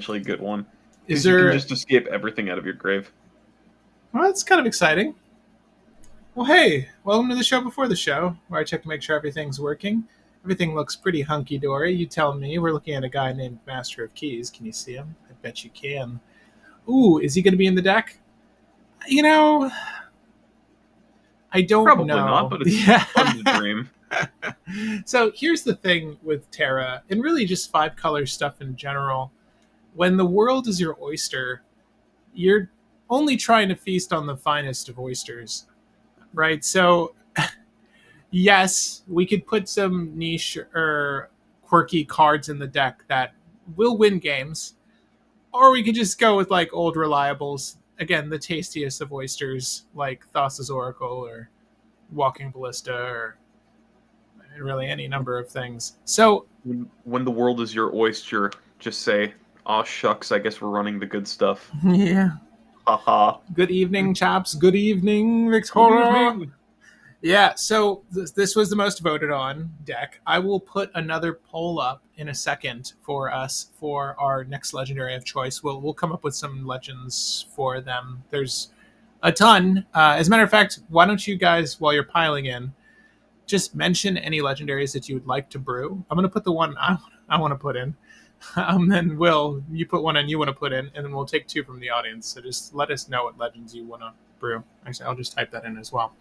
potentially a good one. Is You there? can just escape everything out of your grave. Well, that's kind of exciting. Well, hey, welcome to the show before the show, where I check to make sure everything's working. Everything looks pretty hunky-dory. You tell me. We're looking at a guy named Master of Keys. Can you see him? I bet you can. Ooh, is he going to be in the deck? You know, I don't Probably know. not, but it's fun to dream. So here's the thing with Terra, and really just 5-color stuff in general. When the world is your oyster, you're only trying to feast on the finest of oysters, right? So, yes, we could put some niche or quirky cards in the deck that will win games, or we could just go with like old reliables. Again, the tastiest of oysters, like Thassa's Oracle or Walking Ballista, or really any number of things. So, When the world is your oyster, just say, "Aw shucks, I guess we're running the good stuff." yeah. Haha. Good evening, chaps. Good evening, Victoria. Yeah, so this was the most voted on deck. I will put another poll up in a second for us for our next legendary of choice. We'll come up with some legends for them. There's a ton. As a matter of fact, why don't you guys, while you're piling in, just mention any legendaries that you would like to brew. I'm going to put the one I want to put in. Then Will, you put one you want to put in, and then we'll take 2 from the audience. So just let us know what legends you want to brew. Actually, I'll just type that in as well.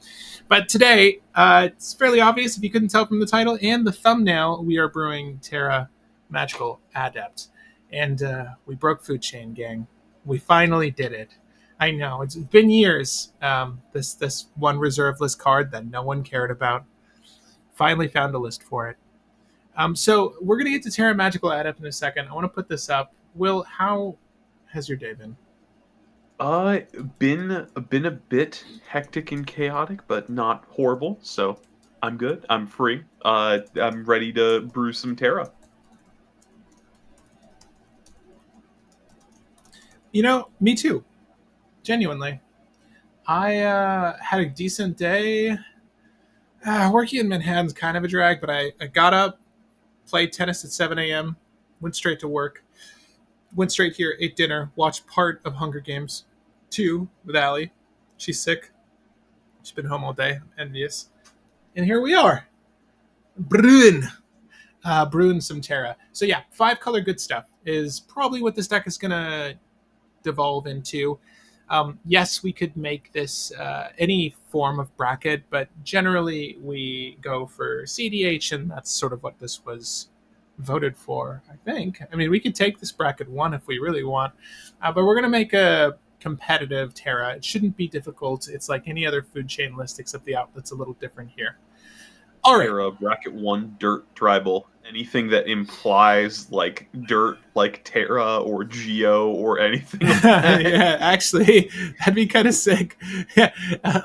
But today, it's fairly obvious if you couldn't tell from the title and the thumbnail, we are brewing Terra Magical Adept. And we broke food chain, gang. We finally did it. I know, it's been years. This one reserve list card that no one cared about. Finally found a list for it. So we're going to get to Terra Magical Adept in a second. I want to put this up. Will, how has your day been? Been a bit hectic and chaotic, but not horrible. So I'm good. I'm free. I'm ready to brew some Terra. You know, me too. Genuinely. I had a decent day. Working in Manhattan's kind of a drag, but I got up, played tennis at 7 a.m., went straight to work, went straight here, ate dinner, watched part of Hunger Games 2 with Allie. She's sick. She's been home all day. I'm envious. And here we are. Brewing some Terra. So yeah, 5-color good stuff is probably what this deck is going to devolve into. Yes, we could make this any form of bracket, but generally we go for cEDH, and that's sort of what this was voted for, I think. I mean, we could take this bracket 1 if we really want, but we're going to make a competitive Terra. It shouldn't be difficult. It's like any other food chain list, except the outlet's a little different here. All right. Terra, bracket 1, dirt tribal. Anything that implies like dirt, like Terra or Geo or anything like that. Yeah, actually, that'd be kind of sick. Yeah,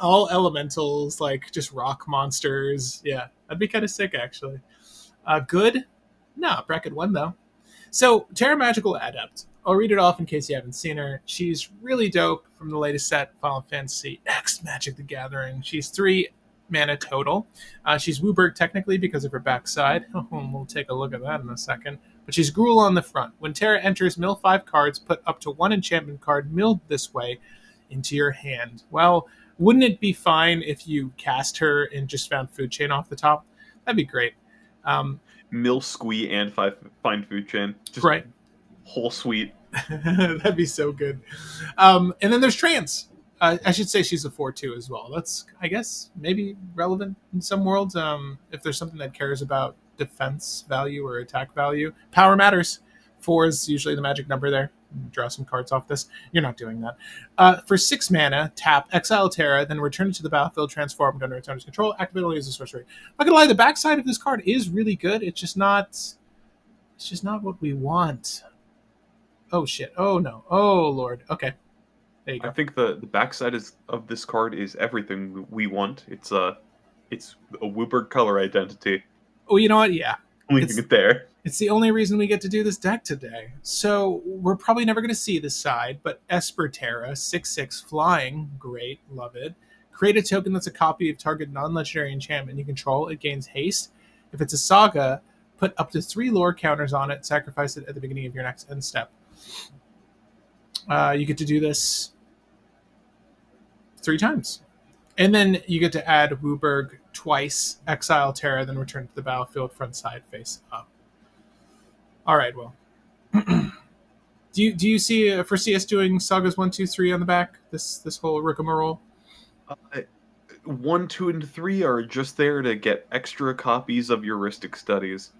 all elementals, like just rock monsters. Yeah, that'd be kind of sick, actually. Good? No, bracket 1, though. So, Terra Magical Adept. I'll read it off in case you haven't seen her. She's really dope from the latest set, Final Fantasy X Magic the Gathering. She's 3 mana total. She's Wooburg technically because of her backside. We'll take a look at that in a second. But she's Gruul on the front. When Terra enters, mill 5 cards, put up to 1 enchantment card milled this way into your hand. Well, wouldn't it be fine if you cast her and just found food chain off the top? That'd be great. Mill Squee and find food chain. Just right. Whole suite. That'd be so good. And then there's Trance. I should say she's a 4/2 as well. That's, I guess, maybe relevant in some worlds. If there's something that cares about defense value or attack value, power matters. 4 is usually the magic number there. Draw some cards off this. You're not doing that. For 6 mana, tap, exile Terra, then return it to the battlefield, transformed under its owner's control, activate only as a sorcery. I'm not gonna lie, the backside of this card is really good. It's just not what we want. Oh shit. Oh no. Oh lord. Okay. There you go. I think the backside of this card is everything we want. It's a Wooburg color identity. Oh, you know what? Yeah. Leaving it there. It's the only reason we get to do this deck today. So we're probably never going to see this side, but Esper Terra, 6/6 flying, great, love it. Create a token that's a copy of target non-legendary enchantment you control. It gains haste. If it's a Saga, put up to 3 lore counters on it, sacrifice it at the beginning of your next end step. You get to do this 3 times. And then you get to add Wooburg twice, exile Terra, then return to the battlefield front side face up. All right, well. Do you foresee us doing Sagas 1, 2, 3 on the back? This whole rigmarole? Uh, 1, 2, and 3 are just there to get extra copies of your Ristic Studies.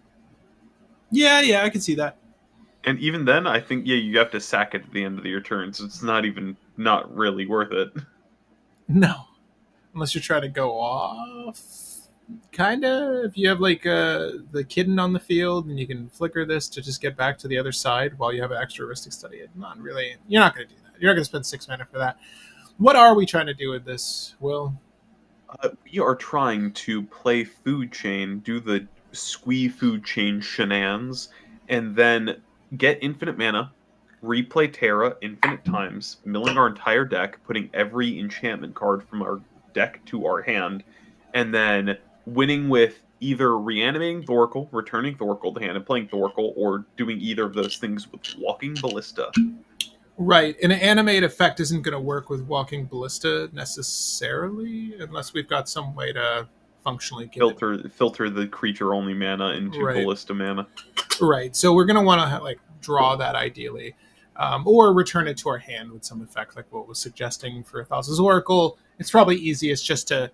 Yeah, I can see that. And even then, I think, yeah, you have to sack it at the end of your turn, so it's not really worth it. No. Unless you're trying to go off. Kinda. If you have like the kitten on the field and you can flicker this to just get back to the other side while you have an extra heuristic study, not really. You're not going to do that. You're not going to spend 6 mana for that. What are we trying to do with this, Will? We are trying to play Food Chain, do the squee Food Chain shenanigans, and then get infinite mana, replay Terra infinite times, milling our entire deck, putting every enchantment card from our deck to our hand, and then winning with either reanimating Thorkel, returning Thorkel to hand and playing Thorkel, or doing either of those things with Walking Ballista. Right. And an animate effect isn't going to work with Walking Ballista necessarily, unless we've got some way to functionally get filter the creature only mana into Ballista mana. Right. So we're going to want to like draw that ideally. Or return it to our hand with some effect, like what was suggesting for Thassa's Oracle. It's probably easiest just to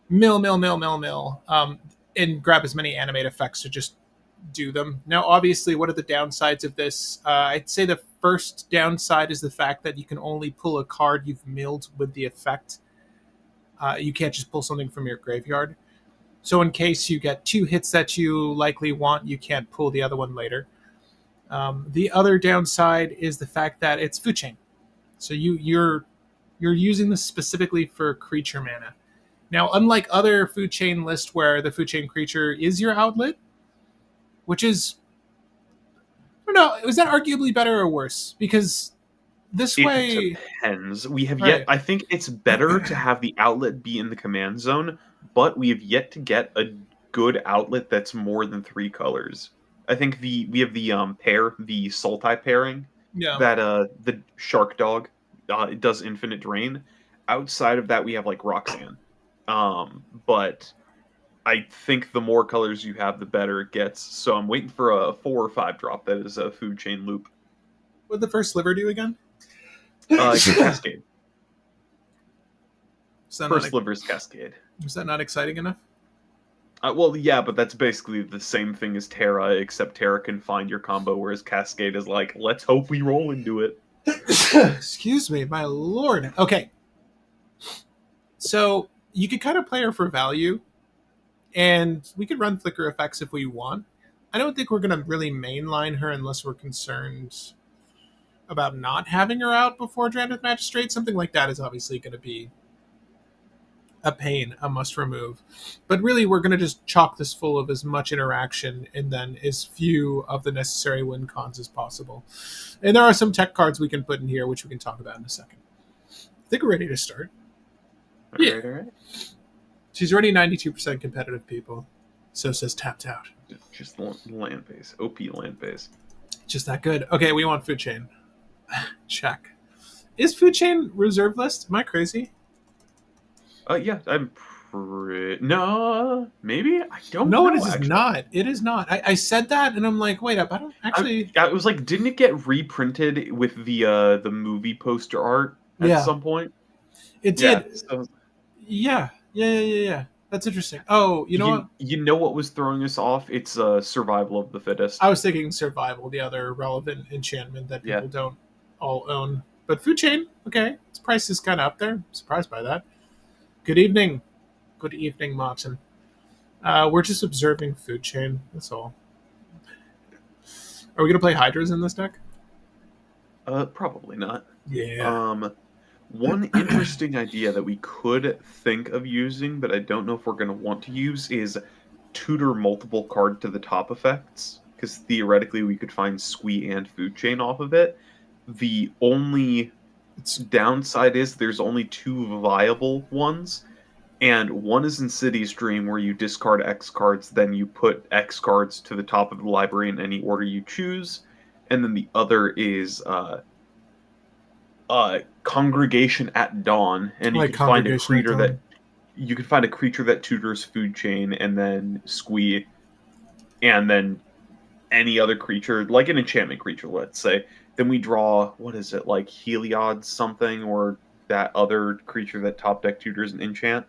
mill, and grab as many animate effects to just do them. Now, obviously, what are the downsides of this? I'd say the first downside is the fact that you can only pull a card you've milled with the effect. You can't just pull something from your graveyard. So in case you get 2 hits that you likely want, you can't pull the other one later. The other downside is the fact that it's Food Chain. So you're using this specifically for creature mana. Now, unlike other Food Chain lists where the Food Chain creature is your outlet, which is, I don't know, is that arguably better or worse? Because this way... It depends. We have yet... I think it's better to have the outlet be in the command zone, but we have yet to get a good outlet that's more than 3 colors. I think we have the pair, the Sultai pairing, that the Shark Dog it does infinite drain. Outside of that, we have like Roxanne. But I think the more colors you have, the better it gets. So I'm waiting for a 4 or 5 drop that is a Food Chain loop. What did the first sliver do again? Cascade. First sliver's Cascade. Was that not exciting enough? Well, yeah, but that's basically the same thing as Terra, except Terra can find your combo, whereas Cascade is like, let's hope we roll into it. Excuse me, my lord. Okay. So you could kind of play her for value, and we could run flicker effects if we want. I don't think we're going to really mainline her unless we're concerned about not having her out before Drandeth Magistrate. Something like that is obviously going to be a pain, a must remove. But really, we're going to just chalk this full of as much interaction and then as few of the necessary win cons as possible. And there are some tech cards we can put in here, which we can talk about in a second. I think we're ready to start. All right. She's already 92% competitive, people. So says Tapped Out. Just land base. OP land base. Just that good. Okay, we want Food Chain. Check. Is Food Chain reserve list? Am I crazy? Yeah, I'm no, maybe? I don't know. No, it is not. It is not. I said that, and I'm like, wait up. I don't actually... I was like, didn't it get reprinted with the movie poster art at some point? It did. Yeah. That's interesting. Oh, you know what? You know what was throwing us off? It's Survival of the Fittest. I was thinking Survival, the other relevant enchantment that people don't all own. But Food Chain, okay. Its price is kind of up there. I'm surprised by that. Good evening. Good evening, Martin. We're just observing Food Chain. That's all. Are we going to play Hydras in this deck? Probably not. Yeah. One interesting idea that we could think of using, but I don't know if we're going to want to use, is tutor multiple card to the top effects. Because theoretically, we could find Squee and Food Chain off of it. The only downside is there's only 2 viable ones, and one is in City's Dream, where you discard X cards, then you put X cards to the top of the library in any order you choose. and then the other is Congregation at Dawn, and you Like can find a Congregation at creature that Dawn. you can find a creature that tutors food chain, and then squee, and then any other creature, like an enchantment creature, let's say. Then we draw, what is it, like Heliod something, or that other creature that top deck tutors an enchant.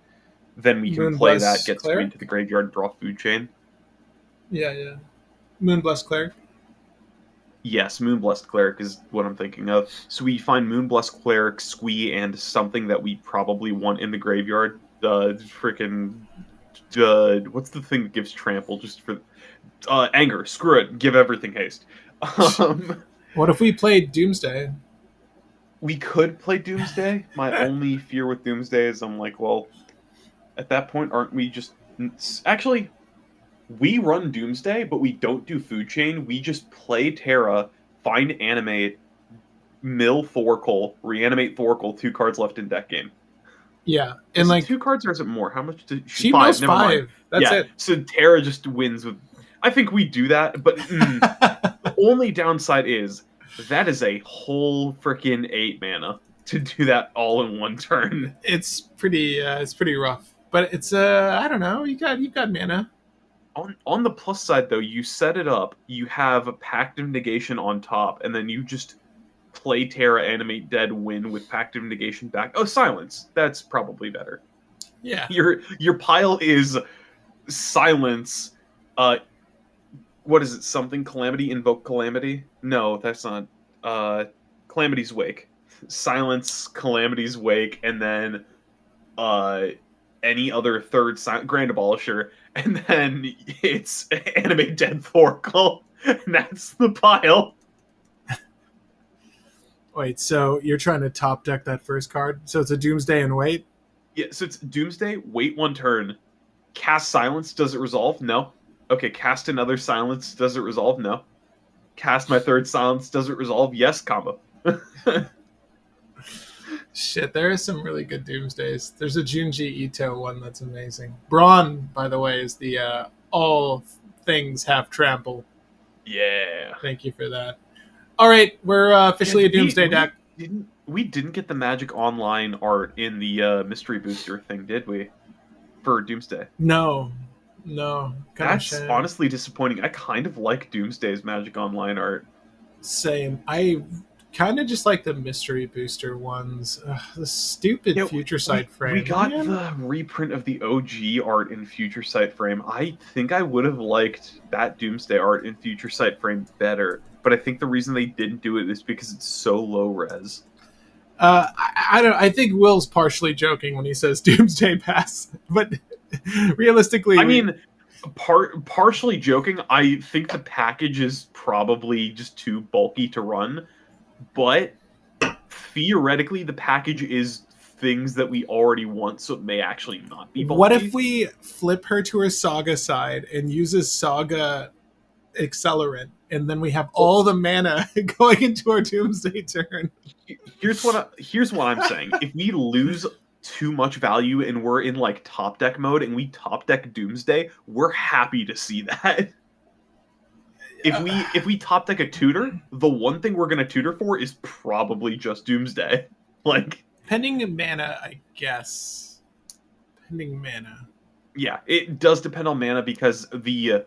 Then we can play that, Moonbless get squee Cleric? into the graveyard, draw food chain. Yeah, yeah. Moonbless Cleric. Yes, Moonblessed Cleric is what I'm thinking of. So we find Moonblessed Cleric, Squee, and something that we probably want in the graveyard. Freaking. What's the thing that gives trample just for. Anger. Screw it. Give everything haste. Um, What if we played Doomsday? we could play Doomsday. My only fear with Doomsday is I'm like, well, at that point, aren't we just. Actually, we run Doomsday, but we don't do food chain. We just play Terra, find animate, mill Thorkel, reanimate Thorkel, 2 cards left in deck game. Yeah, and Is it like 2 cards or is it more? How much did she five? mills Never mind. 5. That's Yeah, it. so Terra just wins with. I think we do that, but the only downside is that is a whole freaking 8 mana to do that all in one turn. It's pretty rough, but it's I don't know. You've got mana. On the plus side though, you set it up, you have a Pact of Negation on top, and then you just play Terra, animate dead, win with Pact of Negation back. Oh, silence. That's probably better. Yeah. Your pile is silence. What is it? Something Calamity, invoke Calamity? No, that's not. Calamity's Wake. Silence, Calamity's Wake, and then any other third Grand Abolisher, and then it's animate dead Thorkel, and that's the pile. Wait, so you're trying to top deck that first card? So it's a Doomsday and wait? Yeah, so it's Doomsday, wait 1 turn, cast Silence, does it resolve? No. Okay, cast another Silence, does it resolve? No. Cast my 3rd Silence, does it resolve? Yes, combo. Shit, there are some really good Doomsdays. There's a Junji Ito one that's amazing. Braun, by the way, is the all things have trample. Yeah. Thank you for that. All right, we're officially a Doomsday deck. We didn't get the Magic Online art in the Mystery Booster thing, did we? For Doomsday. No. That's honestly disappointing. I kind of like Doomsday's Magic Online art. Same. I kind of just like the Mystery Booster ones. The stupid Future Sight frame. We got the reprint of the OG art in Future Sight frame. I think I would have liked that Doomsday art in Future Sight frame better, but I think the reason they didn't do it is because it's so low res. I don't. I think Will's partially joking when he says Doomsday Pass, but realistically, I mean, partially joking. I think the package is probably just too bulky to run, but theoretically, the package is things that we already want, so it may actually not be bulky. What if we flip her to her Saga side and uses Saga Accelerant, and then we have all the mana going into our Doomsday turn? Here's what I'm saying. If we lose too much value and we're in like top deck mode and we top deck Doomsday, we're happy to see that. If we top deck a tutor, the one thing we're gonna tutor for is probably just Doomsday. Like pending mana, I guess. Pending mana. Yeah, it does depend on mana because the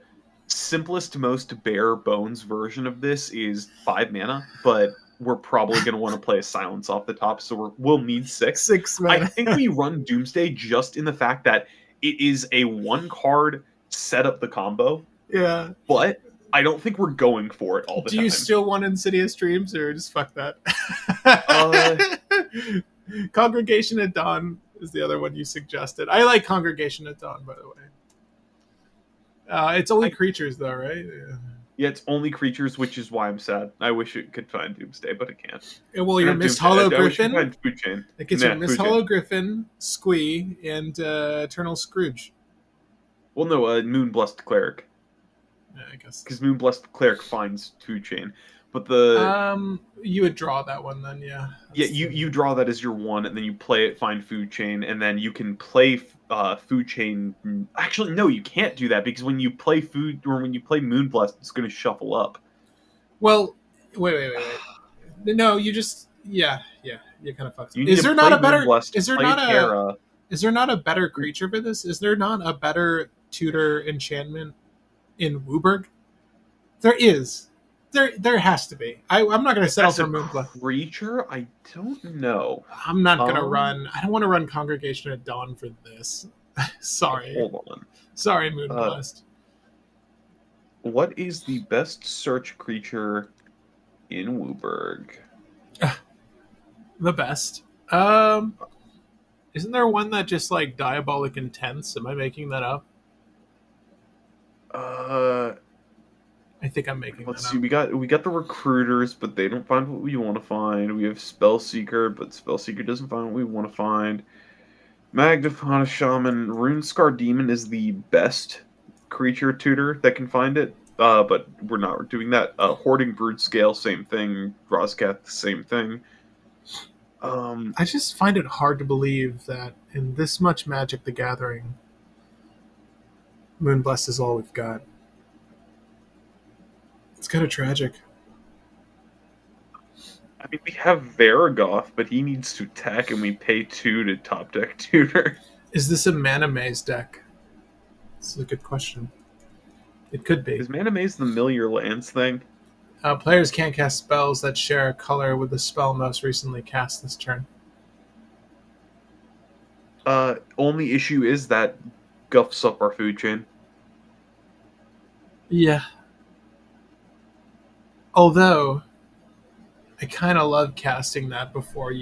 simplest, most bare bones version of this is 5 mana, but we're probably going to want to play a Silence off the top, so we'll need 6. 6 mana. I think we run Doomsday just in the fact that it is a 1-card set up the combo. Yeah. But I don't think we're going for it all the time. Do you still want Insidious Dreams, or just fuck that? Congregation at Dawn is the other one you suggested. I like Congregation at Dawn, by the way. It's only creatures, though, right? Yeah, it's only creatures, which is why I'm sad. I wish it could find Doomsday, but it can't. Well, your Miss Hollow Griffin. I wish it could find Food Chain. It gets your Miss Hollow Griffin, Squee, and Eternal Scrooge. Well, no, Moonblessed Cleric. Yeah, I guess. Because Moonblessed Cleric finds Food Chain. But the you would draw that one then, yeah. Yeah, you draw that as your 1, and then you play it, find Food Chain, and then you can play Food Chain. Actually, no, you can't do that because when you play Moonblessed, it's going to shuffle up. Well, Wait. No, you just you kind of fucked up. You need Is to there not play a better? Moonblast, Is there play not a? Terra. Is there not a better creature for this? Is there not a better tutor enchantment in Wooburg? There is. There has to be. I'm not going to settle As for a Moonblast. creature, I don't know. I'm not going to run. I don't want to run Congregation at Dawn for this. Sorry. Hold on. Sorry, Uh, Moonblast. what is the best search creature in Wooburg? The best. Isn't there one that just like Diabolic Intense? Am I making that up? I think I'm making Let's that see. up. We got the recruiters, but they don't find what we want to find. We have Spellseeker, but Spellseeker doesn't find what we want to find. Magnifana Shaman, Runescar Demon is the best creature tutor that can find it. But we're not doing that. Hoarding Brood Scale, same thing. Roscath, same thing. I just find it hard to believe that in this much Magic the Gathering, Moonblast is all we've got. It's kind of tragic. I mean, we have Varagoth, but he needs to tech, and we pay 2 to top deck tutor. Is this a Mana Maze deck? This is a good question. It could be. Is Mana Maze the Mill Your Lands thing? Players can't cast spells that share a color with the spell most recently cast this turn. Only issue is that guffs up our food chain. Yeah. Although, I kind of love casting that before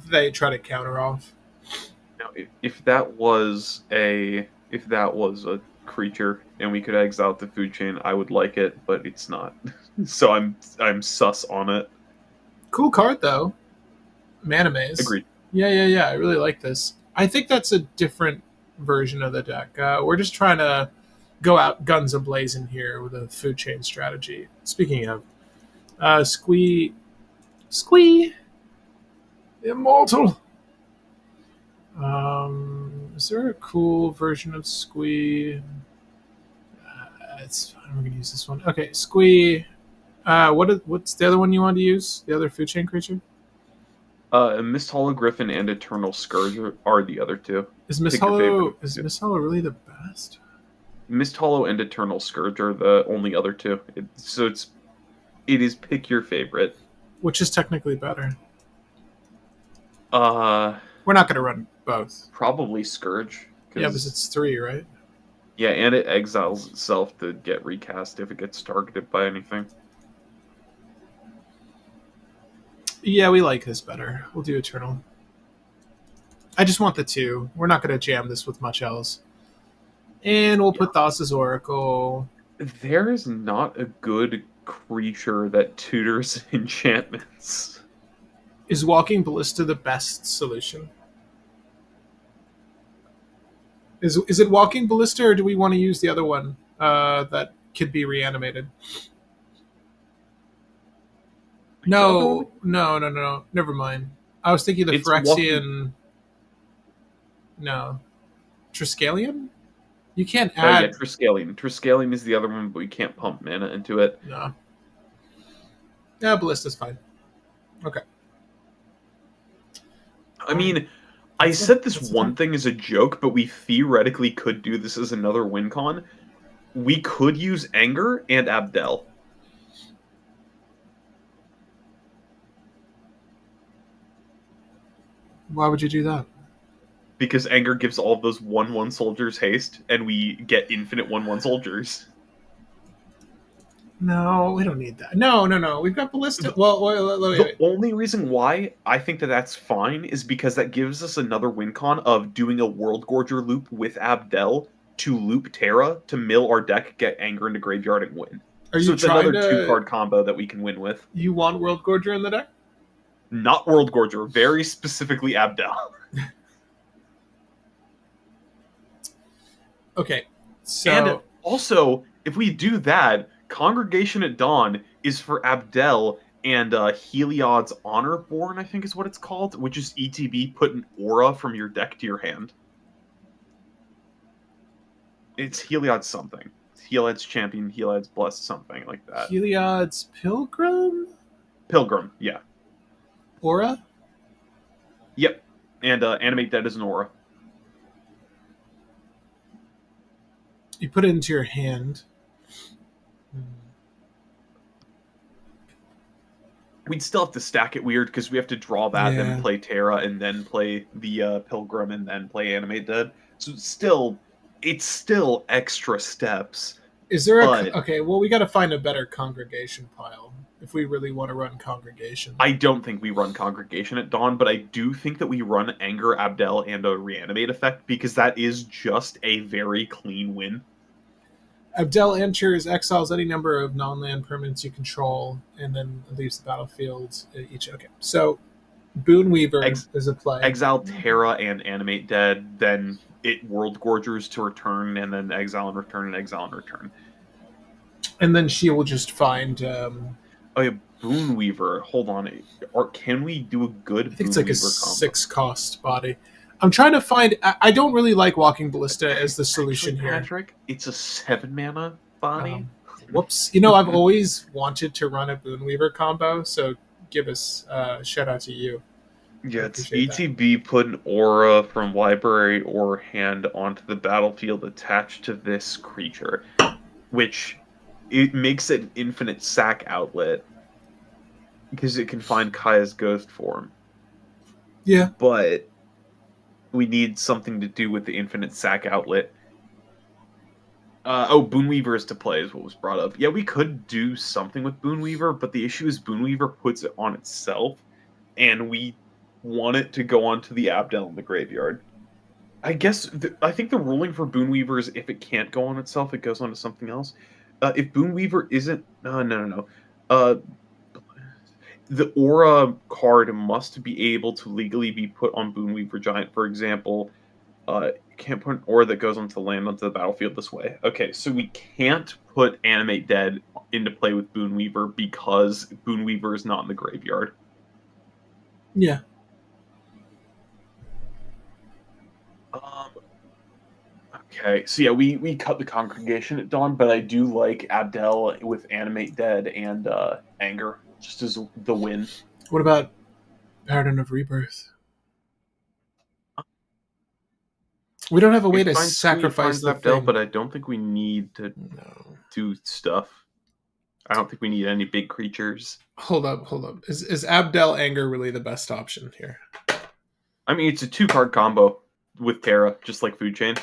they try to counter off. Now, if that was a creature and we could exile the food chain, I would like it, but it's not. So I'm sus on it. Cool card though. Mana Maze. Agreed. Yeah. I really like this. I think that's a different version of the deck. We're just trying to go out guns a-blazing here with a food chain strategy. Speaking of, Squee, Immortal. Is there a cool version of Squee? It's fine. We're gonna use this one. Okay, Squee. What's the other one you want to use? The other food chain creature? Mist Hollow Griffin and Eternal Scourge are the other two. Is Mist Hollow really the best? Mist Hollow and Eternal Scourge are the only other two. It is pick your favorite. Which is technically better? We're not going to run both. Probably Scourge. Yeah, because it's 3, right? Yeah, and it exiles itself to get recast if it gets targeted by anything. Yeah, we like this better. We'll do Eternal. I just want the 2. We're not going to jam this with much else. And we'll put Thassa's Oracle. There is not a good creature that tutors enchantments. Is Walking Ballista the best solution? Is it Walking Ballista, or do we want to use the other one that could be reanimated? No. Never mind. I was thinking the Phyrexian... No. Triskelion? You can't add... yeah, Triskelion. Triskelion is the other one, but we can't pump mana into it. No. Yeah, Ballista's fine. Okay. I mean, I said this one thing as a joke, but we theoretically could do this as another win con. We could use Anger and Abdel. Why would you do that? Because Anger gives all of those 1/1 soldiers haste, and we get infinite 1/1 soldiers. No, we don't need that. No. We've got Ballista. Well, wait. The only reason why I think that that's fine is because that gives us another win con of doing a World Gorger loop with Abdel to loop Terra to mill our deck, get Anger into graveyard, and win. So it's another 2-card combo that we can win with. You want World Gorger in the deck? Not World Gorger, very specifically Abdel. Okay, so... And also, if we do that, Congregation at Dawn is for Abdel and Heliod's Honorborn, I think is what it's called, which is ETB, put an aura from your deck to your hand. It's Heliod's something. It's Heliod's Champion, Heliod's Blessed, something like that. Heliod's Pilgrim? Pilgrim, yeah. Aura? Yep. And Animate Dead is an aura. You put it into your hand. We'd still have to stack it weird because we have to draw that, Yeah. then play Terra, and then play the Pilgrim, and then play Animate Dead. So it's still extra steps. Is there But okay? Well, we got to find a better congregation pile if we really want to run congregation. I don't think we run Congregation at Dawn, but I do think that we run Anger, Abdel, and a Reanimate effect because that is just a very clean win. Abdel enters, exiles any number of non-land permanents you control, and then leaves the battlefield each. Okay, so Boon Weaver is a play. Exile Terra and Animate Dead, then it World Gorgers to return, and then exile and return, and exile and return. And then she will just find. Oh yeah, Boon Weaver. Hold on, can we do a good? I think Boon it's like Weaver a 6-cost body. I'm trying to find. I don't really like Walking Ballista as the solution Actually, here. Patrick, it's a 7-mana body. Whoops! You know, I've always wanted to run a Boon Weaver combo, so give us shout out to you. Yeah, it's ETB, put an aura from library or hand onto the battlefield attached to this creature, which it makes it an infinite sack outlet because it can find Kaya's ghost form. Yeah. But we need something to do with the infinite sack outlet. Boonweaver is to play is what was brought up. Yeah, we could do something with Boonweaver, but the issue is Boonweaver puts it on itself, and we want it to go onto the Abdel in the graveyard. I guess I think the ruling for Boonweaver is if it can't go on itself, it goes on to something else. If Boonweaver isn't, no. The aura card must be able to legally be put on Boonweaver Giant. For example, you can't put an aura that goes onto land onto the battlefield this way. Okay, so we can't put Animate Dead into play with Boonweaver because Boonweaver is not in the graveyard. Yeah. Okay, so yeah, we cut the Congregation at Dawn, but I do like Abdel with Animate Dead and Anger, just as the win. What about Pattern of Rebirth? We don't have a way to sacrifice the Abdel, thing. but I don't think we need to do stuff. I don't think we need any big creatures. Hold up. Is Abdel Anger really the best option here? I mean, it's a 2-card combo with Terra, just like Food Chain.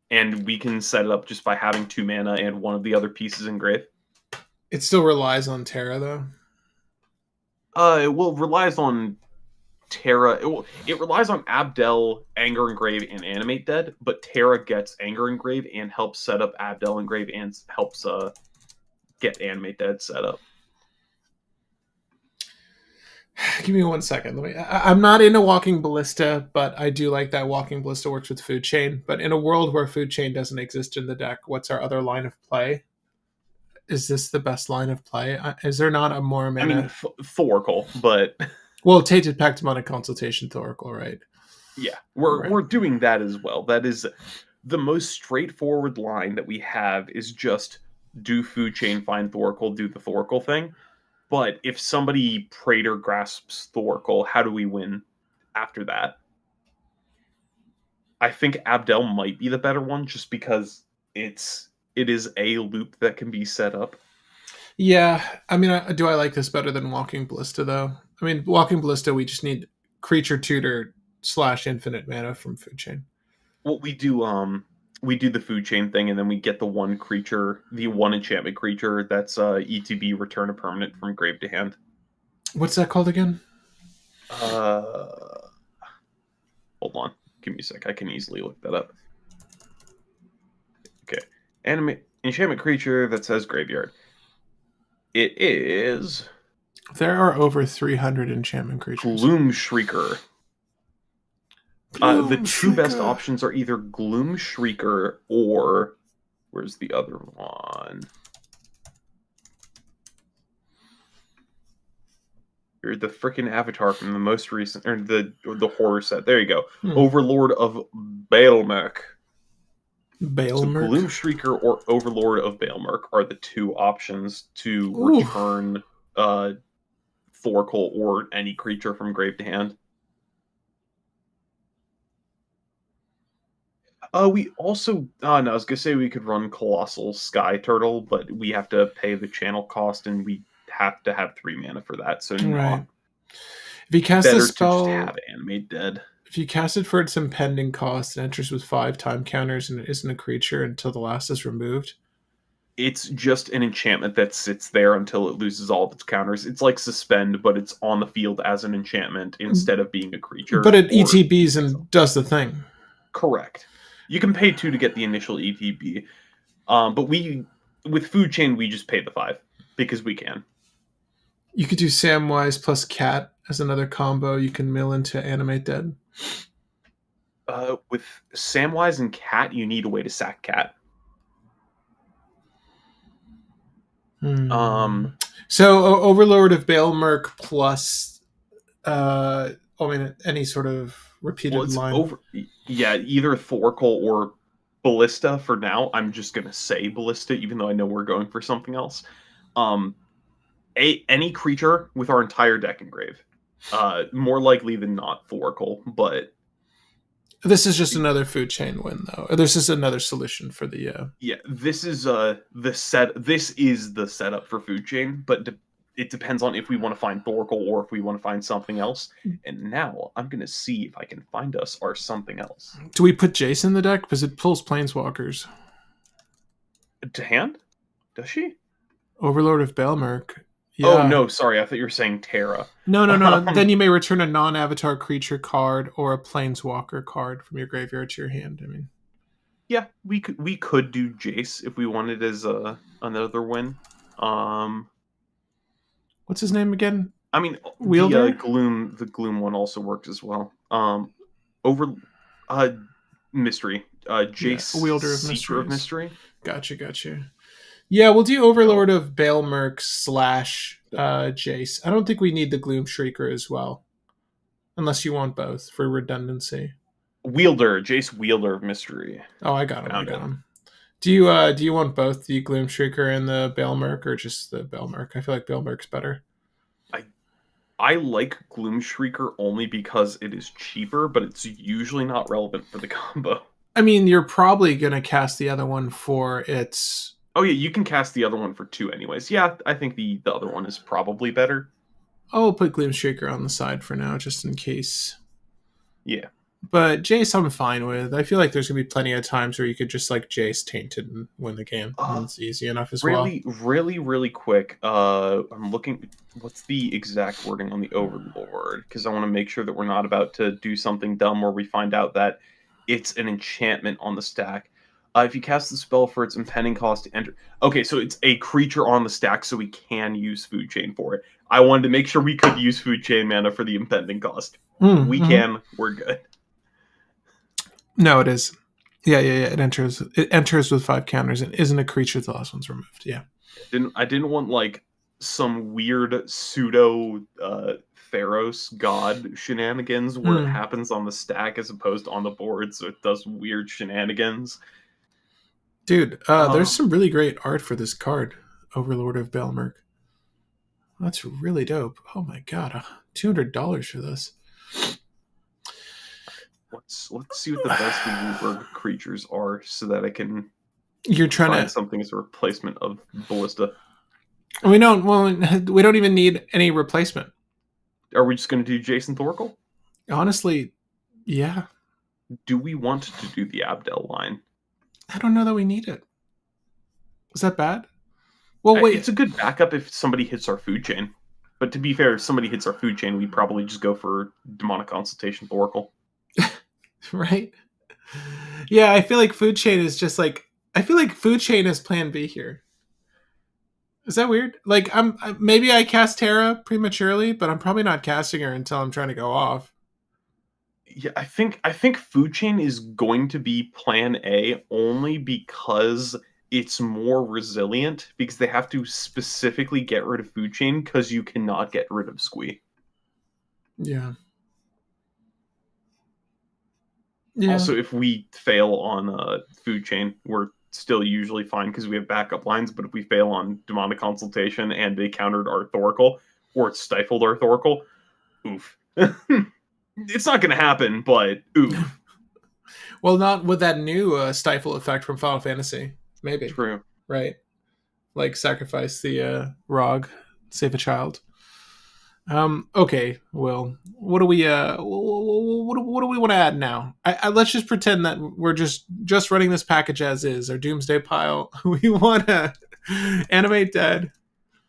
And we can set it up just by having 2 mana and one of the other pieces in grave. It still relies on Terra, though? It relies on Terra. It relies on Abdel, Anger Engrave, and Animate Dead, but Terra gets Anger Engrave and helps set up Abdel Engrave and helps get Animate Dead set up. Give me 1 second. I'm not into Walking Ballista, but I do like that Walking Ballista works with Food Chain. But in a world where Food Chain doesn't exist in the deck, what's our other line of play? Is this the best line of play? Is there not a more mana? I mean, Thoracle, but well, Tainted Pact Demonic Consultation Thoracle, right? Yeah, we're doing that as well. That is the most straightforward line that we have is just do Food Chain, find Thoracle, do the Thoracle thing. But if somebody Praetor grasps Thoracle, how do we win after that? I think Abdel might be the better one just because it is a loop that can be set up. Yeah, I mean, do I like this better than Walking Ballista, though? I mean, Walking Ballista, we just need creature tutor / infinite mana from Food Chain. Well, we do the Food Chain thing, and then we get the one creature, the one enchantment creature that's ETB, return a permanent from grave to hand. What's that called again? Hold on. Give me a sec. I can easily look that up. Okay. Enchantment creature that says graveyard. It is... There are over 300 enchantment creatures. Gloom Shrieker. The two best options are either Gloom Shrieker or... Where's the other one? You're the freaking avatar from the most recent... Or the horror set. There you go. Overlord of Baelmech. So Bailmerk. Gloom Shrieker or Overlord of Bailmerk are the two options to Ooh. return Thoracle or any creature from grave to hand. We also, no, I was gonna say we could run Colossal Sky Turtle, but we have to pay the channel cost, and we have to have 3 mana for that. So Right. If you cast better a spell, to just have Animate Dead. If you cast it for its impending cost, it enters with 5 time counters, and it isn't a creature until the last is removed. It's just an enchantment that sits there until it loses all of its counters. It's like Suspend, but it's on the field as an enchantment instead of being a creature. But it ETBs and does the thing. Correct. You can pay 2 to get the initial ETB. But with Food Chain, we just pay the 5 because we can. You could do Samwise plus Cat as another combo you can mill into Animate Dead. With Samwise and Cat, you need a way to sack Cat. So Overlord of Bailmerk plus any sort of repeated line. Either Thoracle or Ballista for now. I'm just gonna say Ballista, even though I know we're going for something else. Any creature with our entire deck engraved. More likely than not Thoracle, but this is just another Food Chain win, though. This is another solution for the. Yeah, this is This is the setup for Food Chain, but it depends on if we want to find Thoracle or if we want to find something else. And now I'm gonna see if I can find us our something else. Do we put Jace in the deck because it pulls Planeswalkers to hand? Does she? Overlord of Bailmerk. Yeah. Oh no, sorry. I thought you were saying Terra. No. Then you may return a non-avatar creature card or a Planeswalker card from your graveyard to your hand. I mean, yeah, we could do Jace if we wanted as another win. What's his name again? I mean, Wielder? The Gloom one also worked as well. Mystery. Jace, Wielder of Mystery. Gotcha. Yeah, we'll do Overlord of Bailmerk / Jace. I don't think we need the Gloom Shrieker as well, unless you want both for redundancy. Jace Wielder of Mystery. Oh, I got him. Do you want both the Gloom Shrieker and the Bailmerk, or just the Bailmerk? I feel like Bailmerk's better. I like Gloom Shrieker only because it is cheaper, but it's usually not relevant for the combo. I mean, you're probably gonna cast the other one for its. Oh yeah, you can cast the other one for 2 anyways. Yeah, I think the other one is probably better. I'll put Gloom Shrieker on the side for now, just in case. Yeah. But Jace I'm fine with. I feel like there's going to be plenty of times where you could just like Jace Tainted and win the game. It's easy enough as well. Really quick. I'm looking... What's the exact wording on the Overlord? Because I want to make sure that we're not about to do something dumb where we find out that it's an enchantment on the stack. If you cast the spell for its impending cost to enter... Okay, so it's a creature on the stack, so we can use Food Chain for it. I wanted to make sure we could use Food Chain mana for the impending cost. We can. We're good. No, it is. Yeah. It enters with 5 counters. It isn't a creature. The last one's removed. Yeah. I didn't want like some weird pseudo Theros god shenanigans where it happens on the stack as opposed to on the board, so it does weird shenanigans. Dude, there's some really great art for this card, Overlord of Bailmerk. That's really dope. Oh my god, $200 for this. Let's see what the best Wooburg creatures are, so that I can. You're trying find something as a replacement of Ballista. We don't even need any replacement. Are we just going to do Jason Thoracle? Honestly, yeah. Do we want to do the Abdel line? I don't know that we need it. Is that bad? Well, wait. It's a good backup if somebody hits our Food Chain. But to be fair, if somebody hits our Food Chain, we probably just go for Demonic Consultation Thoracle. Right? Yeah, I feel like Food Chain is just like... I feel like Food Chain is plan B here. Is that weird? Like, maybe I cast Terra prematurely, but I'm probably not casting her until I'm trying to go off. Yeah, I think Food Chain is going to be plan A only because it's more resilient, because they have to specifically get rid of Food Chain because you cannot get rid of Squee. Yeah. Yeah. Also, if we fail on food chain, we're still usually fine because we have backup lines. But if we fail on demonic consultation and they countered our Thoracle or stifled our Thoracle, oof. It's not going to happen, but oof. Well, not with that new stifle effect from Final Fantasy. Maybe. True. Right. Like sacrifice the Rog, save a child. Okay, well, what do we what do we want to add now? Let's just pretend that we're just running this package as is. Our Doomsday pile. We want to animate dead.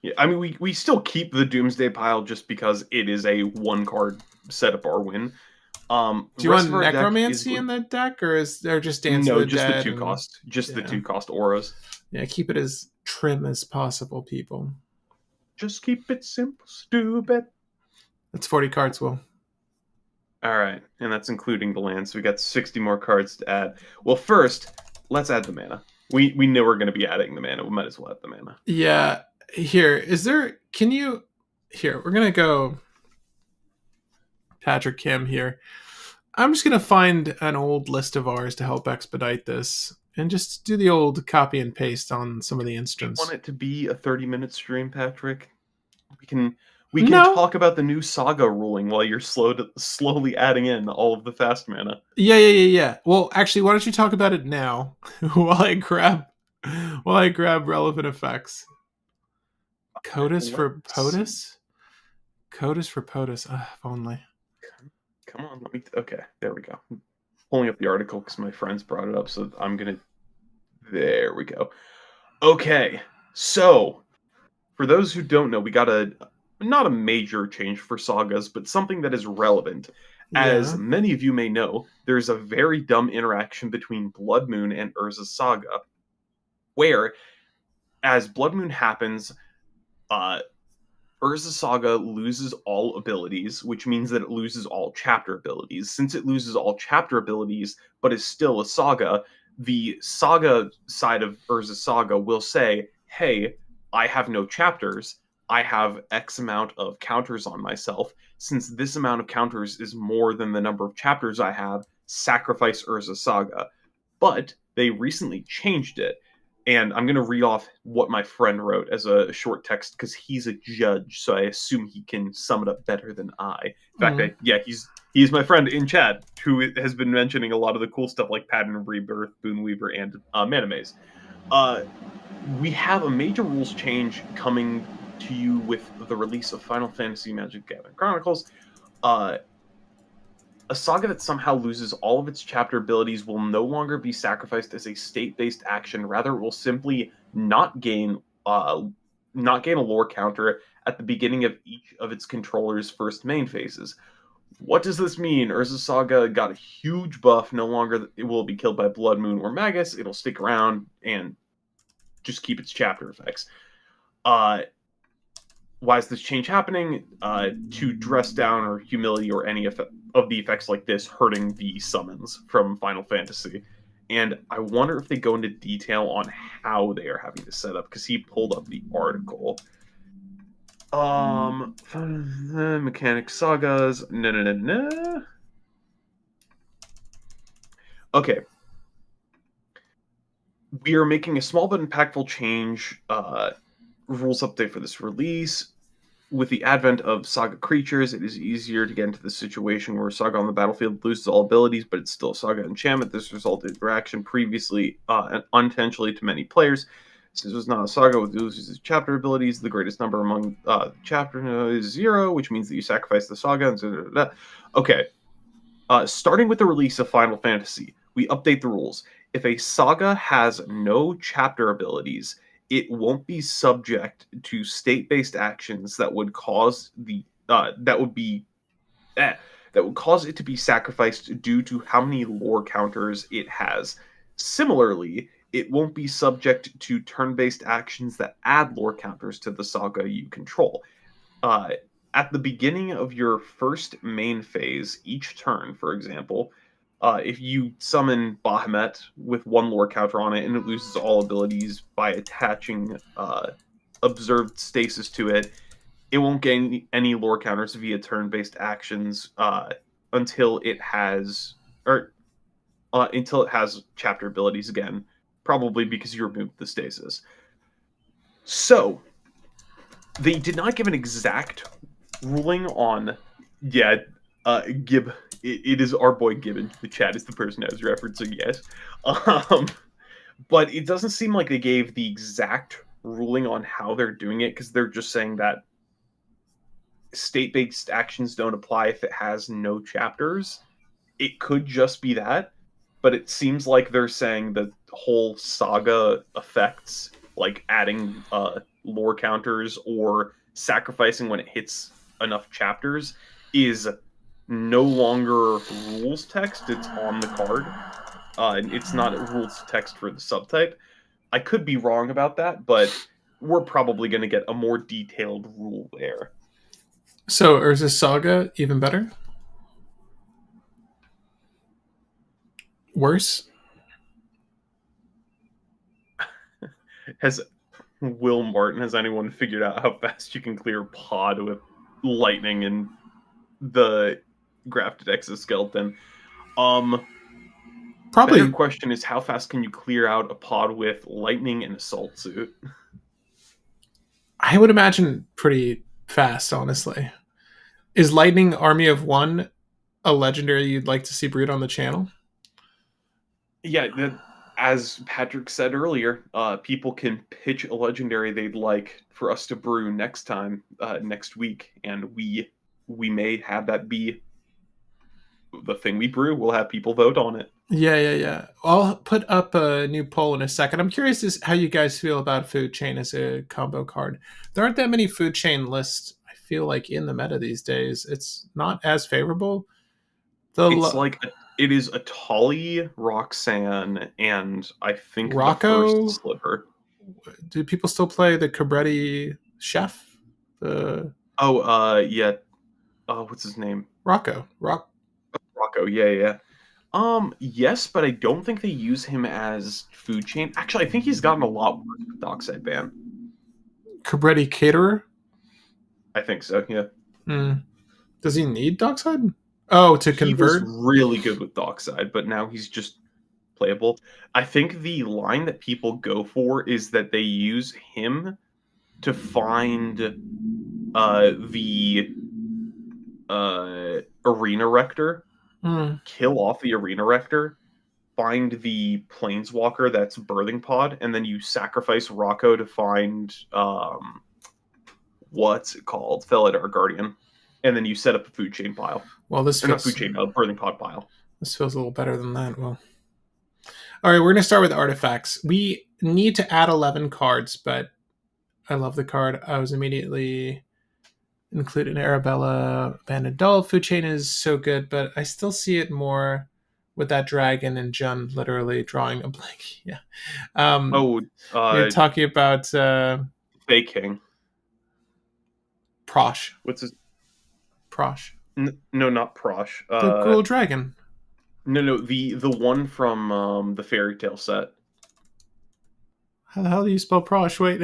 Yeah, I mean, we still keep the Doomsday pile just because it is a 1-card setup our win. Do you want Necromancy in the deck, or is there just Dance of the just Dead? The 2 cost. Just the 2 cost auras. Yeah, keep it as trim as possible, people. Just keep it simple, stupid. That's 40 cards, Will. All right, and that's including the land, so we got 60 more cards to add. Well, first, let's add the mana. We know we're going to be adding the mana. We might as well add the mana. Yeah. Here, we're going to go Patrick Kim here. I'm just going to find an old list of ours to help expedite this and just do the old copy and paste on some of the instants. Do you want it to be a 30-minute stream, Patrick? We can talk about the new Saga ruling while you're slowly adding in all of the fast mana. Yeah. Well, actually, why don't you talk about it now while I grab relevant effects. Codus for POTUS? Codus for POTUS. If only. Come on, okay, there we go. I'm pulling up the article because my friends brought it up, so I'm gonna. There we go. Okay, so for those who don't know, we got not a major change for sagas, but something that is relevant. As many of you may know, there's a very dumb interaction between Blood Moon and Urza's Saga, where, as Blood Moon happens, Urza's Saga loses all abilities, which means that it loses all chapter abilities. Since it loses all chapter abilities, but is still a saga, the saga side of Urza's Saga will say, hey, I have no chapters. I have X amount of counters on myself. Since this amount of counters is more than the number of chapters I have, sacrifice Urza's Saga. But they recently changed it. And I'm going to read off what my friend wrote as a short text because he's a judge, so I assume he can sum it up better than I. In fact, he's my friend in chat who has been mentioning a lot of the cool stuff like Pattern of Rebirth, Boonweaver, and Mana Maze. We have a major rules change coming to you with the release of Final Fantasy Magic Gathering Chronicles. A saga that somehow loses all of its chapter abilities will no longer be sacrificed as a state-based action. Rather, it will simply not gain a lore counter at the beginning of each of its controller's first main phases. What does this mean? Urza's Saga got a huge buff. No longer it will be killed by Blood Moon or Magus. It'll stick around and just keep its chapter effects. Why is this change happening? To dress down or humility or any of the effects like this hurting the summons from Final Fantasy. And I wonder if they go into detail on how they are having to set up, because he pulled up the article. Mechanic sagas. No. Okay. We are making a small but impactful change. Rules update for this release. With the advent of Saga creatures, it is easier to get into the situation where Saga on the battlefield loses all abilities, but it's still Saga enchantment. This resulted in interaction previously unintentionally to many players. Since it was not a Saga with loses its chapter abilities, the greatest number among chapter is 0, which means that you sacrifice the Saga. Okay. Starting with the release of Final Fantasy, we update the rules. If a Saga has no chapter abilities, it won't be subject to state-based actions that would cause that would cause it to be sacrificed due to how many lore counters it has. Similarly, it won't be subject to turn-based actions that add lore counters to the saga you control. At the beginning of your first main phase, each turn, for example, if you summon Bahamut with 1 lore counter on it and it loses all abilities by attaching observed stasis to it, it won't gain any lore counters via turn-based actions until it has, or until it has chapter abilities again, probably because you removed the stasis. So, they did not give an exact ruling on, Gib. It is our boy Gibbon. The chat is the person I was referencing, yes. But it doesn't seem like they gave the exact ruling on how they're doing it, because they're just saying that state-based actions don't apply if it has no chapters. It could just be that, but it seems like they're saying the whole Saga effects, like adding lore counters or sacrificing when it hits enough chapters, is no longer rules text. It's on the card. It's not rules text for the subtype. I could be wrong about that, but we're probably going to get a more detailed rule there. So, or is this Saga even better? Worse? Has Will Martin, has anyone figured out how fast you can clear pod with lightning and the grafted exoskeleton? Probably. Better question is, how fast can you clear out a pod with lightning and assault suit? I would imagine pretty fast, honestly. Is Lightning Army of One a legendary you'd like to see brewed on the channel? Yeah, as Patrick said earlier, people can pitch a legendary they'd like for us to brew next time, next week, and we may have that be the thing we brew. We'll have people vote on it. Yeah. I'll put up a new poll in a second. I'm curious as how you guys feel about Food Chain as a combo card. There aren't that many Food Chain lists, I feel like, in the meta these days. It's not as favorable. It is Atali, Roxanne, and I think Rocco? the first Sliver. Do people still play the Cabretti Chef? Yeah. What's his name? Rocco, yeah. Yes, but I don't think they use him as food chain. Actually, I think he's gotten a lot worse with Dockside ban. Cabretti Caterer? I think so, yeah. Does he need Dockside? Oh, to convert? He was really good with Dockside, but now he's just playable. I think the line that people go for is that they use him to find the Arena Rector, kill off the Arena Rector, find the Planeswalker that's Birthing Pod, and then you sacrifice Rocco to find what's it called? Felidar Guardian. And then you set up a food chain pile. Well, this feels... not food chain, Birthing Pod pile. This feels a little better than that. Well, all right, we're going to start with artifacts. We need to add 11 cards, but I love the card. I was immediately included in Arabella. Abandoned Doll. Food Chain is so good, but I still see it more with that dragon and Jun literally drawing a blank. Yeah. You're talking about... Fake King. Prosh. What's his... Prosh. No, not Prosh. The little dragon. No, the one from the Fairy Tale set. How the hell do you spell Prosh? Wait,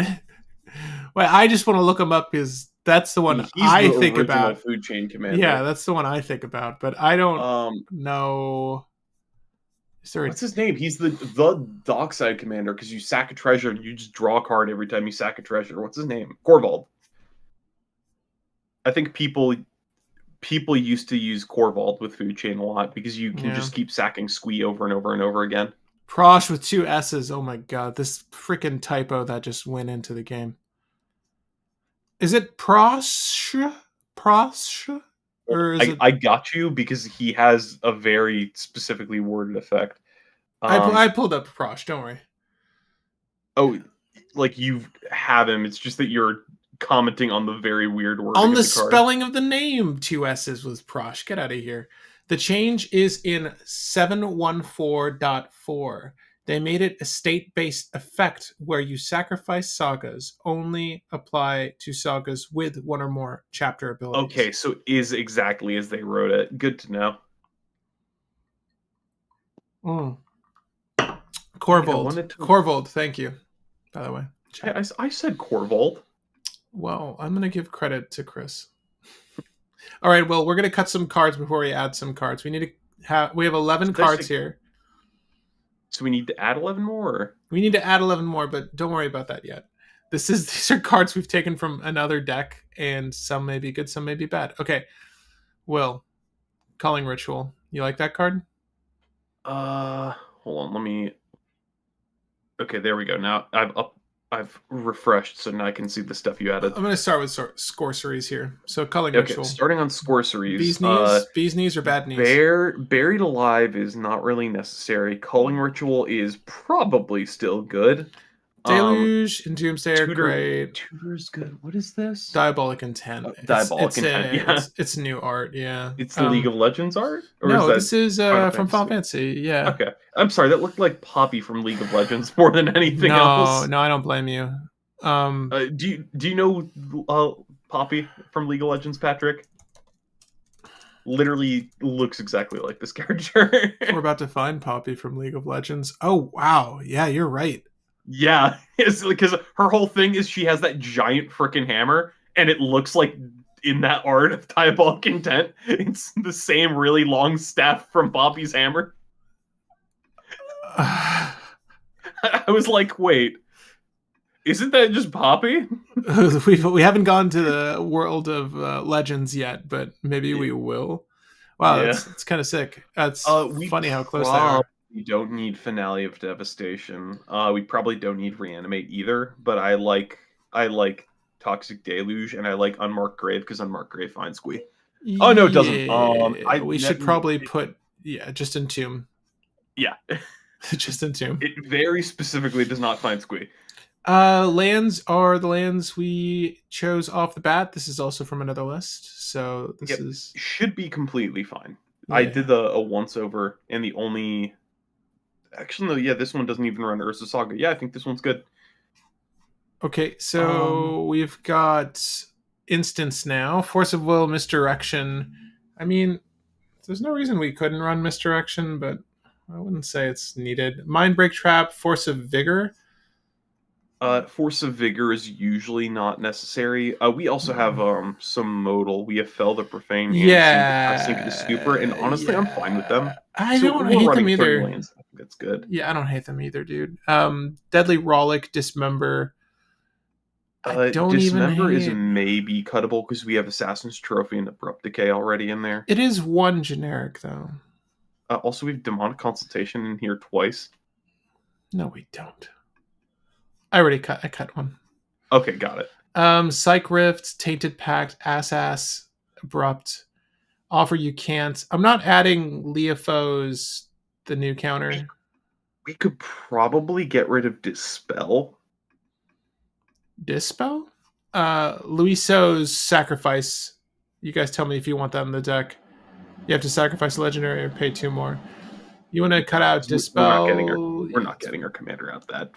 I just want to look him up because that's the one I think about. Food Chain Commander. Yeah, that's the one I think about, but I don't know. What's his name? He's the Dockside Commander because you sack a treasure and you just draw a card every time you sack a treasure. What's his name? Corvald. I think people used to use Corvald with Food Chain a lot because you can just keep sacking Squee over and over and over again. Prosh with 2 S's. Oh my god, this freaking typo that just went into the game. Is it Prosh? Prosh? Or is I got you because he has a very specifically worded effect. I pulled up Prosh, don't worry. Oh, like you have him. It's just that you're commenting on the very weird word on the spelling of the name. 2 S's was Prosh. Get out of here. The change is in 714.4. They made it a state-based effect where you sacrifice sagas only apply to sagas with 1 or more chapter abilities. Okay, so is exactly as they wrote it. Good to know. Corvold, thank you. By the way, I said Corvold. Well, I'm going to give credit to Chris. All right, well, we're going to cut some cards before we add some cards. We have 11 cards here. So we need to add 11 more? Or? We need to add 11 more, but don't worry about that yet. These are cards we've taken from another deck, and some may be good, some may be bad. Okay, Will, Culling Ritual. You like that card? Hold on, let me... Okay, there we go. Now I've refreshed, so now I can see the stuff you added. I'm going to start with sorceries here. So Culling Okay, Ritual. starting on sorceries. Bee's Knees or Bad Knees? Buried Alive is not really necessary. Culling Ritual is probably still good. Deluge and Doomsday are great. Tutor's good. What is this? Diabolic Intent. Diabolic Intent, yeah. It's new art, yeah. It's League of Legends art? Or no, this is from Final Fantasy, yeah. Okay. I'm sorry, that looked like Poppy from League of Legends more than anything else. No, I don't blame you. Do you know Poppy from League of Legends, Patrick? Literally looks exactly like this character. We're about to find Poppy from League of Legends. Oh, wow. Yeah, you're right. Yeah, it's because her whole thing is she has that giant freaking hammer, and it looks like in that art of Diabolic Intent, it's the same really long staff from Poppy's hammer. I was like, wait, isn't that just Poppy? We haven't gone to the world of Legends yet, but maybe we will. Wow, yeah. It's kind of sick. It's funny how close they are. We don't need Finale of Devastation. We probably don't need Reanimate either, but I like Toxic Deluge, and I like Unmarked Grave because Unmarked Grave finds Squee. Oh no, it doesn't. We should probably put just Entomb. Yeah, just Entomb. It very specifically does not find Squee. Lands are the lands we chose off the bat. This is also from another list, so this should be completely fine. Yeah. I did a once over, and the only. Actually, no, yeah, this one doesn't even run Urza Saga. Yeah, I think this one's good. Okay, so we've got Instance now. Force of Will, Misdirection. I mean, there's no reason we couldn't run Misdirection, but I wouldn't say it's needed. Mindbreak Trap, Force of Vigor. Force of Vigor is usually not necessary. We also have some modal. We have Fell the Profane. Yeah. Sink the Scooper, and honestly, I'm fine with them. I don't hate them either. Lanes. I think that's good. Yeah, I don't hate them either, dude. Deadly Rollick, Dismember. Dismember is maybe cuttable because we have Assassin's Trophy and Abrupt Decay already in there. It is one generic, though. Also, we have Demonic Consultation in here twice. No, we don't. I cut one. Okay, got it. Psych Rift, Tainted Pact, Ass, Abrupt, Offer You Can't. I'm not adding Leofo's, the new counter. We could probably get rid of Dispel. Dispel? Luiso's Sacrifice. You guys tell me if you want that in the deck. You have to sacrifice a legendary or pay 2 more. You want to cut out Dispel? We're not getting our commander out that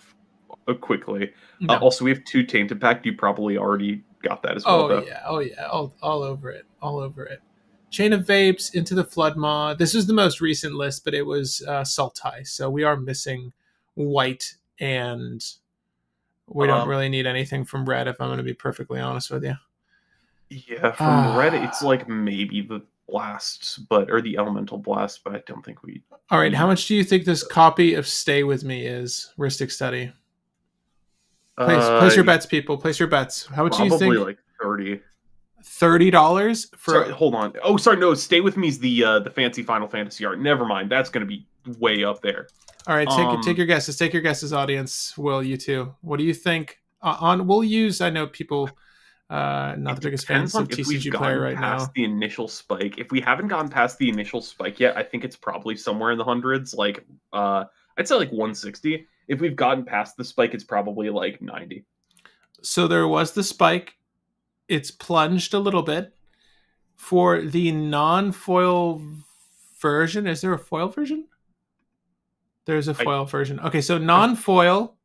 quickly. No. Also, we have 2 Tainted Pact. You probably already got that as well. Oh yeah, all over it. Chain of Vapes, Into the Flood Maw. This was the most recent list, but it was Sultai, so we are missing white, and we don't really need anything from red, if I'm going to be perfectly honest with you. Yeah, from red, it's like maybe the blasts, or the elemental blast, but I don't think we... All right, how much do you think this copy of Stay With Me is? Ristic Study. Place your bets, people. Place your bets. How much do you think? Probably like 30. $30 for... Sorry, hold on. Oh, sorry, no. Stay With Me is the fancy Final Fantasy art. Never mind. That's going to be way up there. All right, take your guesses. Take your guesses, audience. Will, you too. What do you think? We'll use... I know people... not the biggest fans of TCG Player right now. The initial spike. If we haven't gotten past the initial spike yet, I think it's probably somewhere in the hundreds. Like, I'd say like 160. If we've gotten past the spike, it's probably like 90. So there was the spike. It's plunged a little bit. For the non-foil version, is there a foil version? There's a foil version. Okay, so non-foil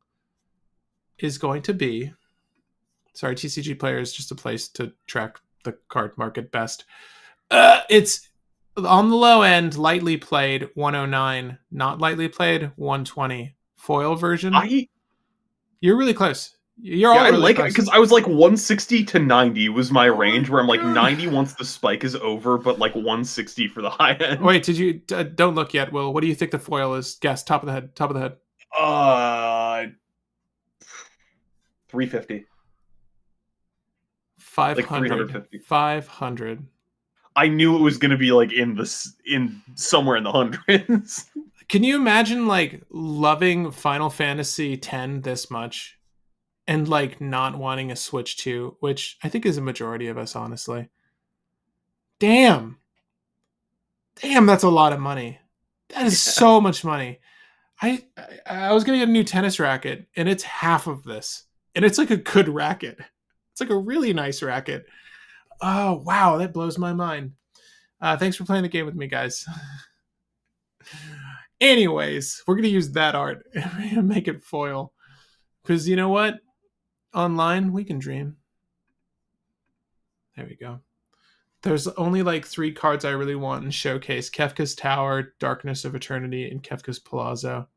is going to be... Sorry, TCG Player is just a place to track the card market best. It's on the low end, lightly played, 109. Not lightly played, 120. Foil version? You're really close. You're all I really like it close. because I was like 160 to 90 was my range, where I'm like 90 once the spike is over, but like 160 for the high end. Wait, did you? Don't look yet, Will. What do you think the foil is? Guess. Top of the head. Top of the head. 350. 500. Like 350. 500. I knew it was gonna be like in somewhere in the hundreds. Can you imagine like loving Final Fantasy X this much and like not wanting a Switch 2, which I think is a majority of us, honestly. Damn. Damn, that's a lot of money. That is so much money. I was gonna get a new tennis racket, and it's half of this, and it's like a good racket. It's like a really nice racket. Oh wow, that blows my mind. Thanks for playing the game with me, guys. Anyways, we're gonna use that art and make it foil, because you know what? Online, we can dream. There we go. There's only like 3 cards I really want in Showcase: Kefka's Tower, Darkness of Eternity, and Kefka's Palazzo.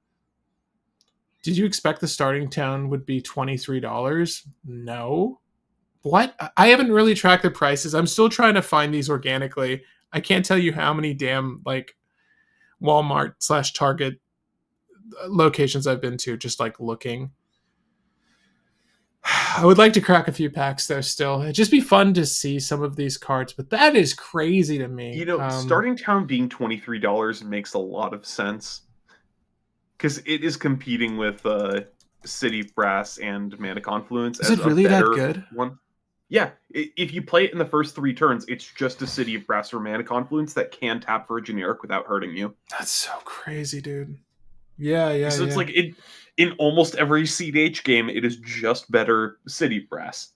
Did you expect the starting town would be $23? No. What? I haven't really tracked the prices. I'm still trying to find these organically. I can't tell you how many damn like Walmart/Target locations I've been to just like looking. I would like to crack a few packs though still. It'd just be fun to see some of these cards, but that is crazy to me. You know, starting town being $23 makes a lot of sense. Because it is competing with City Brass and Mana Confluence. Is it really that good? One. Yeah, if you play it in the first 3 turns, it's just a City of Brass or Mana Confluence that can tap for a generic without hurting you. That's so crazy, dude. Yeah. So it's like in almost every cEDH game, it is just better City Brass.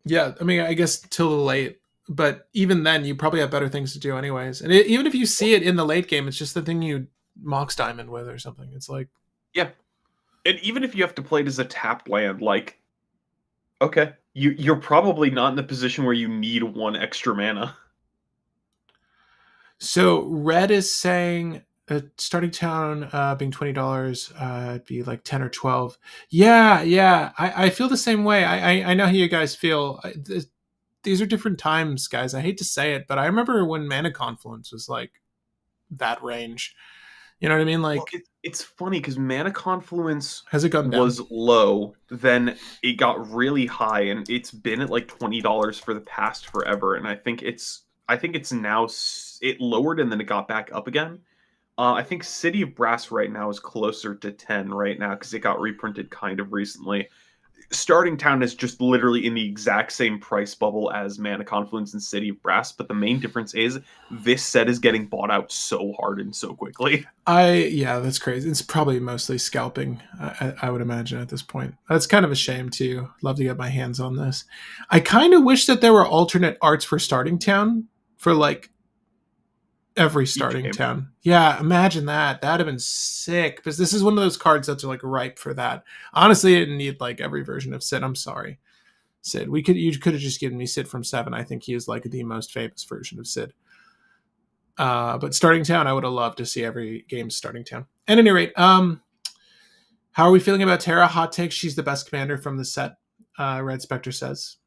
Yeah, I mean, I guess till the late, but even then, you probably have better things to do anyways. And even if you see it in the late game, it's just the thing you Mox Diamond with or something. It's like, yeah, and even if you have to play it as a tapped land, like, okay, you're probably not in a position where you need 1 extra mana. So Red is saying starting town being $20, it'd be like 10 or 12. Yeah. I feel the same way. I know how you guys feel. These are different times, guys. I hate to say it, but I remember when Mana Confluence was like that range. You know what I mean? Like, well, it's funny because Mana Confluence has it gone down? Was low, then it got really high, and it's been at like $20 for the past forever. And I think it's now it lowered and then it got back up again. I think City of Brass right now is closer to 10 right now because it got reprinted kind of recently. Starting Town is just literally in the exact same price bubble as Mana Confluence and City of Brass, but the main difference is this set is getting bought out so hard and so quickly. Yeah, that's crazy. It's probably mostly scalping, I would imagine at this point. That's kind of a shame too. Love to get my hands on this. I kind of wish that there were alternate arts for Starting Town for like every starting town. Yeah, imagine that. That'd have been sick because this is one of those cards that's like ripe for that. Honestly, it didn't need like every version of Sid. I'm sorry, Sid. You could have just given me Sid from 7. I think he is like the most famous version of Sid. But starting town, I would have loved to see every game starting town. At any rate, how are we feeling about Terra? Hot take: she's the best commander from the set. Red Spectre says.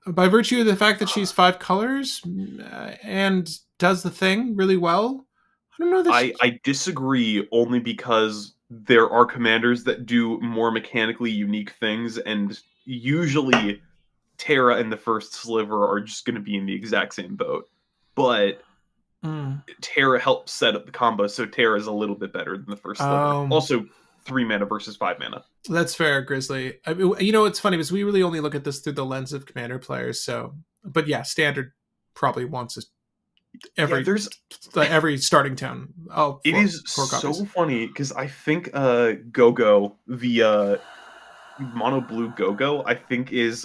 By virtue of the fact that she's 5 colors and does the thing really well, I don't know that I disagree only because there are commanders that do more mechanically unique things, and usually Terra and the first sliver are just going to be in the exact same boat. But Terra helps set up the combo, so Terra is a little bit better than the first sliver. Also, 3 mana versus 5 mana. That's fair, Grizzly. I mean, you know, it's funny because we really only look at this through the lens of commander players. So, but yeah, standard probably wants every starting town. Oh, it is so funny because I think Go-Go, the mono blue Go-Go, I think is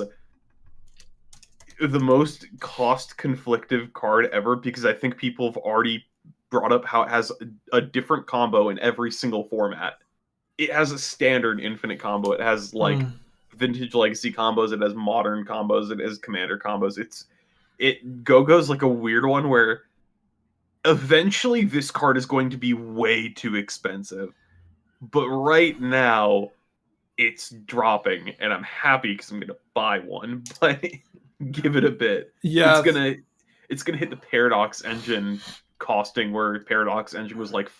the most cost conflictive card ever because I think people have already brought up how it has a different combo in every single format. It has a standard infinite combo. It has like vintage legacy combos. It has modern combos. It has commander combos. Go-Go's like a weird one where eventually this card is going to be way too expensive. but right now it's dropping, and I'm happy because I'm gonna buy one. But give it a bit. It's Yeah, gonna hit the Paradox engine costing, where Paradox engine was like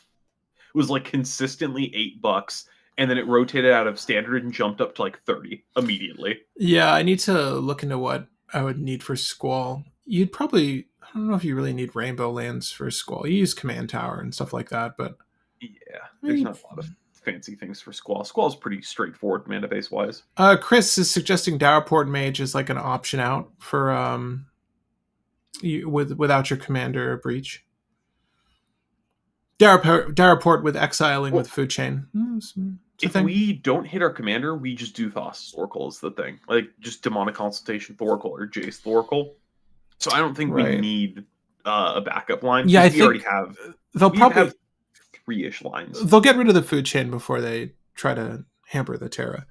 consistently $8, and then it rotated out of standard and jumped up to like 30 immediately. yeah. I need to look into what I would need for Squall. You'd probably, I don't know if you really need Rainbow Lands for Squall. You use Command Tower and stuff like that, but Yeah, I there's mean, not a lot of fancy things for Squall. Squall's pretty straightforward mana base wise. Chris is suggesting Dowerport Mage is like an option out for without your commander breach. Dowerport with exiling Well, with Food Chain. if we don't hit our commander, we just do Thassa's Oracle is the thing. Like just Demonic Consultation Thoracle or Jace Thoracle. So I don't think we need a backup line. Yeah, I we think already have. They'll probably have 3-ish lines. They'll get rid of the Food Chain before they try to hamper the Terra.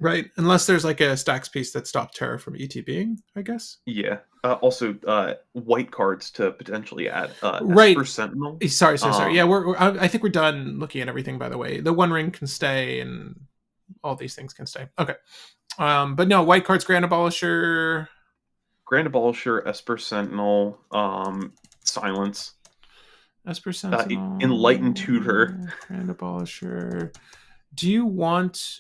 Right, unless there's like a stacks piece that stopped Terra from ETBing, I guess. Yeah. Also, white cards to potentially add. Right. Esper Sentinel. Sorry. Yeah, I think we're done looking at everything. By the way, the One Ring can stay, and all these things can stay. Okay. But no, white cards, Grand Abolisher, Esper Sentinel, Silence. Esper Sentinel, Enlightened Tutor, Grand Abolisher. Do you want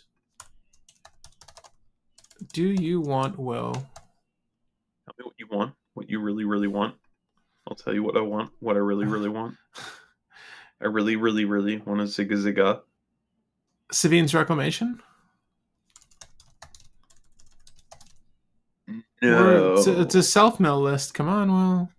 Will? Tell me what you want. What you really, really want. I'll tell you what I want. What I really, really want. I really, really, really want a Zigga Zigga. Savine's Reclamation? No. It's a self-mill list. Come on, Will.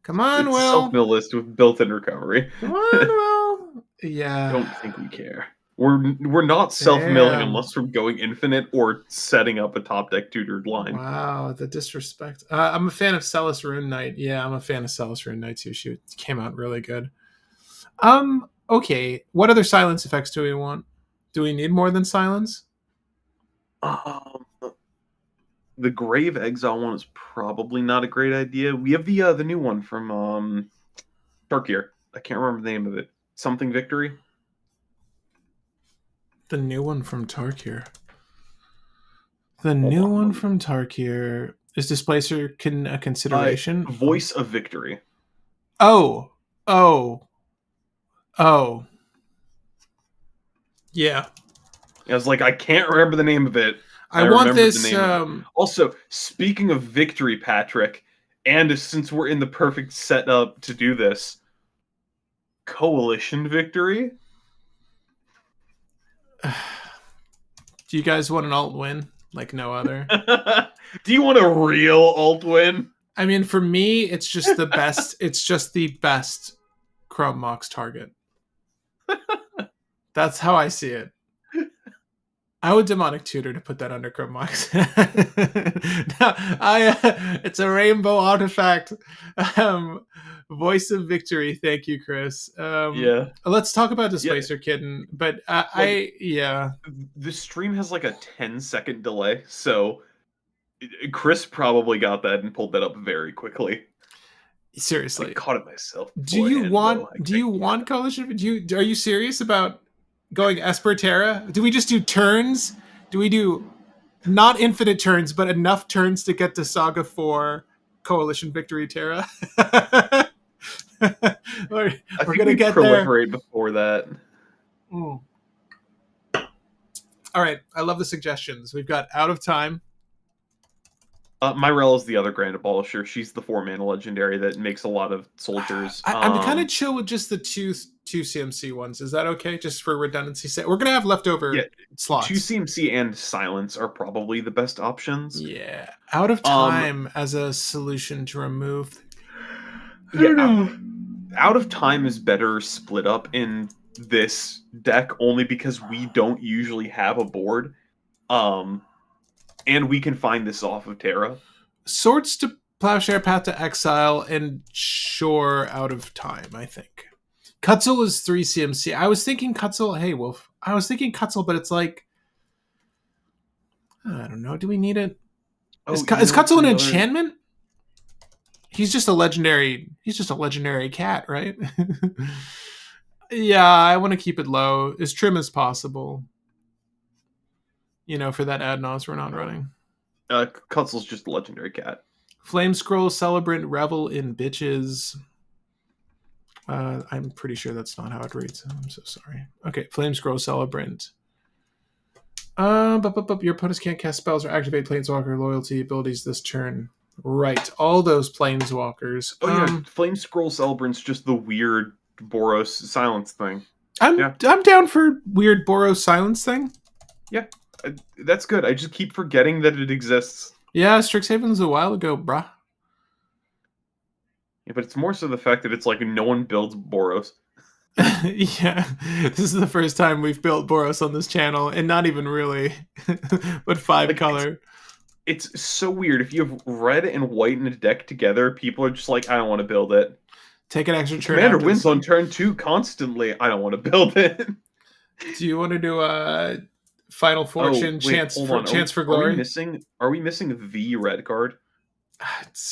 Come on, it's Will. A self-mill list with built-in recovery. Come on, Will. Yeah. Don't think we care. We're not self-milling unless we're going infinite or setting up a top deck tutored line. Wow, the disrespect. I'm a fan of Celis Rune Knight. Yeah, I'm a fan of Celis Rune Knight too. She came out really good. Okay. What other silence effects do we want? Do we need more than silence? The Grave Exile one is probably not a great idea. We have the new one from Tarkir. I can't remember the name of it. Something Victory. The new one from Tarkir. The new one from Tarkir is Displacer a consideration? Voice of Victory. Oh. Yeah. I was like, I can't remember the name of it. I want this. Also, speaking of victory, Patrick, and since we're in the perfect setup to do this, Coalition Victory. Do you guys want an alt win like no other? Do you want a real alt win? I mean, for me, it's just the best. It's just the best Chrome Mox target. That's how I see it. I would Demonic Tutor to put that under Chrome Mox. It's a rainbow artifact. Voice of Victory. Thank you, Chris. Yeah. Let's talk about Displacer Kitten. But the stream has like a 10-second delay, so Chris probably got that and pulled that up very quickly. Seriously, I caught it myself. Do you want Coalition? Are you serious about going Esper Terra? Do we just do turns? Do we do not infinite turns, but enough turns to get to Saga 4 Coalition Victory Terra? we're gonna get proliferate there before that. All right, I love the suggestions. We've got Out of Time. Myrelle is the other Grand Abolisher. She's the 4-mana legendary that makes a lot of soldiers. I'm kind of chill with just the two CMC ones. Is that okay? Just for redundancy's sake, we're gonna have leftover slots. 2 CMC and Silence are probably the best options. Yeah, Out of Time as a solution to remove. Out of Time is better split up in this deck only because we don't usually have a board. And we can find this off of Terra. Swords to Plowshare, Path to Exile, and Shore Out of Time, I think. Kutzel is 3 CMC. I was thinking Kutzel. Hey, Wolf. I was thinking Kutzel, but it's like, I don't know. Do we need it? Is Kutzel an enchantment? He's just a legendary cat, right? Yeah, I want to keep it low, as trim as possible. For that ad nos we're not running. Cutzel's just a legendary cat. Flame Scroll, Celebrant, Revel in Bitches. I'm pretty sure that's not how it reads. I'm so sorry. Okay, Flame Scroll, Celebrant. Your opponents can't cast spells or activate Planeswalker loyalty abilities this turn. Right, all those Planeswalkers. Oh yeah, Flame Scroll Celebrant's just the weird Boros silence thing. I'm down for weird Boros silence thing. Yeah, that's good. I just keep forgetting that it exists. Yeah, Strixhaven was a while ago, bruh. Yeah, but it's more so the fact that it's like no one builds Boros. Yeah, this is the first time we've built Boros on this channel, and not even really, but 5 color. It's so weird. If you have red and white in a deck together, people are just like, I don't want to build it. Take an extra turn. Commander wins on turn 2 constantly. I don't want to build it. Do you want to do a Final Fortune chance for glory? Are we missing the red card?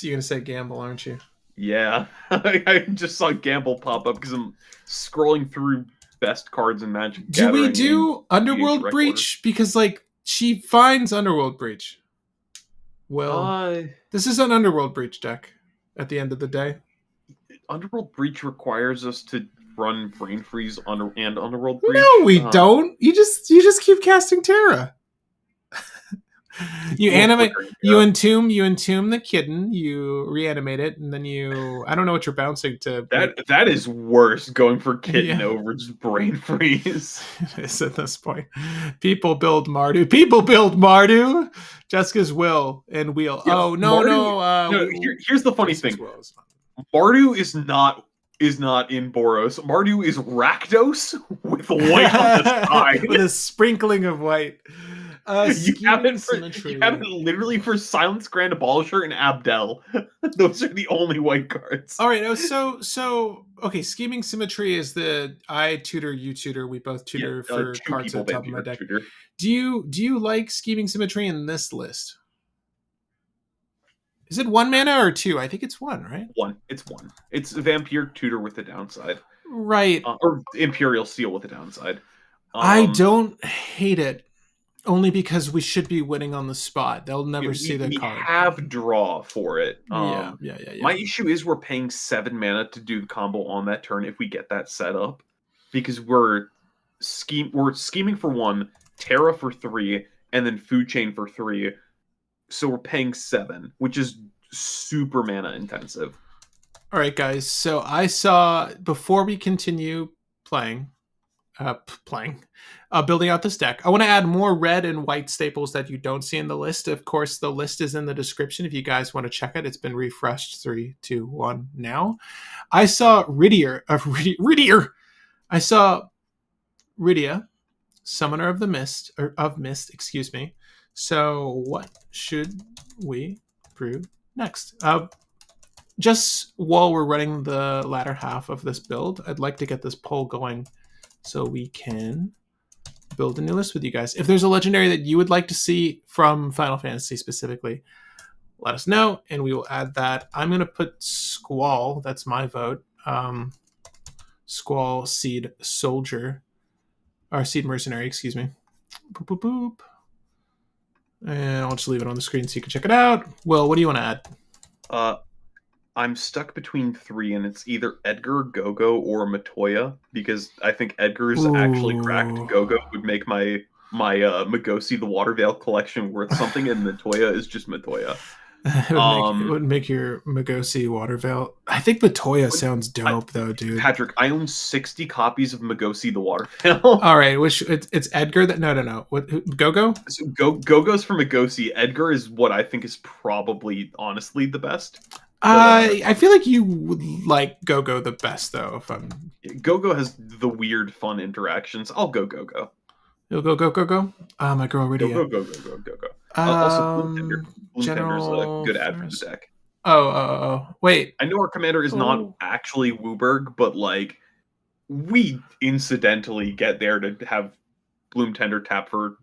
You're gonna say gamble, aren't you? Yeah, I just saw gamble pop up because I'm scrolling through best cards in Magic. Do we do Underworld Breach? Because she finds Underworld Breach. Well, this is an Underworld Breach deck. At the end of the day, Underworld Breach requires us to run Brain Freeze and Underworld Breach. No, we don't. You just keep casting Terra. You animate, you entomb the kitten, you reanimate it, and then I don't know what you're bouncing to. That is worse, going for kitten over just Brain Freeze. It is at this point. People build Mardu. Jessica's will and wheel. Yeah, oh no. Here's the funny thing. Mardu is not in Boros. Mardu is Rakdos with white on the side. With a sprinkling of white. You have it literally for Silence Grand Abolisher and Abdel. Those are the only white cards. All right. So okay. Scheming Symmetry is I tutor, you tutor. We both tutor for cards at the top of my deck. Tutor. Do you like Scheming Symmetry in this list? Is it 1 mana or 2? I think it's 1, right? 1. It's 1. It's Vampire Tutor with the downside. Right. Or Imperial Seal with the downside. I don't hate it. Only because we should be winning on the spot. They'll never see the card. We have draw for it. Yeah. My issue is we're paying 7 mana to do the combo on that turn if we get that set up. Because we're scheming for 1, Terra for 3, and then Food Chain for 3. So we're paying 7, which is super mana intensive. All right, guys. So I saw, before we continue building out this deck, I want to add more red and white staples that you don't see in the list. Of course, the list is in the description if you guys want to check it. It's been refreshed 3, 2, 1 now. I saw Rydia, Summoner of Mist, excuse me. So what should we brew next? Just while we're running the latter half of this build, I'd like to get this poll going so we can build a new list with you guys. If there's a legendary that you would like to see from Final Fantasy specifically, let us know, and we will add that. I'm going to put Squall. That's my vote. Squall Seed Soldier. Or Seed Mercenary, excuse me. Boop, boop, boop. And I'll just leave it on the screen so you can check it out. Will, what do you want to add? I'm stuck between 3, and it's either Edgar, Gogo, or Matoya, because I think Edgar's actually cracked. Gogo would make my Magosi the Water Veil collection worth something, and Matoya is just Matoya. It would make your Magosi Water Veil. I think Matoya sounds dope, though, dude. Patrick, I own 60 copies of Magosi the Water Veil. All right, it's Edgar that no. What Gogo? So Gogo's for Magosi. Edgar is what I think is probably honestly the best. I feel like you would like Gogo the best, though. Gogo has the weird, fun interactions. I'll go Gogo. You'll go. My girl Rydia. Go. Also, Bloom Tender's a good ad for the deck. Oh. Wait. I know our commander is not actually Wooburg, but we incidentally get there to have Bloom Tender tap for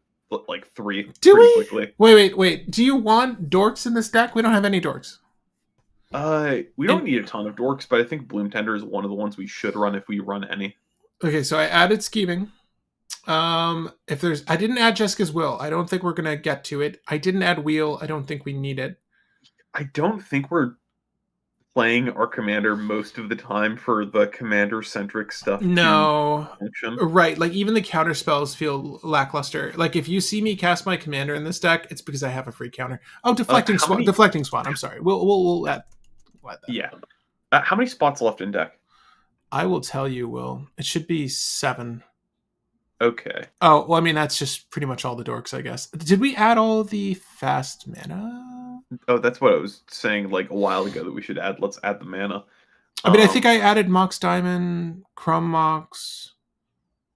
3 quickly. Wait. Do you want dorks in this deck? We don't have any dorks. We don't need a ton of dorks, but I think Bloom Tender is one of the ones we should run if we run any. Okay, so I added scheming. If there's, I didn't add Jessica's will. I don't think we're gonna get to it. I didn't add wheel. I don't think we need it. I don't think we're playing our commander most of the time for the commander-centric stuff to No, function. right. Like even the counter spells feel lackluster. Like if you see me cast my commander in this deck, it's because I have a free counter. Oh, deflecting How swan. many? Deflecting swan. I'm sorry. We'll add that. Yeah. How many spots left in deck? I will tell you, Will. It should be 7. Okay. Oh, well, I mean, that's just pretty much all the dorks, I guess. Did we add all the fast mana? Oh, that's what I was saying like a while ago that we should add. Let's add the mana. I mean, I think I added Mox Diamond, Crumb Mox,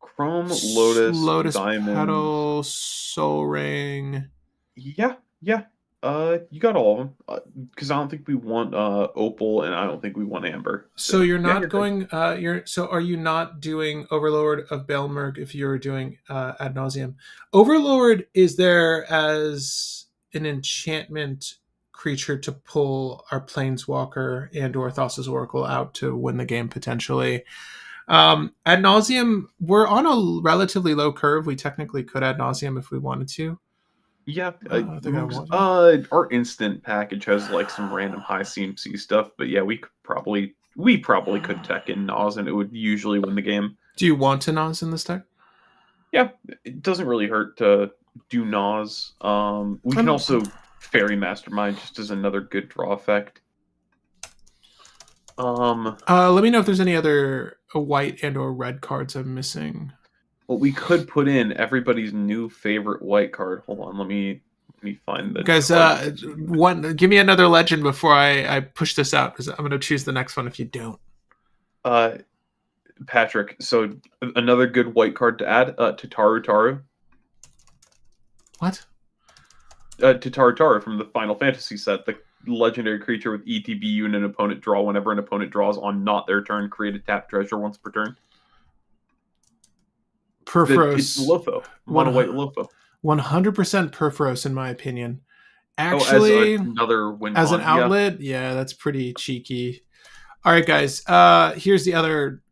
Chrome, Lotus, Diamond. Petal, Soul Ring. Yeah. You got all of them. Because I don't think we want Opal, and I don't think we want Amber. So you're not you're going. So are you not doing Overlord of Belmerg if you're doing Ad Nauseam? Overlord is there as an enchantment creature to pull our Planeswalker and or Thassa's Oracle out to win the game potentially. Ad Nauseam, we're on a relatively low curve. We technically could Ad Nauseam if we wanted to. Yeah, I think I want our instant package has like some random high CMC stuff, but yeah, we probably could tech in Nas and it would usually win the game. Do you want to Nas in this deck? Yeah, it doesn't really hurt to do Nas. We can also Fairy Mastermind just as another good draw effect. Let me know if there's any other white and or red cards I'm missing. Well, we could put in everybody's new favorite white card. Hold on, let me find the guys. Give me another legend before I push this out because I'm going to choose the next one if you don't. Patrick. So another good white card to add to Taru. What? To Taru from the Final Fantasy set, the legendary creature with ETB you and an opponent draw whenever an opponent draws on not their turn. Create a tap treasure once per turn. Perforos. It's Lotho. Mono white Lotho. 100% Perforos, in my opinion. Actually, as another win as an outlet, yeah, that's pretty cheeky. All right, guys. Here's the other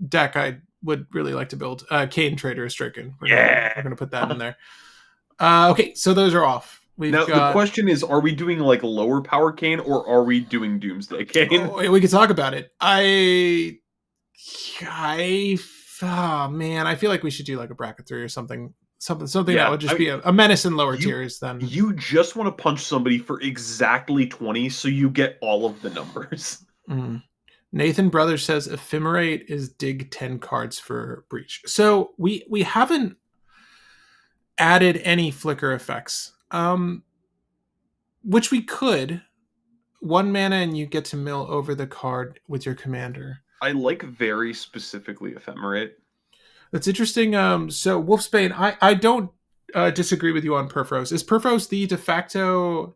deck I would really like to build. Kane Trader Stricken. We're gonna put that in there. Okay, so those are off. The question is, are we doing like lower power Kane or are we doing Doomsday Kane? Oh, we could talk about it. Oh man, I feel like we should do like a bracket 3 or something that would just be a menace in lower tiers. Then you just want to punch somebody for exactly 20, so you get all of the numbers. Nathan Brothers says Ephemerate is dig 10 cards for Breach. So we haven't added any flicker effects, which we could. 1 mana and you get to mill over the card with your commander. I like very specifically Ephemerate. That's interesting. So Wolfsbane, I don't disagree with you on Perforos. Is Perforos the de facto?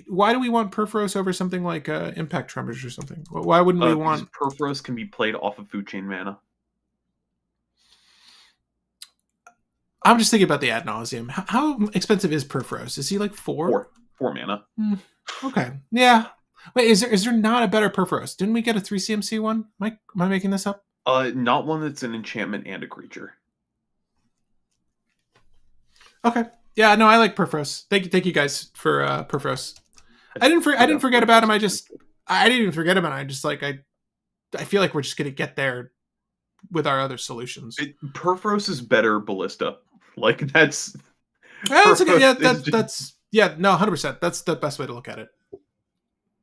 Why do we want Perforos over something like Impact Tremors or something? Why wouldn't we want Perforos? Can be played off of Food Chain mana. I'm just thinking about the Ad Nauseam. How expensive is Perforos? Is he like 4? 4 mana. Okay, yeah. Wait, is there not a better Perforos? Didn't we get a 3 CMC one? Am I making this up? Not one that's an enchantment and a creature. Okay. Yeah, no, I like Perforos. Thank you guys for Perforos. I didn't forget about him. I didn't even forget about him. I just like I feel like we're just gonna get there with our other solutions. Perforos is better Ballista. Like that's okay. Yeah, that's 100%. That's the best way to look at it.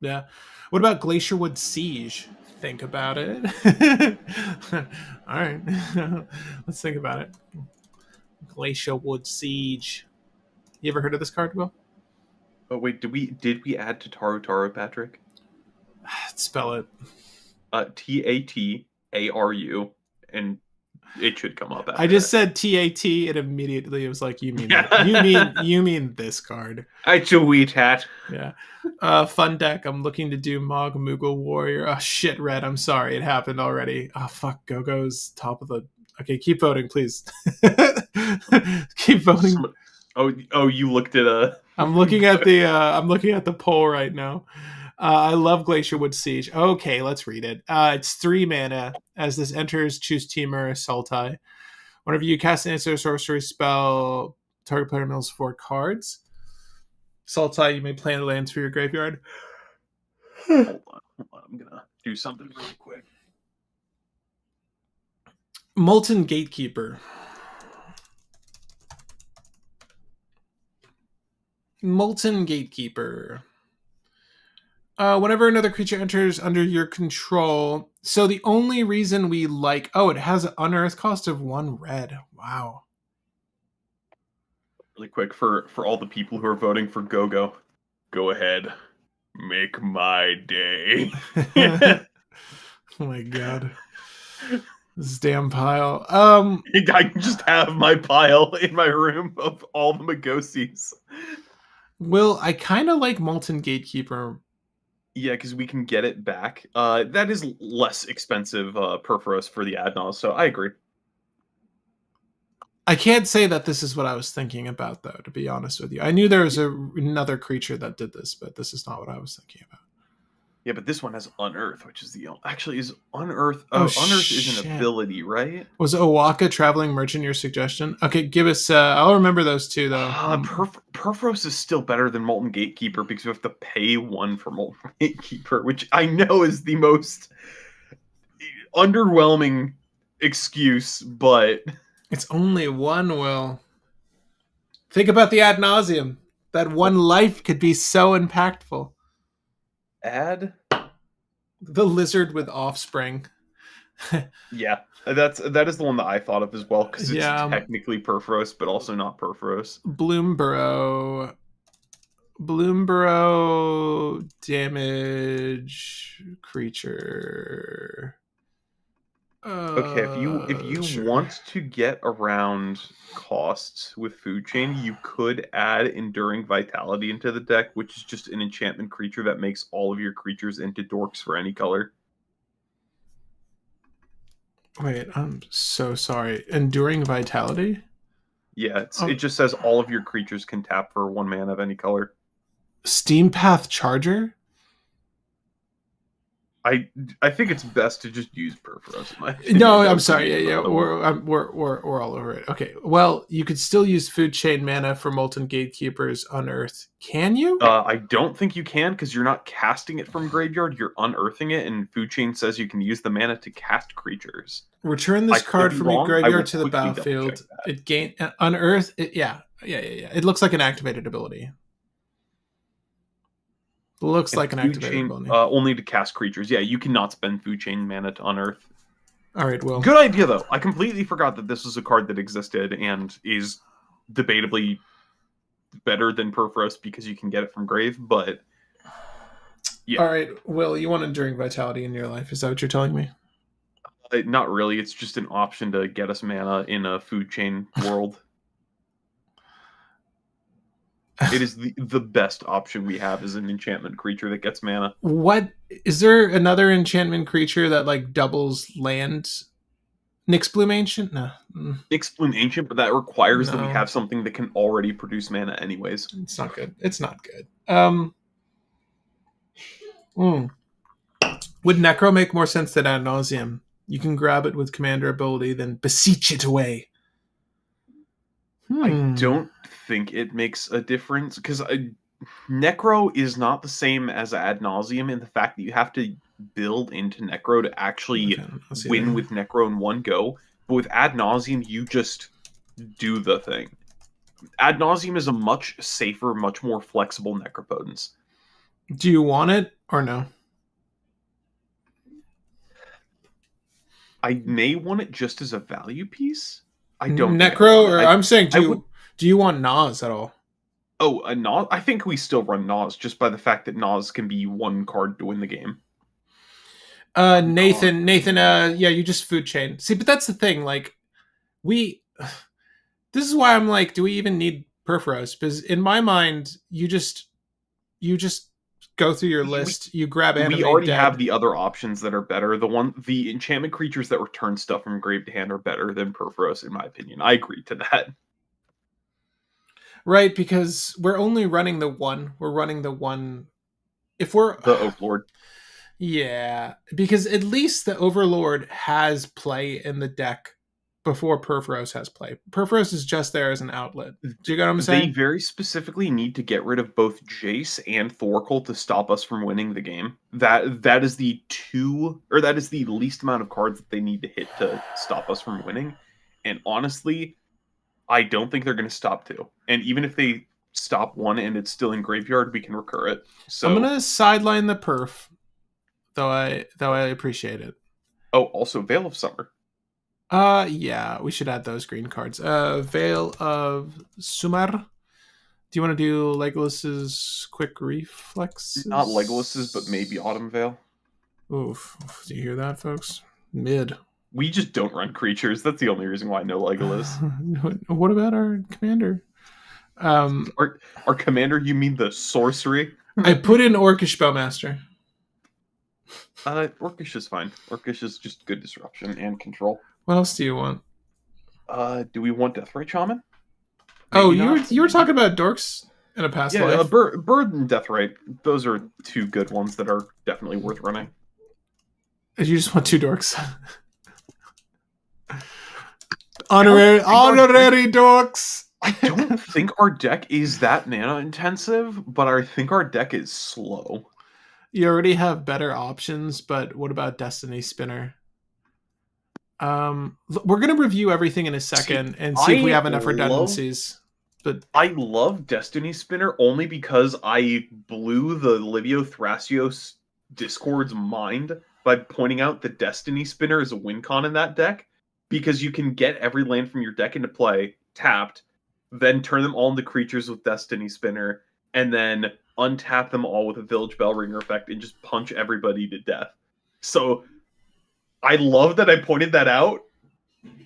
Yeah. What about Glacierwood Siege? Think about it. All right. Let's think about it. Glacierwood Siege. You ever heard of this card, Will? Oh wait, did we add to Taru, Patrick? Spell it. TATARU, and it should come up. I just said TAT, and immediately it was like, you mean this card? It's a wee tat. Yeah. Fun deck. I'm looking to do Mog Moogle Warrior. Oh shit, Red. I'm sorry, it happened already. Oh fuck, Go-Go's top of the. Okay, keep voting, please. Keep voting. Oh, you looked at I'm looking at the poll right now. I love Glacier Wood Siege. Okay, let's read it. It's 3 mana. As this enters, choose Teamer or Sultai. Whenever you cast an instant sorcery spell, target player mills 4 cards. Sultai, you may play lands for your graveyard. Hold on. I'm gonna do something really quick. Molten Gatekeeper. Molten Gatekeeper. Whenever another creature enters under your control. So the only reason we like... Oh, it has an unearth cost of 1 red. Wow. Really quick, for all the people who are voting for Go-Go, go ahead. Make my day. Oh my god. This damn pile. I can just have my pile in my room of all the Magosies. Will, I kind of like Molten Gatekeeper. Yeah, because we can get it back. That is less expensive Perforos for the Adnos, so I agree. I can't say that this is what I was thinking about, though, to be honest with you. I knew there was another creature that did this, but this is not what I was thinking about. Yeah, but this one has Unearth, which is the... Actually, is Unearth... Oh, Unearth is an ability, right? Was Owaka Traveling Merchant your suggestion? Okay, give us... I'll remember those two, though. Perforos is still better than Molten Gatekeeper because you have to pay 1 for Molten Gatekeeper, which I know is the most underwhelming excuse, but... It's only 1, Will. Think about the ad nauseum. That 1 life could be so impactful. Add? The Lizard with Offspring. Yeah, that is the one that I thought of as well, because it's technically Perforos, but also not Perforos. Bloomborough damage creature. Okay, if you want to get around costs with Food Chain, you could add Enduring Vitality into the deck, which is just an enchantment creature that makes all of your creatures into dorks for any color. Wait, I'm so sorry. Enduring Vitality? Yeah, it just says all of your creatures can tap for 1 mana of any color. Steampath Charger? I think it's best to just use Perforos. No, I'm sorry. Yeah, we're all over it. Okay, well, you could still use Food Chain mana for Molten Gatekeeper's Unearth. Can you? I don't think you can, because you're not casting it from graveyard. You're unearthing it, and Food Chain says you can use the mana to cast creatures. Return this card from your graveyard to the battlefield. It gain Unearth. Yeah. It looks like an activated ability. Looks like an activated ability. Only to cast creatures. Yeah, you cannot spend Food Chain mana to unearth. All right, well. Good idea, though. I completely forgot that this was a card that existed and is debatably better than Perforos because you can get it from grave, but... Yeah. All right, Will, you want Enduring Vitality in your life. Is that what you're telling me? Not really. It's just an option to get us mana in a Food Chain world. It is the best option we have is an enchantment creature that gets mana. What is there another enchantment creature that like doubles land? Nyxbloom Ancient? No. Nyxbloom Ancient, but that requires that we have something that can already produce mana anyways. It's not good. It's not good. Would Necro make more sense than Ad Nauseam? You can grab it with commander ability, then beseech it away. I don't think it makes a difference, because Necro is not the same as Ad Nauseam in the fact that you have to build into Necro to actually win with Necro in one go. But with Ad Nauseam, you just do the thing. Ad Nauseam is a much safer, much more flexible Necropotence. Do you want it or no? I may want it just as a value piece. I don't Necro, or I'm saying, do you want Nas at all? Oh, a Nas? I think we still run Nas just by the fact that Nas can be 1 card to win the game. Nathan, yeah, you just Food Chain. See, but that's the thing. Like, this is why I'm like, do we even need Perforos? Because in my mind, you just go through your list. You grab Animate We already Dead. have the other options that are better. The enchantment creatures that return stuff from grave to hand are better than Perforos, in my opinion. I agree to that. Right, because we're only running the one. We're running the one if we're The Overlord. yeah, because at least the Overlord has play in the deck before Perforos has play. Perforos is just there as an outlet. Do you get what I'm They saying? very specifically need to get rid of both Jace and Thorkel to stop us from winning the game. That is that is the least amount of cards that they need to hit to stop us from winning. And honestly, I don't think they're going to stop two. And even if they stop one and it's still in graveyard, we can recur it. I'm So, gonna sideline the perf, though I appreciate it. oh, also Veil of Summer. Yeah, we should add those green cards. Veil of Sumar. Do you want to do Legolas's quick reflexes? Not Legolas's, but maybe Autumn Veil. Oof. Do you hear that, folks? Mid. We just don't run creatures. That's the only reason why I know Legolas. What about our commander? Our commander, you mean the sorcery? I put in Orcish Bowmaster. Orcish is fine. Orcish is just good disruption and control. What else do you want? Do we want Deathrite Shaman? Oh, you were talking about dorks in a past life. Bird and Deathrite. Those are two good ones that are definitely worth running. You just want two dorks. Honorary dorks. I don't think our deck is that mana intensive, but I think our deck is slow. You already have better options, but what about Destiny Spinner? We're gonna review everything in a second and see if we have enough redundancies. But I love Destiny Spinner only because I blew the Livio Thrasios Discord's mind by pointing out that Destiny Spinner is a win con in that deck, because you can get every land from your deck into play, tapped, then turn them all into creatures with Destiny Spinner, and then untap them all with a Village Bellringer effect and just punch everybody to death. So I love that I pointed that out,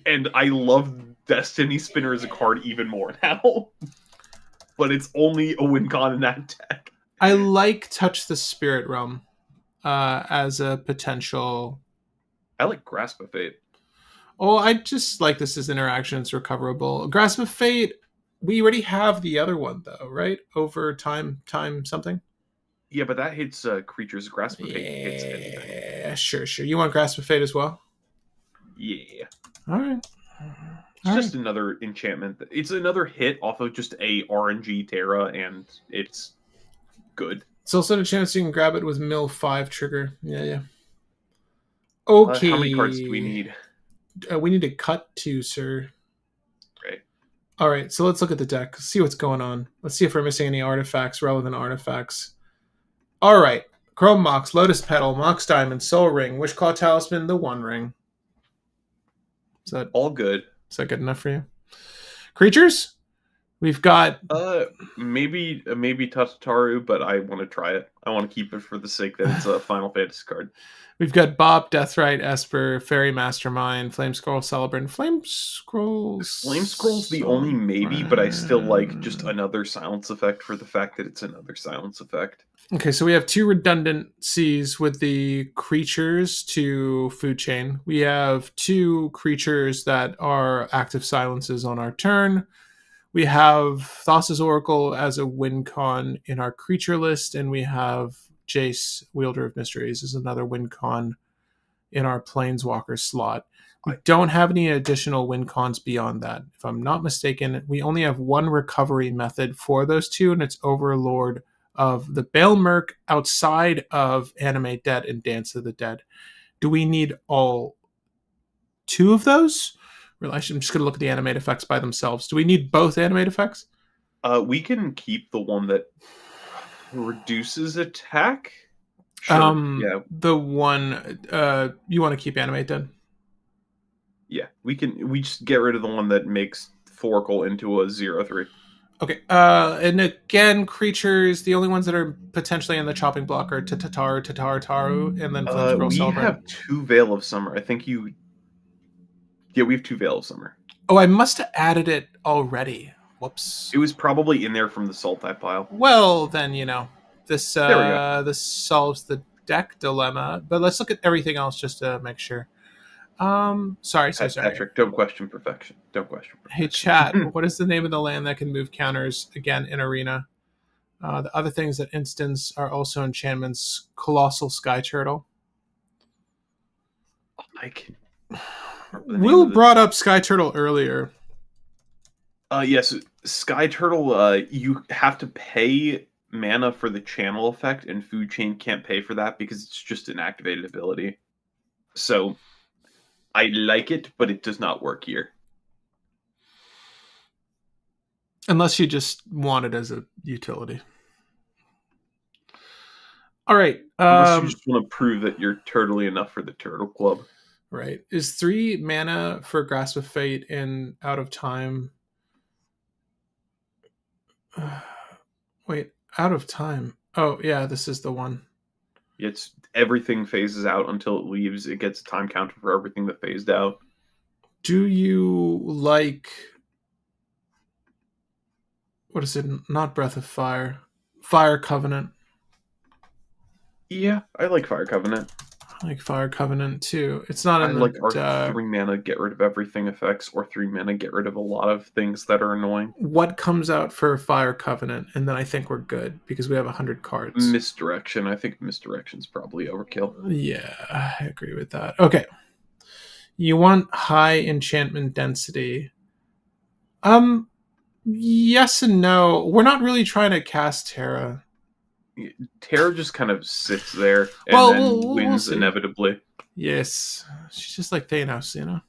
and I love Destiny Spinner as a card even more now. But it's only a win con in that deck. I like Touch the Spirit Realm as a potential. I like Grasp of Fate. Oh, I just like this as interaction. It's recoverable. Grasp of Fate, we already have the other one, though, right? Over time something? Yeah, but that hits creatures. Grasp of Fate hits anything. Yeah, sure. You want Grasp of Fate as well? Yeah. All right. It's just another enchantment. It's another hit off of just a RNG Terra, and it's good. It's also a chance you can grab it with Mill 5 trigger. Yeah. Okay. How many cards do we need? We need to cut 2, sir. Right. All right, so let's look at the deck. See what's going on. Let's see if we're missing any artifacts, relevant artifacts. All right. Chrome Mox, Lotus Petal, Mox Diamond, Soul Ring, Wishclaw Talisman, the One Ring. Is that all good? Is that good enough for you? Creatures? We've got maybe Tataru, but I want to try it. I want to keep it for the sake that it's a Final Fantasy card. We've got Bob, Deathrite, Esper, Fairy Mastermind, Flame Scroll Celebrant, Flame Scroll's the only maybe, but I still like just another silence effect for the fact that it's another silence effect. Okay, so we have 2 redundancies with the creatures to food chain. We have 2 creatures that are active silences on our turn. We have Thassa's Oracle as a win con in our creature list, and we have Jace, Wielder of Mysteries, as another win con in our Planeswalker slot. We don't have any additional win cons beyond that. If I'm not mistaken, we only have 1 recovery method for those 2, and it's Overlord of the Bale Merc outside of Animate Dead and Dance of the Dead. Do we need all 2 of those? I'm just going to look at the animate effects by themselves. Do we need both animate effects? We can keep the one that reduces attack. Sure. Yeah. The one you want to keep animate dead? Yeah, we can. We just get rid of the one that makes Foracle into a 0/3. Okay. And again, creatures. The only ones that are potentially in the chopping block are Taru, and then Flame Scroll Celebrant. We have 2 Veil of Summer. I think you. Yeah, we have 2 Veil of Summer. Oh, I must have added it already. Whoops. It was probably in there from the Sultai pile. Well, then, this solves the deck dilemma. But let's look at everything else just to make sure. Sorry. Patrick, don't question perfection. Hey, chat, what is the name of the land that can move counters again in Arena? The other things that instance are also enchantments. Colossal Sky Turtle. Will brought up Sky Turtle earlier. Yes, Sky Turtle, you have to pay mana for the channel effect, and Food Chain can't pay for that because it's just an activated ability. So, I like it, but it does not work here. Unless you just want it as a utility. All right. Unless you just want to prove that you're turtly enough for the Turtle Club. Right. Is 3 mana for Grasp of Fate and Out of Time... wait, Out of Time. Oh, yeah, this is the one. It's everything phases out until it leaves. It gets a time counter for everything that phased out. Do you like... what is it? Not Breath of Fire. Fire Covenant. Yeah, I like Fire Covenant. I like Fire Covenant too. It's not in like our 3 mana get rid of everything effects, or 3 mana get rid of a lot of things that are annoying. What comes out for Fire Covenant, and then I think we're good because we have 100 cards. Misdirection. I think Misdirection's probably overkill. Yeah, I agree with that. Okay. You want high enchantment density. Yes and no. We're not really trying to cast Terra. Terra just kind of sits there and then wins inevitably. Yes. She's just like Thanos, you know?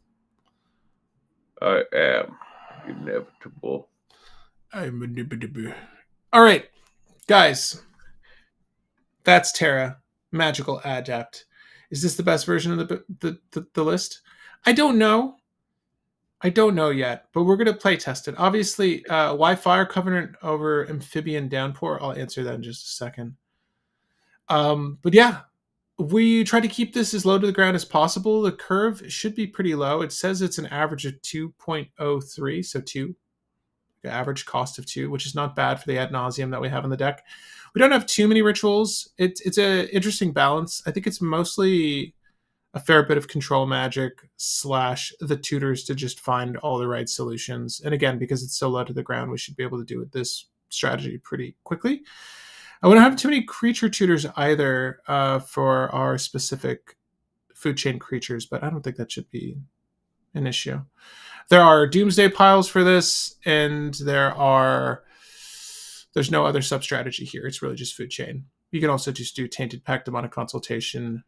I am inevitable. I'm inevitable. All right, guys. That's Terra, Magical Adept. Is this the best version of the list? I don't know. I don't know yet, but we're going to play test it. Obviously, why Fire Covenant over Amphibian Downpour? I'll answer that in just a second. But yeah, we try to keep this as low to the ground as possible. The curve should be pretty low. It says it's an average of 2.03, so 2. The average cost of 2, which is not bad for the ad nauseum that we have in the deck. We don't have too many rituals. It's an interesting balance. I think it's mostly a fair bit of control magic / the tutors to just find all the right solutions. And again, because it's so low to the ground, we should be able to do this strategy pretty quickly. I wouldn't have too many creature tutors either for our specific food chain creatures, but I don't think that should be an issue. There are Doomsday piles for this, and there's no other sub-strategy here. It's really just food chain. You can also just do Tainted Pact, Demonic Consultation,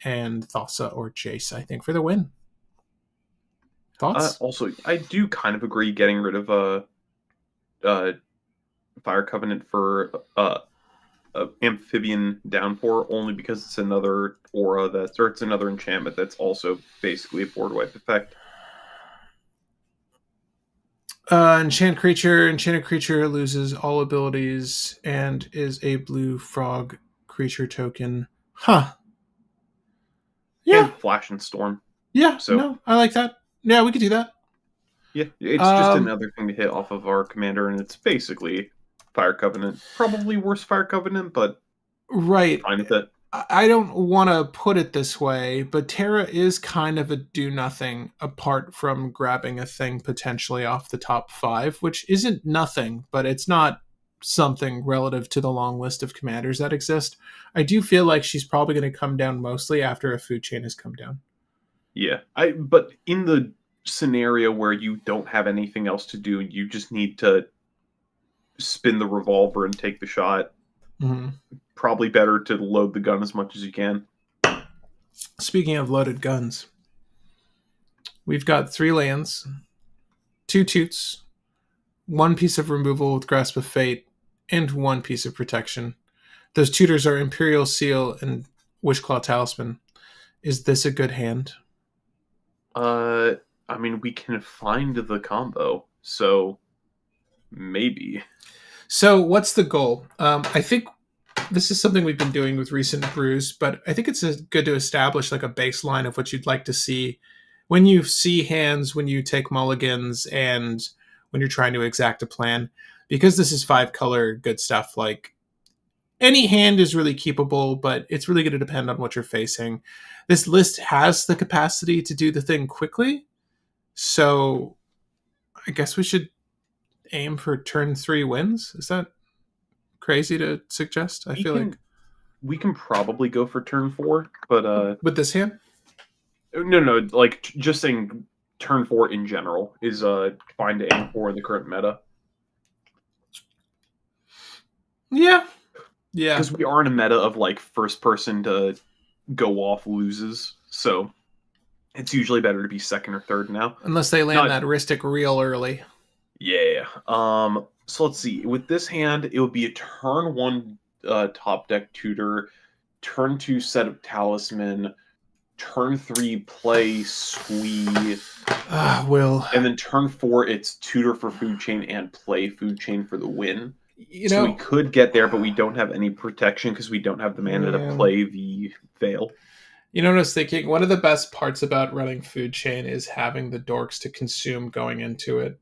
and Thassa or Jace, I think, for the win. Thoughts? Also, I do kind of agree getting rid of Fire Covenant for Amphibian Downpour, only because it's another aura it's another enchantment that's also basically a board wipe effect. Enchanted creature loses all abilities and is a blue frog creature token. Huh. Yeah. And Flash and Storm. Yeah, so no, I like that. Yeah, we could do that. Yeah, it's just another thing to hit off of our commander, and it's basically Fire Covenant. Probably worse Fire Covenant, but right. Fine with it. I don't want to put it this way, but Terra is kind of a do-nothing apart from grabbing a thing potentially off the top 5, which isn't nothing, but it's not something relative to the long list of commanders that exist. I do feel like she's probably going to come down mostly after a food chain has come down. Yeah, but in the scenario where you don't have anything else to do, you just need to spin the revolver and take the shot. Mm-hmm. Probably better to load the gun as much as you can. Speaking of loaded guns, we've got 3 lands, 2 toots, 1 piece of removal with Grasp of Fate, and 1 piece of protection. Those tutors are Imperial Seal and Wishclaw Talisman. Is this a good hand? I mean, we can find the combo, so maybe. So what's the goal? I think this is something we've been doing with recent brews, but I think it's good to establish like a baseline of what you'd like to see when you see hands, when you take mulligans, and when you're trying to exact a plan. Because this is 5-color good stuff, like any hand is really keepable, but it's really going to depend on what you're facing. This list has the capacity to do the thing quickly, so I guess we should aim for turn 3 wins. Is that crazy to suggest? I feel like we can probably go for turn 4, but with this hand. no, like just saying turn 4 in general is fine to aim for in the current meta. Yeah. Because we are in a meta of like first person to go off loses, so it's usually better to be second or third now. Unless they land that Ristic real early. Yeah. So let's see. With this hand, it would be a turn 1 top deck tutor, turn 2 set up talisman, turn 3 play squee. Will. And then turn 4, it's tutor for food chain and play food chain for the win. So we could get there, but we don't have any protection because we don't have the mana to play the Veil. You know what I was thinking? One of the best parts about running food chain is having the dorks to consume going into it.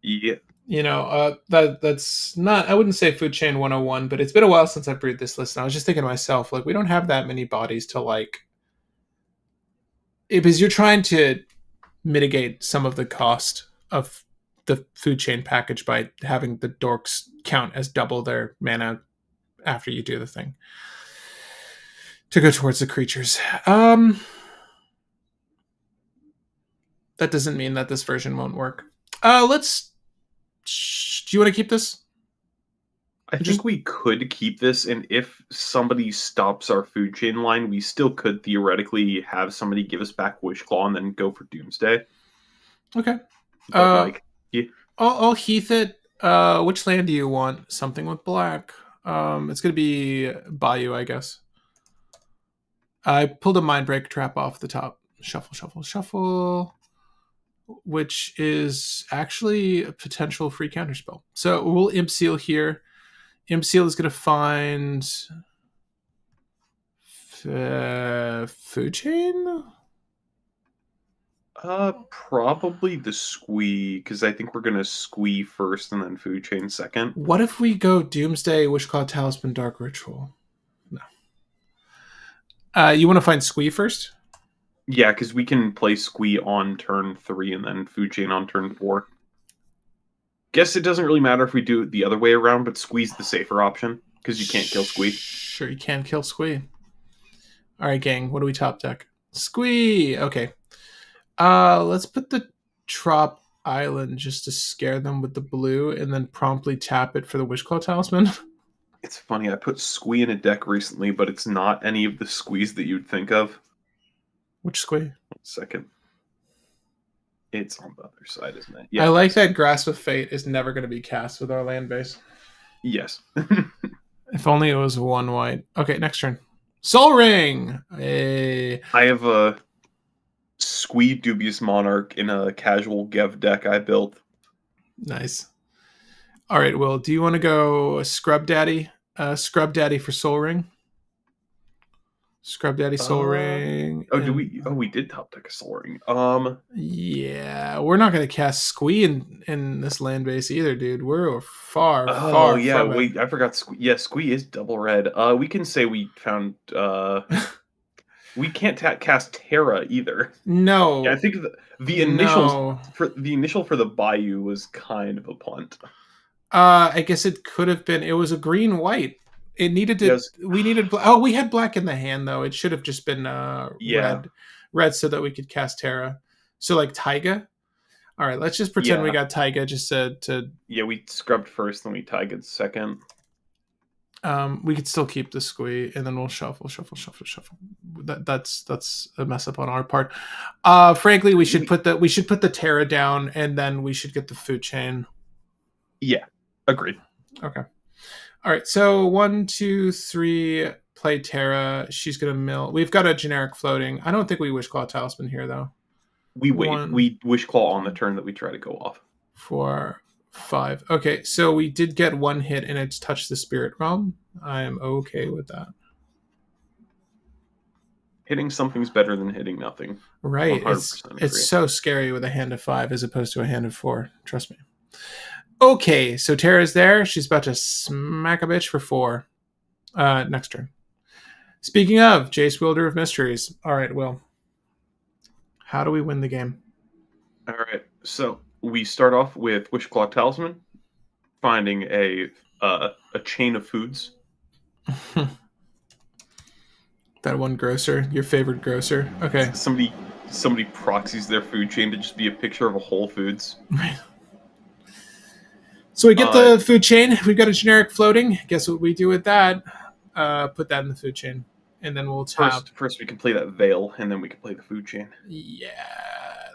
Yeah. You know, that's not, I wouldn't say food chain 101, but it's been a while since I've brewed this list. And I was just thinking to myself, like, we don't have that many bodies to like, because you're trying to mitigate some of the cost of the food chain package by having the dorks count as double their mana after you do the thing to go towards the creatures. That doesn't mean that this version won't work. Let's. Do you want to keep this? I think we could keep this, and if somebody stops our food chain line, we still could theoretically have somebody give us back Wishclaw and then go for Doomsday. Okay. But yeah. I'll heath it. Which land do you want? Something with black. It's gonna be Bayou, I guess. I pulled a Mindbreak trap off the top. Shuffle, shuffle, shuffle. Which is actually a potential free counterspell. So we'll Imp Seal here. Imp Seal is going to find food chain? Probably the squee, because I think we're going to squee first and then food chain second. What if we go Doomsday, Wishclaw, Talisman, Dark Ritual? No. You want to find squee first? Yeah, because we can play squee on turn 3 and then food chain on turn 4. Guess it doesn't really matter if we do it the other way around, but squee's the safer option, because you can't kill squee. Sure, you can kill squee. All right, gang, what do we top deck? Squee! Okay. Let's put the Trop Island just to scare them with the blue and then promptly tap it for the Wishclaw Talisman. It's funny, I put squee in a deck recently, but it's not any of the squees that you'd think of. Which squee? 1 second. It's on the other side, isn't it? Yeah. I like that Grasp of Fate is never going to be cast with our land base. Yes. If only it was 1 white. Okay, next turn. Soul Ring! Hey. I have a squee Dubious Monarch in a casual Gev deck I built. Nice. All right, Will, do you want to go Scrub Daddy? Scrub Daddy for Soul Ring? Scrub Daddy Soul Ring. Oh, we did top deck a Soul Ring. Yeah, we're not gonna cast Squee in this land base either, dude. We're far. Oh yeah, wait, I forgot Squee. Yeah, Squee is double red. We can say we found. We can't cast Terra either. No, yeah, I think the initials for the Bayou was kind of a punt. I guess it could have been. It was a green white. It needed to. Yes. We needed. Oh, we had black in the hand though. It should have just been red, so that we could cast Terra. So like Taiga. All right, let's just pretend we got Taiga just to. Yeah, we scrubbed first, then we Taiga second. We could still keep the squee, and then we'll shuffle. That's a mess up on our part. Frankly, we should put the Terra down, and then we should get the food chain. Yeah, agreed. Okay. All right, so 1, 2, 3, play Terra. She's gonna mill. We've got a generic floating. I don't think we Wishclaw Talisman here though. We wait. We Wishclaw on the turn that we try to go off. 4, 5. Okay, so we did get 1 hit and it's touched the spirit realm. I am okay with that. Hitting something's better than hitting nothing. Right. It's so scary with a hand of 5 as opposed to a hand of 4. Trust me. Okay, so Terra's there. She's about to smack a bitch for 4. Next turn. Speaking of, Jace, Wielder of Mysteries. All right, Will. How do we win the game? All right, so we start off with Wishclaw Talisman, finding a a chain of foods. That one grocer, your favorite grocer. Okay. Somebody proxies their food chain to just be a picture of a Whole Foods. So we get the food chain. We've got a generic floating. Guess what we do with that? Put that in the food chain, and then we'll tap. First we can play that Veil, and then we can play the food chain. Yeah,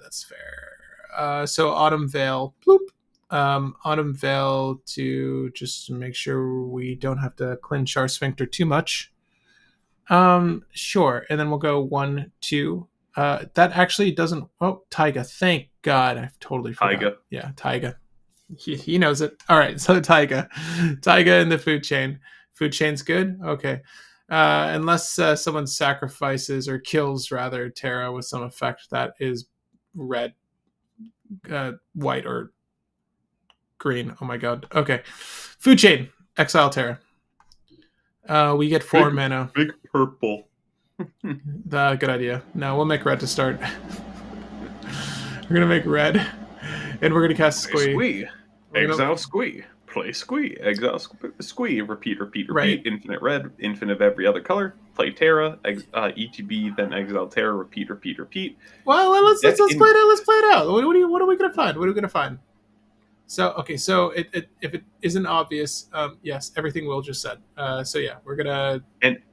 that's fair. So Autumn Veil, bloop. Autumn Veil to just make sure we don't have to clinch our sphincter too much. Sure. And then we'll go 1, 2. That actually doesn't. Oh, Taiga. Thank God. I've totally forgot. Taiga. Yeah, Taiga. He knows it. All right. So Taiga in the food chain. Food chain's good. Okay. Unless someone sacrifices or kills rather Terra with some effect that is red, white, or green. Oh my God. Okay. Food chain. Exile Terra. We get 4 mana. Big purple. Good idea. No, we'll make red to start. We're gonna make red, and we're gonna cast Squee. Squee. Exile Squee. Play Squee. Exile Squee. Repeat. Right. Infinite red. Infinite of every other color. Play Terra. ETB. Then exile Terra. Repeat. Well, let's play it out. Let's play it out. What are we gonna find? What are we gonna find? So okay, so if it isn't obvious, yes, everything Will just said. So yeah, we're gonna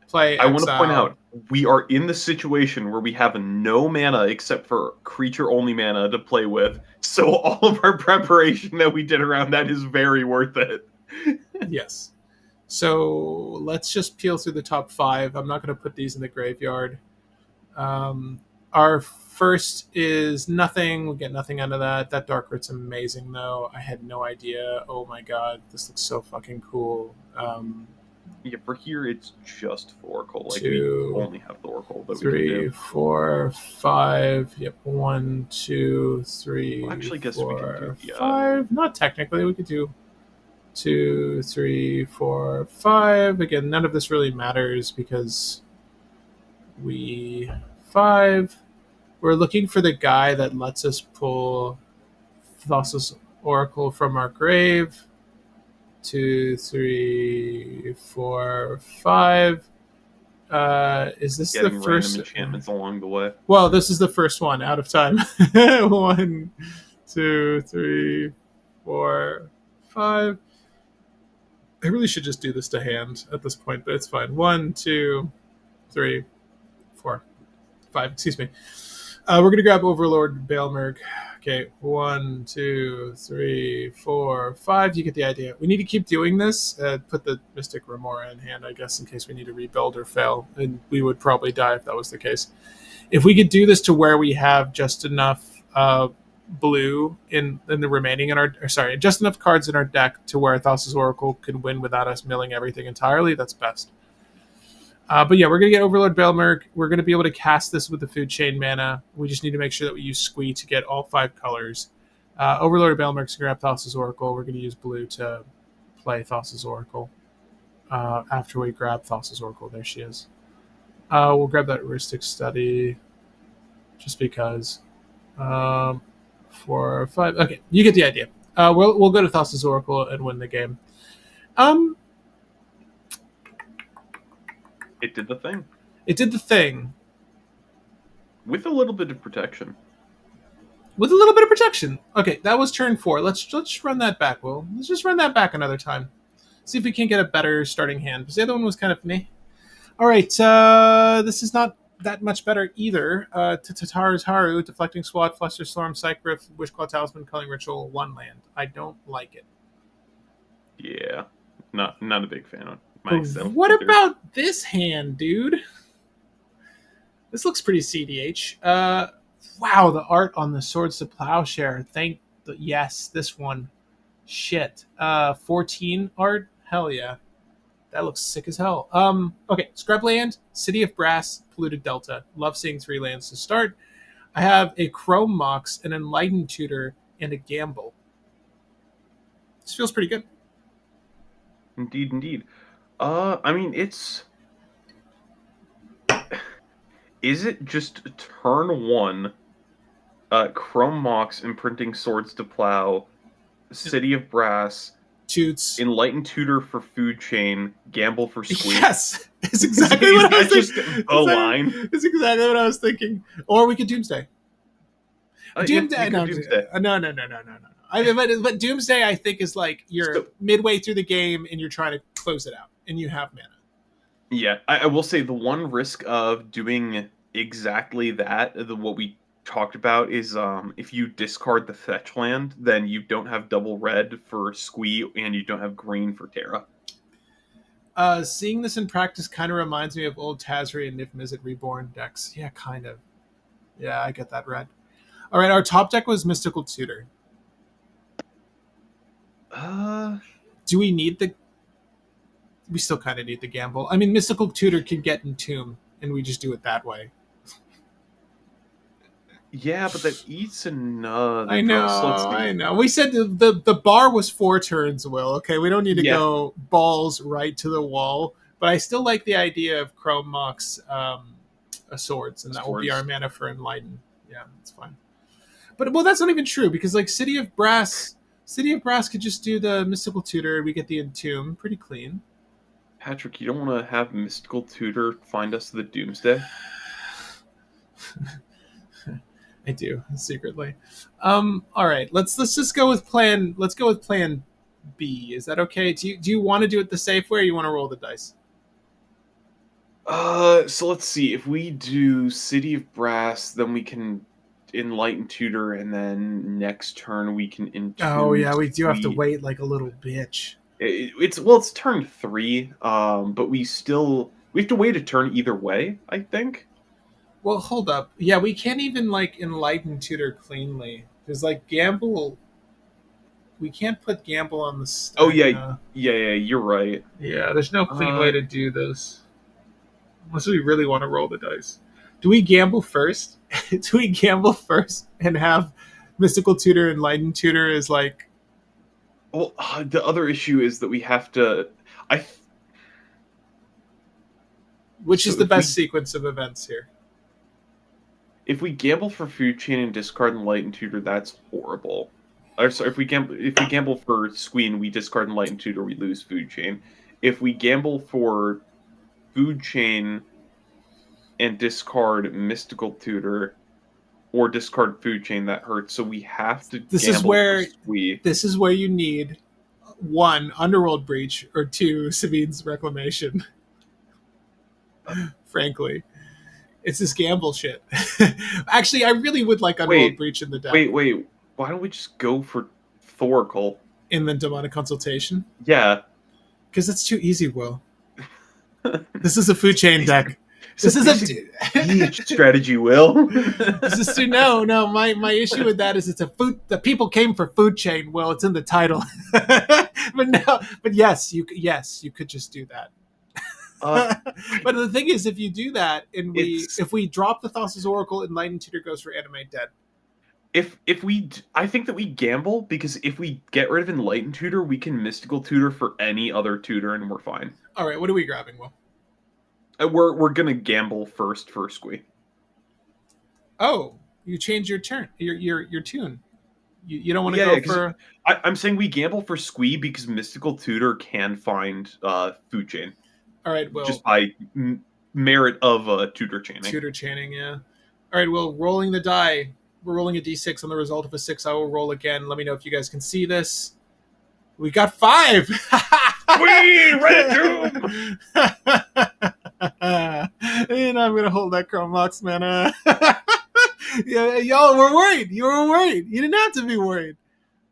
play. I want to point out we are in the situation where we have no mana except for creature only mana to play with. So all of our preparation that we did around that is very worth it. Yes. So let's just peel through the top 5. I'm not going to put these in the graveyard. Our first is nothing. We get nothing out of that. That Dark Root's amazing, though. I had no idea. Oh my God, this looks so fucking cool. Yeah, for here it's just Oracle. Like 2, we only have the Oracle that 3, we can do. 4, 5. Yep, 1, 2, 3. Well, actually, I guess 4, we can do 5. Not technically. We could do 2, 3, 4, 5. Again, none of this really matters because 5. We're looking for the guy that lets us pull Thassa's Oracle from our grave. 2, 3, 4, 5. Is this Getting the first random enchantments along the way? Well, this is the first one out of time. 1, 2, 3, 4, 5. I really should just do this to hand at this point, but it's fine. 1, 2, 3, 4, 5. Excuse me. We're gonna grab Overlord Baelmerg. Okay, 1, 2, 3, 4, 5. You get the idea. We need to keep doing this. Put the Mystic Remora in hand, I guess, in case we need to rebuild or fail. And we would probably die if that was the case. If we could do this to where we have just enough blue in the remaining just enough cards in our deck to where Thassa's Oracle could win without us milling everything entirely, that's best. But yeah, we're going to get Overlord Baelmerg. We're going to be able to cast this with the food chain mana. We just need to make sure that we use Squee to get all 5 colors. Overlord Baelmerg's going to grab Thassa's Oracle. We're going to use blue to play Thassa's Oracle. After we grab Thassa's Oracle, there she is. We'll grab that Heuristic Study just because. 4, 5. Okay, you get the idea. We'll go to Thassa's Oracle and win the game. It did the thing. It did the thing. With a little bit of protection. Okay, that was turn 4. Let's run that back, Will. Let's just run that back another time. See if we can get a better starting hand. Because the other one was kind of meh. All right, this is not that much better either. Tatar's Haru, Deflecting Swat, Fluster Storm, Cycryph, Wishclaw Talisman, Culling Ritual, 1 land. I don't like it. Yeah, not a big fan of myself. What about this hand, dude? This looks pretty cEDH. Wow, the art on the Swords to Plowshare. Yes, this one. Shit. 14 art? Hell yeah. That looks sick as hell. Okay, Scrubland, City of Brass, Polluted Delta. Love seeing 3 lands to start. I have a Chrome Mox, an Enlightened Tutor, and a Gamble. This feels pretty good. Indeed. I mean, it's... Is it just turn 1, Chrome Mox imprinting Swords to Plow, City of Brass, Toots. Enlighten Tutor for Food Chain. Gamble for Squeak. Yes, it's exactly what I was just thinking. a line. It's exactly what I was thinking. Or we could Doomsday. Doomsday, Yeah, Doomsday. No. I mean, but Doomsday, I think, is like you're midway through the game and you're trying to close it out, and you have mana. Yeah, I will say the one risk of doing exactly that, what we talked about, is if you discard the fetch land, then you don't have double red for Squee, and you don't have green for Terra. Seeing this in practice kind of reminds me of old Tazri and Niv Mizzet Reborn decks. Yeah, kind of. Yeah, I get that red. All right, our top deck was Mystical Tutor. Do we need the... We still kind of need the gamble. I mean, Mystical Tutor can get Entomb, and we just do it that way. Yeah, but that eats another. I know. We said the bar was 4 turns, Will. Okay, we don't need to go balls right to the wall. But I still like the idea of Chrome Mox swords, and that will be our mana for Enlighten. Yeah, that's fine. But well, that's not even true, because like City of Brass could just do the Mystical Tutor. We get the Entomb pretty clean. Patrick, you don't want to have Mystical Tutor find us the Doomsday? I do, secretly. All right, let's just go with plan. Let's go with plan B. Is that okay? Do you want to do it the safe way, or you want to roll the dice? So let's see. If we do City of Brass, then we can Enlighten Tutor, and then next turn we can Entomb. Oh yeah, we do have to wait like a little bitch. It's turn 3, but we have to wait a turn either way, I think. Well, hold up. Yeah, we can't even like Enlighten Tutor cleanly. There's like Gamble. We can't put Gamble on the stack. Oh yeah, you're right. Yeah, there's no clean way to do this. Unless we really want to roll the dice. Do we gamble first? Do we gamble first and have Mystical Tutor and Enlighten Tutor as like... Well, the other issue is that we have to... Which is the best sequence of events here? If we gamble for Food Chain and discard Enlighten Tutor, that's horrible. Or sorry, if we gamble for Squee and we discard Enlighten Tutor, we lose Food Chain. If we gamble for Food Chain and discard Mystical Tutor or discard Food Chain, that hurts. So we have to gamble for Squee. This is where you need 1, Underworld Breach, or 2, Sabine's Reclamation. Frankly. It's this gamble shit. Actually, I really would like Underworld Breach in the deck. Wait. Why don't we just go for Thoracle? In the Demonic Consultation? Yeah. Because it's too easy, Will. This is a Food Chain deck. This is a strategy, Will. This is no. My issue with that is it's a food. The people came for Food Chain. Well, it's in the title. But yes, you could just do that. But the thing is, if you do that, and if we drop the Thassa's Oracle, Enlightened Tutor goes for Animate Dead. I think that we gamble, because if we get rid of Enlightened Tutor, we can Mystical Tutor for any other tutor, and we're fine. All right, what are we grabbing, Will? We're gonna gamble first for Squee. Oh, you change your turn, your tune. You don't want to go for... I'm saying we gamble for Squee because Mystical Tutor can find Food Chain. All right, well, just by merit of tutor chaining. Tutor chaining, yeah. All right, well, rolling the die. We're rolling a d6 on the result of a 6. I will roll again. Let me know if you guys can see this. We got 5. We Red Doom. And I'm gonna hold that Chrome Mox mana. Yeah, y'all were worried. You were worried. You didn't have to be worried.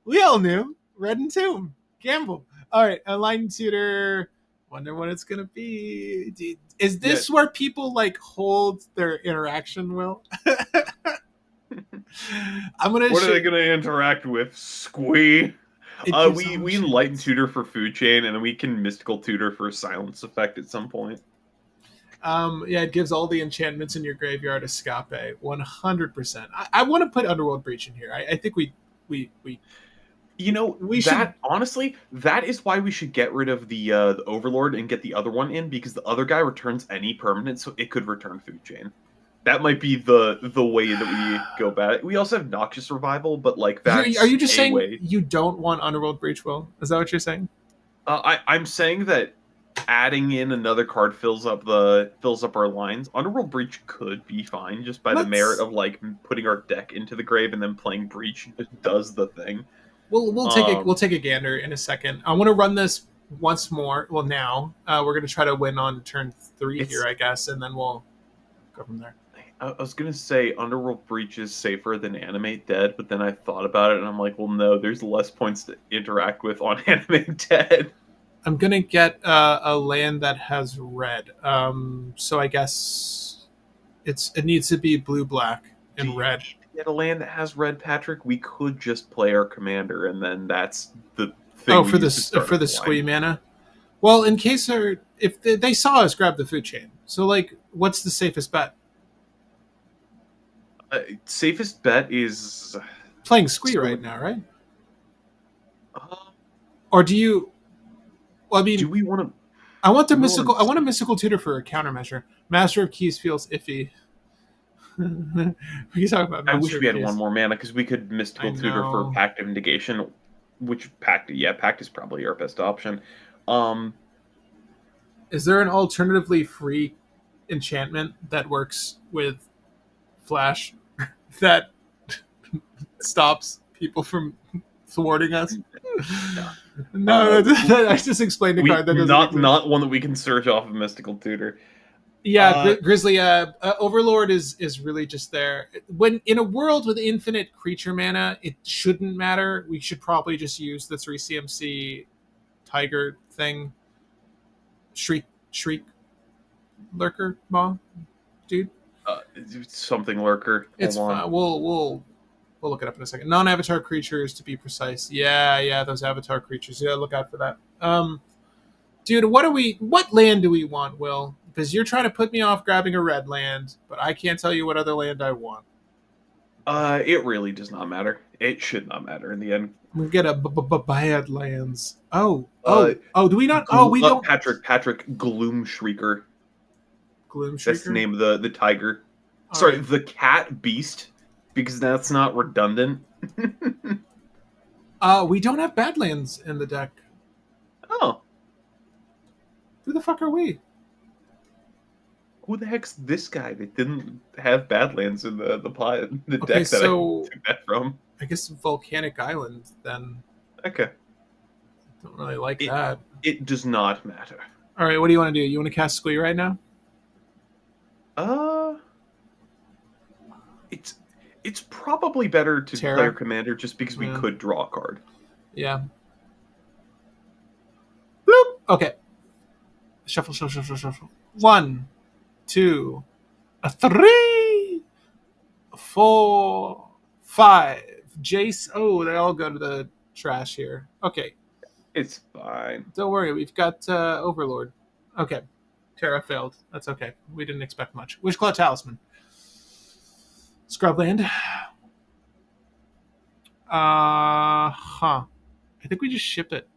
We all knew. Red and Tomb. Gamble. All right, Enlightened Tutor. Wonder what it's gonna be. Is this where people like hold their interaction, Will? What are they gonna interact with? Squee. We Enlighten Tutor for Food Chain, and then we can Mystical Tutor for a Silence Effect at some point. Yeah, it gives all the enchantments in your graveyard escape. 100%. I want to put Underworld Breach in here. I think we should... honestly, that is why we should get rid of the Overlord and get the other one in, because the other guy returns any permanent, so it could return Food Chain. That might be the way that we go about it. We also have Noxious Revival, but like that's Are you just saying way. you don't want Underworld Breach, Will? Is that what you're saying? I'm saying that adding in another card fills up our lines. Underworld Breach could be fine just by the merit of like putting our deck into the grave and then playing Breach just does the thing. We'll take a gander in a second. I want to run this once more. Well, now we're going to try to win on turn 3 here, I guess, and then we'll go from there. I was going to say Underworld Breach is safer than Animate Dead, but then I thought about it and I'm like, well, no, there's less points to interact with on Animate Dead. I'm going to get a land that has red. So I guess it needs to be blue-black and red. Get a land that has red, Patrick. We could just play our commander, and then that's the thing. For the squee mana. Well, in case if they saw us grab the food chain, so like, what's the safest bet? Safest bet is playing squee right now, right? Or do you? Well, I mean, do we want to? I want a mystical tutor for a countermeasure. Master of Keys feels iffy. We can talk about. I wish we had one more mana because we could mystical tutor for Pact of Negation, which Pact is probably our best option. Is there an alternatively free enchantment that works with Flash that stops people from thwarting us? No, I just explained a card that doesn't not one that we can search off of mystical tutor. Yeah, Grizzly Overlord is really just there. When in a world with infinite creature mana, it shouldn't matter. We should probably just use the 3 CMC Tiger thing. Shriek Lurker Maw, dude. Something Lurker. It's fine. We'll look it up in a second. Non-avatar creatures, to be precise. Yeah, those avatar creatures. Yeah, look out for that. Dude, what land do we want, Will? Because you're trying to put me off grabbing a red land, but I can't tell you what other land I want. It really does not matter. It should not matter in the end. We get a bad lands. Do we not? We don't. Patrick, Gloom Shrieker. Gloom Shrieker? That's the name of the tiger. Sorry, the cat beast, because that's not redundant. We don't have Badlands in the deck. Oh. Who the fuck are we? Who the heck's this guy that didn't have Badlands in the deck that I took that from? I guess Volcanic Island, then. Okay. Don't really like that. It does not matter. Alright, what do you want to do? You want to cast Squee right now? It's probably better to Terra? play our commander just because we could draw a card. Yeah. Bloop! Okay. Shuffle. 1, 2, 3, 4, 5. Jace. Oh, they all go to the trash here. Okay. It's fine. Don't worry. We've got Overlord. Okay. Terra failed. That's okay. We didn't expect much. Wishclaw Talisman. Scrubland. I think we just ship it.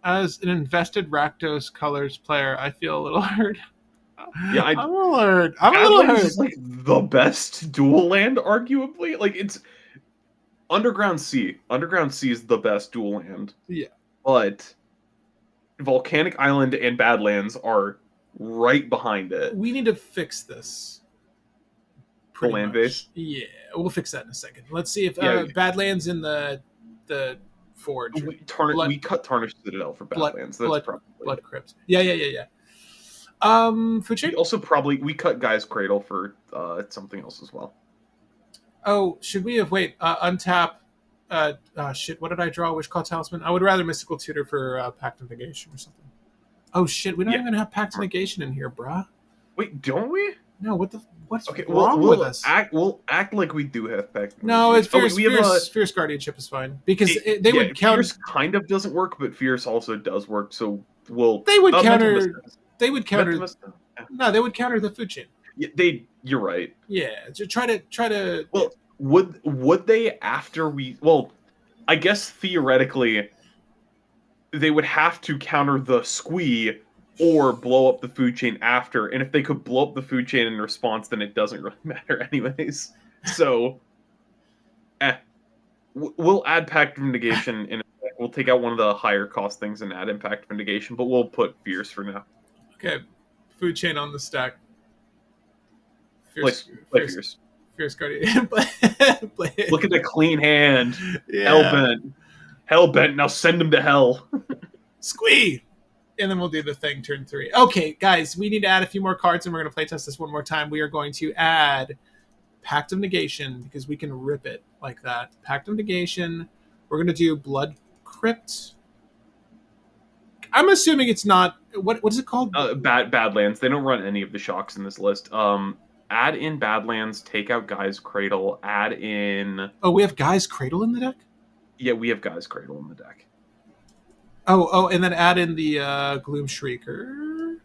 As an invested Rakdos Colors player, I feel a little hurt. Yeah, I'm a little hurt. Is like the best dual land, arguably. Like it's Underground Sea. Underground Sea is the best dual land. Yeah, but Volcanic Island and Badlands are right behind it. We need to fix this. The land base. Yeah, we'll fix that in a second. Let's see if Badlands in the Forge. We cut Tarnished Citadel for Badlands. That's probably Blood Crypt. Yeah. Fuchin? We cut Guy's Cradle for something else as well. Oh, should we have untap? Shit. What did I draw? Wishclaw Talisman. I would rather Mystical Tutor for Pact of Negation or something. Oh shit, we don't even have Pact of Negation in here, bruh. Wait, don't we? No. What's wrong with us? We'll act like we do have Pact. No, it's Fierce Guardianship is fine because they would counter. Fierce kind of doesn't work, but Fierce also does work. So they would counter. They would counter. No, they would counter the food chain. Yeah, you're right. Yeah, to try to. Well, would they after we? Well, I guess theoretically, they would have to counter the Squee or blow up the food chain after. And if they could blow up the food chain in response, then it doesn't really matter anyways. So, we'll add Pact of Negation in. We'll take out one of the higher cost things and add Impact of Negation, but we'll put Fierce for now. Okay, food chain on the stack. Play Fierce. Fierce Guardian. Look at the clean hand. Yeah. Hellbent. Now send him to hell. Squee! And then we'll do the thing turn 3. Okay, guys, we need to add a few more cards, and we're going to playtest this one more time. We are going to add Pact of Negation, because we can rip it like that. Pact of Negation. We're going to do Blood Crypt. I'm assuming it's not... What is it called? Badlands. They don't run any of the shocks in this list. Add in Badlands, take out Guy's Cradle, add in... Oh, we have Guy's Cradle in the deck? Yeah, we have Guy's Cradle in the deck. Oh, and then add in the Gloom Shrieker.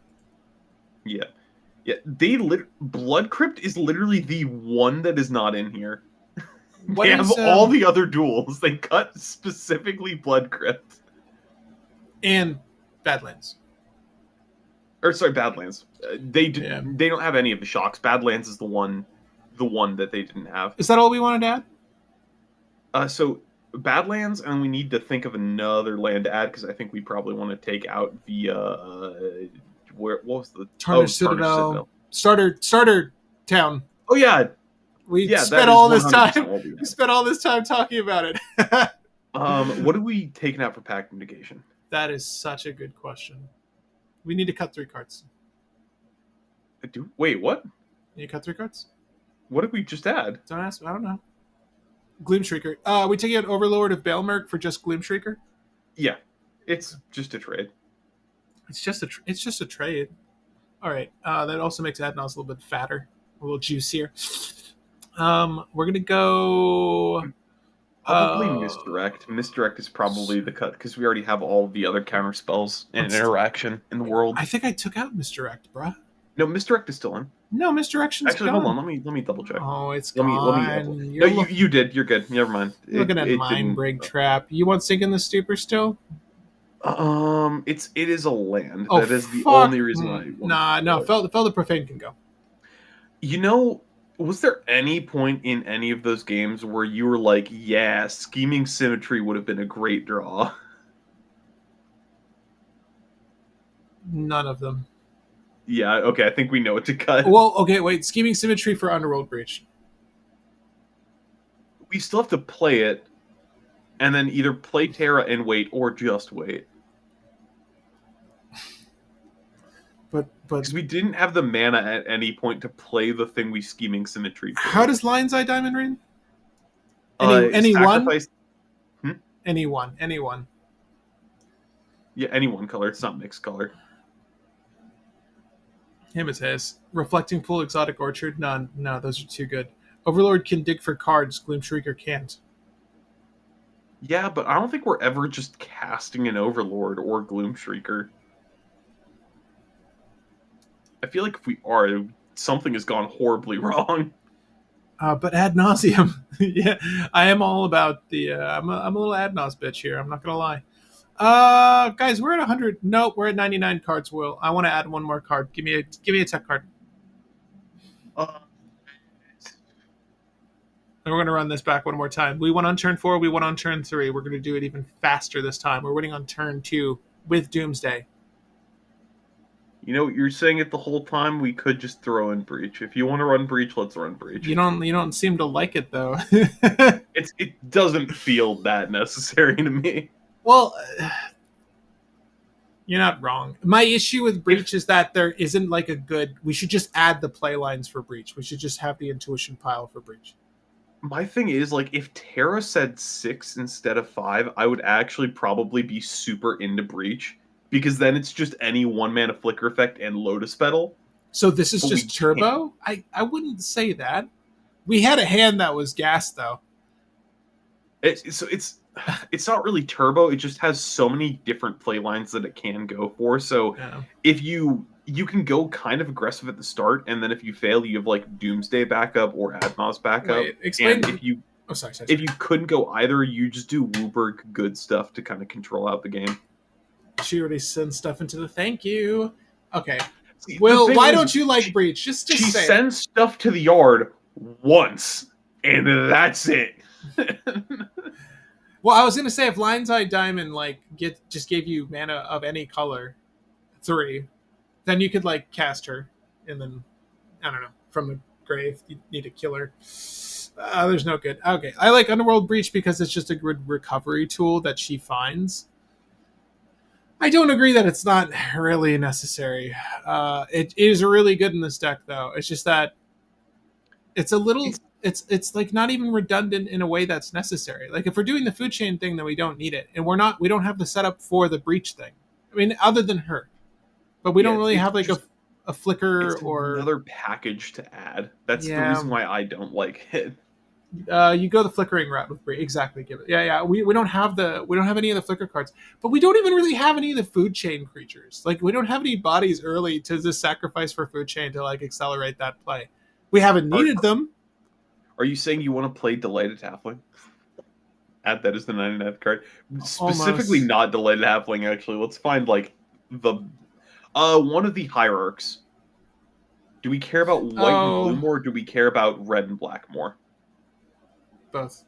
Yeah. Blood Crypt is literally the one that is not in here. They have all the other duels. They cut specifically Blood Crypt. And Badlands. Badlands. They don't have any of the shocks. Badlands is the one that they didn't have. Is that all we wanted to add? So Badlands, and we need to think of another land to add because I think we probably want to take out the what was the Tarnished Citadel. Starter town. Oh yeah. We spent all this time. We spent all this time talking about it. What are we taking out for Pact of Negation? That is such a good question. We need to cut 3 cards. Wait, what? You cut 3 cards? What did we just add? Don't ask. I don't know. Gloom Shrieker. We taking out Overlord of Baelmerk for just Gloom Shrieker? Yeah, it's just a trade. It's just a trade. All right. That also makes Adnos a little bit fatter, a little juicier. We're gonna go. Probably Misdirect. Misdirect is probably the cut because we already have all the other counter spells and interaction in the world. I think I took out Misdirect, bruh. No, Misdirect is still in. No, Misdirection's actually gone. Hold on. Let me double check. Oh, it's gone. No, you did. You're good. Never mind. Looking at Mind Break Trap. You want Sink in the Stupor still? It is a land. That is the only reason I. No. Fel the Profane can go. You know. Was there any point in any of those games where you were like, yeah, Scheming Symmetry would have been a great draw? None of them. Yeah, okay, I think we know what to cut. Well, okay, wait. Scheming Symmetry for Underworld Breach. We still have to play it, and then either play Terra and wait, or just wait. But because we didn't have the mana at any point to play the thing we Scheming Symmetry for. How does Lion's Eye Diamond Ring? Anyone? Anyone. Yeah, any one color. It's not mixed color. Himitas. Reflecting Pool, Exotic Orchard. No, those are too good. Overlord can dig for cards. Gloom Shrieker can't. Yeah, but I don't think we're ever just casting an Overlord or Gloom Shrieker. I feel like if we are, something has gone horribly wrong. But ad nauseum. Yeah, I am all about the... I'm a little ad naus bitch here. I'm not going to lie. Guys, we're at 100. Nope, we're at 99 cards, Will. I want to add one more card. Give me a tech card. And we're going to run this back one more time. We won on turn 4. We won on turn 3. We're going to do it even faster this time. We're winning on turn 2 with Doomsday. You know, you're saying it the whole time. We could just throw in Breach. If you want to run Breach, let's run Breach. You don't seem to like it though. It doesn't feel that necessary to me. Well, you're not wrong. My issue with Breach is that there isn't like a good. We should just add the play lines for Breach. We should just have the intuition pile for Breach. My thing is, like, if Terra said 6 instead of 5, I would actually probably be super into Breach. Because then it's just any 1-mana Flicker effect and Lotus Petal. So this is just turbo? I wouldn't say that. We had a hand that was gas, though. It's not really turbo. It just has so many different play lines that it can go for. So if you can go kind of aggressive at the start, and then if you fail, you have like Doomsday backup or Adnos backup. Wait, explain. And if you sorry. If you couldn't go either, you just do Wooburg good stuff to kind of control out the game. She already sent stuff into the thank you. Okay. See, Well, why don't you like Breach? Just she say sends stuff to the yard once, and that's it. Well, I was gonna say if Lion's Eye Diamond just gave you mana of any color, 3, then you could like cast her, and then I don't know, from the grave you need to kill her. There's no good. Okay, I like Underworld Breach because it's just a good recovery tool that she finds. I don't agree that it's not really necessary. It is really good in this deck, though. It's just that it's a little. It's like not even redundant in a way that's necessary. Like if we're doing the food chain thing, then we don't need it, and we don't have the setup for the breach thing. I mean, other than her, but we don't really have like a flicker or another package to add. That's the reason why I don't like it. You go the flickering route with Bree. Exactly. Give it. Yeah. We don't have any of the flicker cards, but we don't even really have any of the food chain creatures. Like we don't have any bodies early to just sacrifice for food chain to like accelerate that play. We haven't needed them. Are you saying you want to play Delighted Halfling? Add that as the 99th card. Specifically not Delighted Halfling, actually. Let's find like the one of the hierarchs. Do we care about white and blue more, or do we care about red and black more? Both.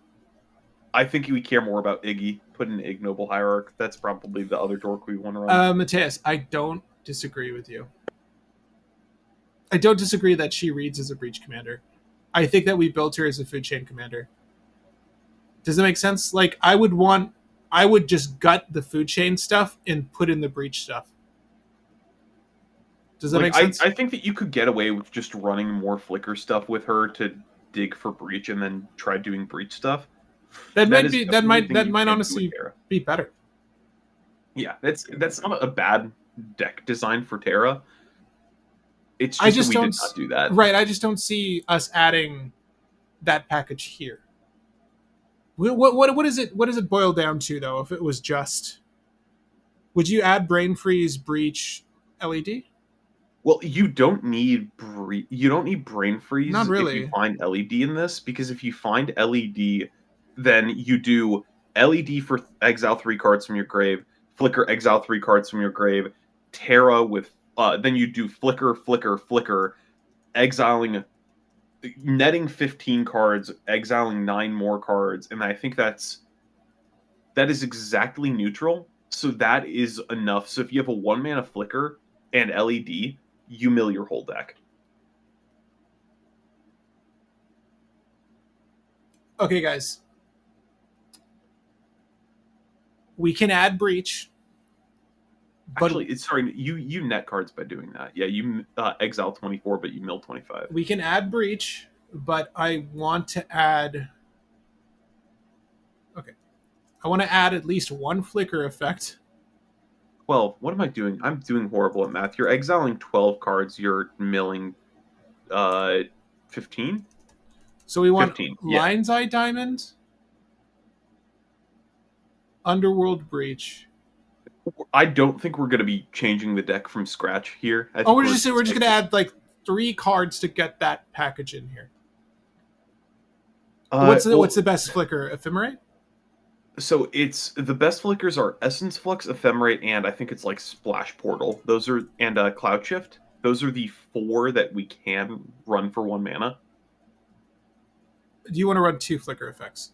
I think we care more about Iggy. Put an ignoble hierarch. That's probably the other dork we want to run. Mateus, I don't disagree with you. I don't disagree that she reads as a breach commander. I think that we built her as a food chain commander. Does that make sense? Like I would just gut the food chain stuff and put in the breach stuff. Does that make sense? I think that you could get away with just running more flicker stuff with her to dig for breach and then try doing breach stuff. That might honestly be better. Yeah, that's not a bad deck design for Terra. It's just we did not do that. Right, I just don't see us adding that package here. What does it boil down to though? If it was just, would you add Brain Freeze, Breach, LED? Well, you don't need Brain Freeze Not really. if you find LED in this, because if you find LED, then you do LED for exile 3 cards from your grave, flicker exile 3 cards from your grave, Terra with then you do flicker, exiling, netting 15 cards, exiling 9 more cards, and I think that is exactly neutral. So that is enough. So if you have a 1-mana flicker and LED, you mill your whole deck. Okay, guys. We can add breach. But actually, you net cards by doing that. Yeah, you exile 24, but you mill 25. We can add breach, but I want to add. Okay, I want to add at least 1 flicker effect. Well, what am I doing? I'm doing horrible at math. You're exiling 12 cards. You're milling 15. So we want 15, Lion's Eye Diamond, Underworld Breach. I don't think we're going to be changing the deck from scratch here. We're just going to add like 3 cards to get that package in here. What's the best flicker? Ephemerate? So it's the best flickers are Essence Flux, Ephemerate, and I think it's like Splash Portal. Those are and Cloud Shift. Those are the 4 that we can run for 1 mana. Do you want to run 2 flicker effects?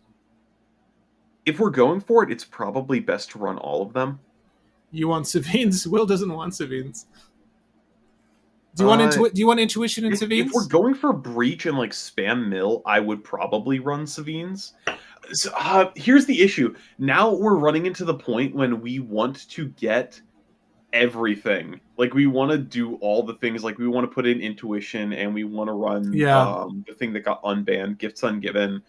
If we're going for it, it's probably best to run all of them. You want Savines? Will doesn't want Savines. Do you want Intuition and Savines? If we're going for Breach and like spam mill, I would probably run Savines. So, here's the issue. Now we're running into the point when we want to get everything. Like we want to do all the things. Like we want to put in Intuition and we want to run the thing that got unbanned, Gifts Ungiven.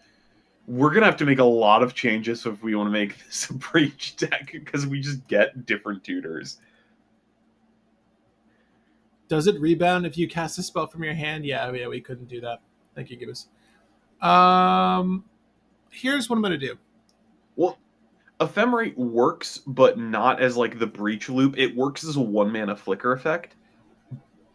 We're going to have to make a lot of changes if we want to make this a breach deck because we just get different tutors. Does it rebound if you cast a spell from your hand? Yeah, we couldn't do that. Thank you, Gibbous. Here's what I'm going to do. Well, Ephemerate works, but not as like the breach loop. It works as a 1-mana flicker effect.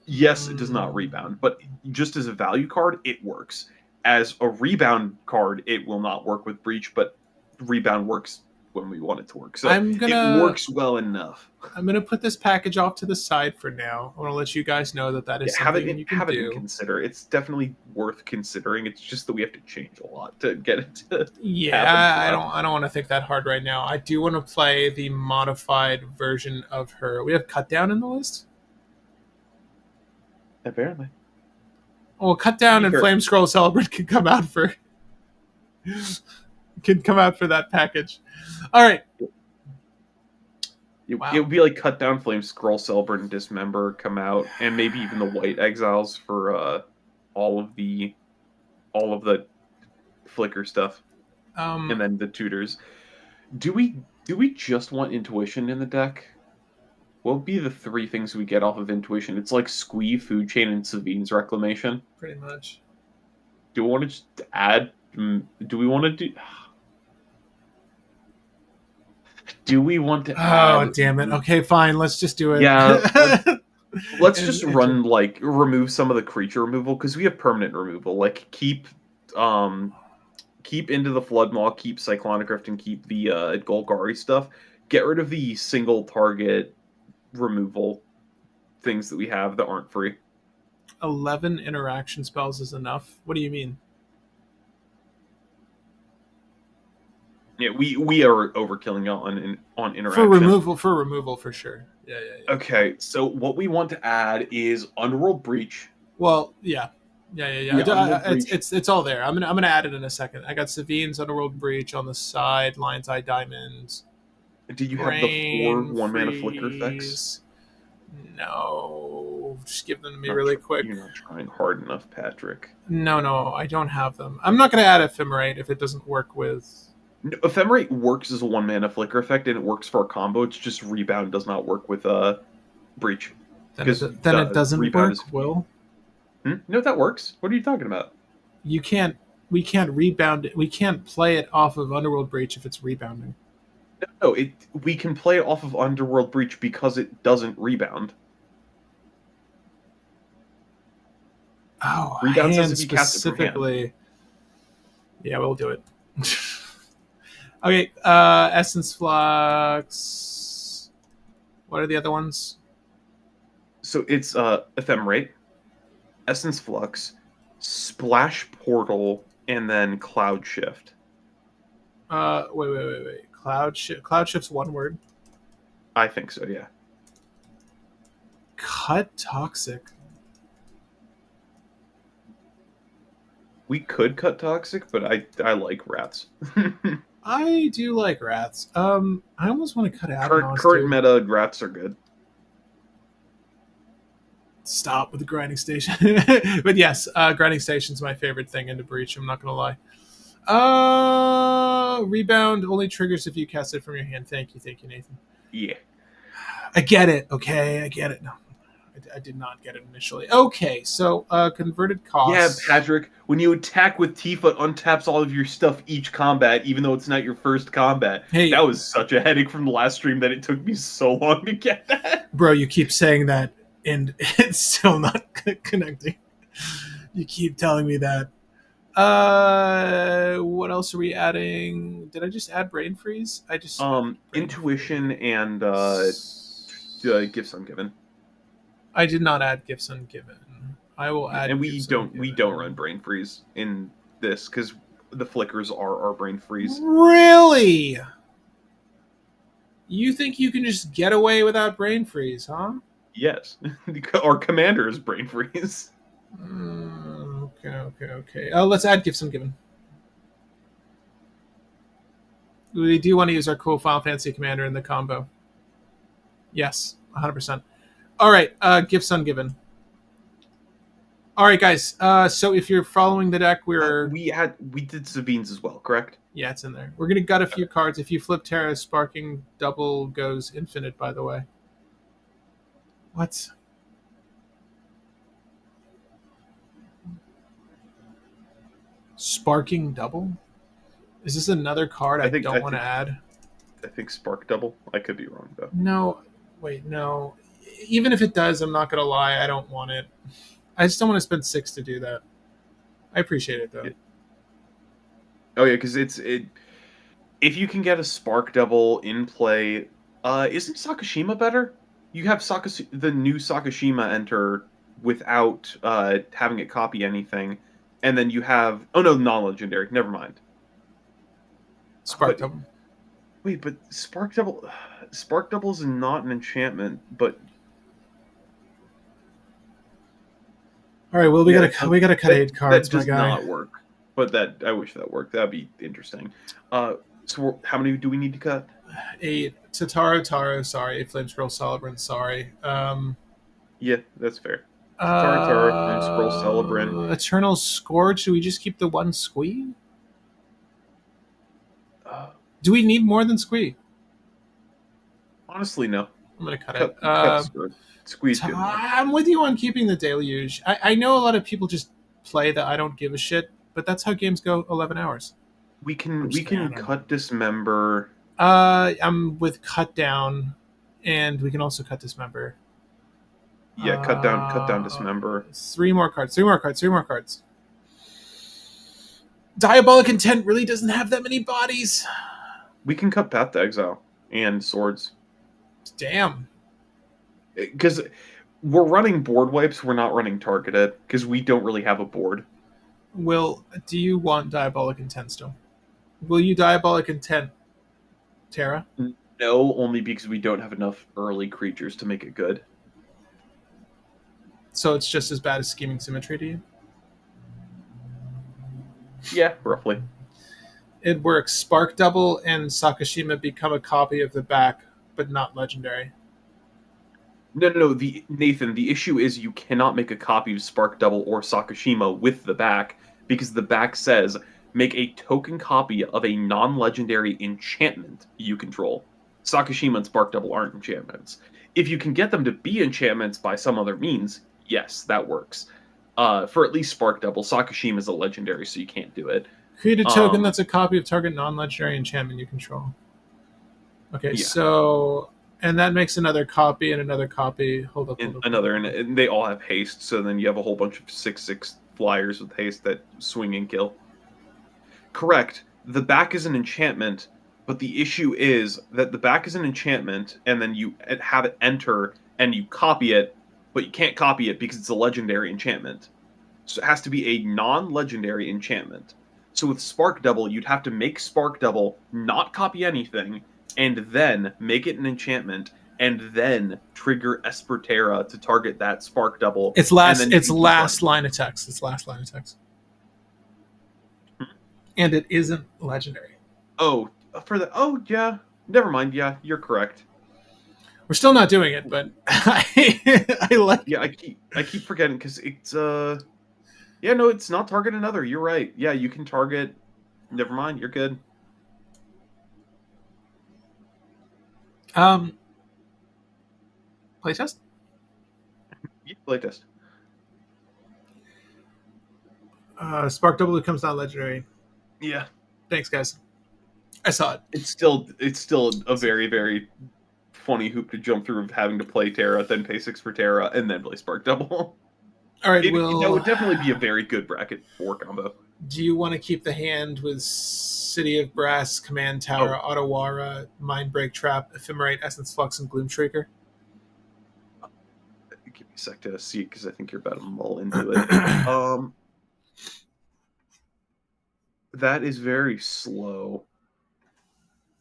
Yes, it does not rebound, but just as a value card, it works. As a rebound card, it will not work with breach, but rebound works when we want it to work. So it works well enough. I'm gonna put this package off to the side for now. I want to let you guys know that is something you can do. Have it in consider. It's definitely worth considering. It's just that we have to change a lot to get it to happen. I don't want to think that hard right now. I do want to play the modified version of her. We have Cut Down in the list. Apparently. Well, Cut Down and Flame Scroll Celebrant can come out for that package. All right. It would be like Cut Down, Flame Scroll Celebrant, and Dismember come out, and maybe even the White Exiles for all of the Flicker stuff, and then the tutors. Do we just want Intuition in the deck? What would be the 3 things we get off of Intuition? It's like Squee, Food Chain, and Savine's Reclamation. Pretty much. Do we want to just add? Do we want to do? Do we want to add... Oh, damn it. Okay, fine. Let's just do it. Yeah. Let's just run, remove some of the creature removal, because we have permanent removal. Like, keep Into the Floodmaw, keep Cyclonic Rift, and keep the Golgari stuff. Get rid of the single target removal things that we have that aren't free. 11 interaction spells is enough? What do you mean? Yeah, we are overkilling on interaction. For removal for sure. Yeah. Okay, so what we want to add is Underworld Breach. Well, yeah. It's all there. I'm gonna add it in a second. I got Savine's Underworld Breach on the side, Lion's Eye Diamonds. Do you have the 4 1-mana flicker effects? No. Just give them to me really quick. You're not trying hard enough, Patrick. No, I don't have them. I'm not gonna add Ephemerate if it doesn't work with... No, Ephemerate works as a 1-mana flicker effect, and it works for a combo. It's just Rebound does not work with Breach. Then it doesn't work, Will? No, that works. What are you talking about? We can't rebound it. We can't play it off of Underworld Breach if it's rebounding. No, we can play it off of Underworld Breach because it doesn't rebound. Oh, rebound hand says if you cast it from specifically. Hand. Yeah, we'll do it. Okay, Essence Flux. What are the other ones? So it's Ephemerate, Essence Flux, Splash Portal, and then Cloud Shift. Wait. Cloud Shift's one word? I think so, yeah. Cut Toxic. We could cut Toxic, but I like Wraths. I do like Wraths. I almost want to cut out. Current meta Wraths are good. Stop with the Grinding Station. But yes, Grinding Station's my favorite thing into Breach, I'm not going to lie. Rebound only triggers if you cast it from your hand. Thank you, Nathan. Yeah. I get it, okay? I get it. No, I did not get it initially. Okay, so converted cost. Yeah, Patrick, when you attack with Tifa, it untaps all of your stuff each combat, even though it's not your first combat. Hey, that was such a headache from the last stream that it took me so long to get that. Bro, you keep saying that, and it's still not connecting. You keep telling me that. What else are we adding? Did I just add Brain Freeze? Intuition and Gifts Ungiven. I did not add Gifts Ungiven. I will add. And we don't run Brain Freeze in this because the flickers are our Brain Freeze. Really? You think you can just get away without Brain Freeze, huh? Yes. Our commander is Brain Freeze. Okay. Let's add Gifts Ungiven. We do want to use our cool Final Fantasy commander in the combo. Yes, 100%. All right, Gifts Ungiven. All right, guys. So if you're following the deck, we did Sabine's as well, correct? Yeah, it's in there. We're gonna gut a few cards. If you flip Terra, Sparking Double goes infinite. By the way. What? Sparking Double? Is this another card I don't want to add? I think Spark Double. I could be wrong though. No, wait, no. Even if it does, I'm not gonna lie. I don't want it. I just don't want to spend 6 to do that. I appreciate it though. Oh yeah, because If you can get a Spark Double in play, isn't Sakashima better? You have the new Sakashima enter without having it copy anything, and then you have non-legendary. Never mind. Spark But Double. wait, but Spark Double is not an enchantment, but All right, well we gotta cut 8 cards, that my does guy. not work. But I wish that worked. That'd be interesting. So how many do we need to cut? 8 Taro. Sorry, Flame Scroll Celebrant. Sorry. Yeah, that's fair. Tara, Flame Scroll Celebrant. Eternal Scourge. Do we just keep the one squee? Do we need more than squee? Honestly, no. I'm gonna cut it. Cut squeeze good enough. I'm with you on keeping the deluge. I know a lot of people just play that I don't give a shit, but that's how games go 11 hours. We can cut Dismember. I'm with cut down, and we can also cut Dismember. Yeah, cut down Dismember. 3 more cards. Diabolic Intent really doesn't have that many bodies. We can cut Path to Exile and Swords. Damn. Because we're running board wipes, we're not running targeted, because we don't really have a board. Will, do you want Diabolic Intent still? Will you Diabolic Intent, Terra? No, only because we don't have enough early creatures to make it good. So it's just as bad as Scheming Symmetry to you? Yeah, roughly. It works. Spark Double and Sakashima become a copy of the back, but not legendary. No. Nathan, the issue is you cannot make a copy of Spark Double or Sakashima with the back, because the back says, make a token copy of a non-legendary enchantment you control. Sakashima and Spark Double aren't enchantments. If you can get them to be enchantments by some other means, yes, that works. For at least Spark Double, Sakashima is a legendary, so you can't do it. Create a token that's a copy of target non-legendary enchantment you control. Okay, yeah. So... And that makes another copy and another copy. Hold up. And they all have haste, so then you have a whole bunch of 6/6 flyers with haste that swing and kill. Correct. The back is an enchantment, but the issue is that the back is an enchantment, and then you have it enter, and you copy it, but you can't copy it because it's a legendary enchantment. So it has to be a non-legendary enchantment. So with Spark Double, you'd have to make Spark Double, not copy anything, and then make it an enchantment, and then trigger Esper Terra to target that Spark Double. It's last line of text. And it isn't legendary. Oh, yeah. Never mind. Yeah, you're correct. We're still not doing it, but I like. Yeah, I keep forgetting because it's yeah, no, it's not target another. You're right. Yeah, you can target. Never mind. You're good. Playtest? Yeah, playtest. Spark Double comes down legendary. Yeah. Thanks, guys. I saw it. It's still a very, very funny hoop to jump through of having to play Terra, then pay 6 for Terra, and then play Spark Double. All right, that would definitely be a very good bracket 4 combo. Do you want to keep the hand with City of Brass, Command Tower, Otawara, Mind Break Trap, Ephemerate, Essence Flux, and Gloom Shrieker? Give me a sec to see, because I think you're about to mull into it. That is very slow.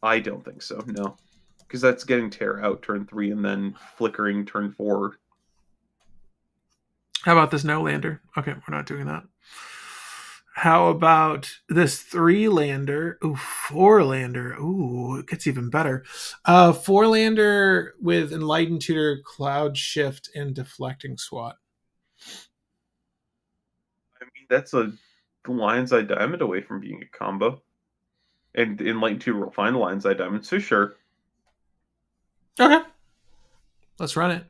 I don't think so, no. Because that's getting Terra out turn 3 and then flickering turn 4. How about this no-lander? Okay, we're not doing that. How about this 3-lander? Ooh, 4-lander. Ooh, it gets even better. 4-lander with Enlightened Tutor, Cloud Shift, and Deflecting Swat. I mean, that's a Lion's Eye Diamond away from being a combo. And Enlightened Tutor will find Lion's Eye Diamond, so sure. Okay. Let's run it.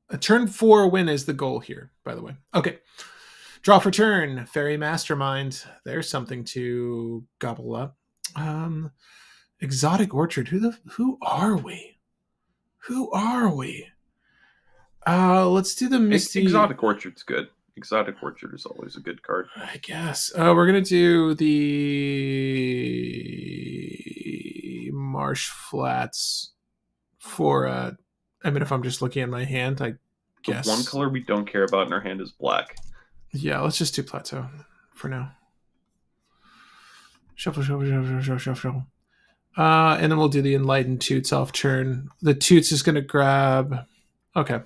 A turn 4 win is the goal here, by the way. Okay. Draw for turn. Fairy Mastermind. There's something to gobble up. Exotic Orchard. Who are we? Let's do the Misty. Exotic Orchard's good. Exotic Orchard is always a good card. I guess. We're going to do the marsh flats for I mean, if I'm just looking at my hand, I guess. The one color we don't care about in our hand is black. Yeah, let's just do plateau for now. Shuffle, shuffle, shuffle, shuffle, shuffle. And then we'll do the Enlightened Toots off turn. The Toots is going to grab... Okay.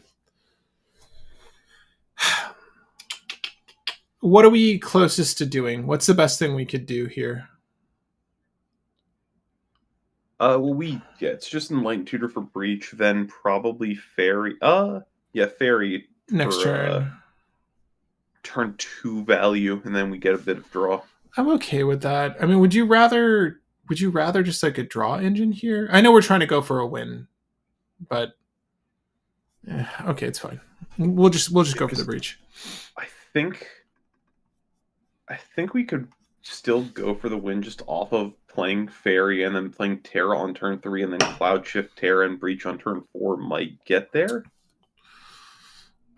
What are we closest to doing? What's the best thing we could do here? Well, it's just Enlightened Tutor for Breach, then probably Fairy. Fairy Next for, turn. Turn 2 value, and then we get a bit of draw. I'm okay with that. I mean, would you rather just like a draw engine here? I know we're trying to go for a win, but okay, it's fine. We'll just go for the breach. I think we could still go for the win just off of playing Fairy and then playing Terra on turn 3 and then Cloud Shift Terra and Breach on turn 4 might get there.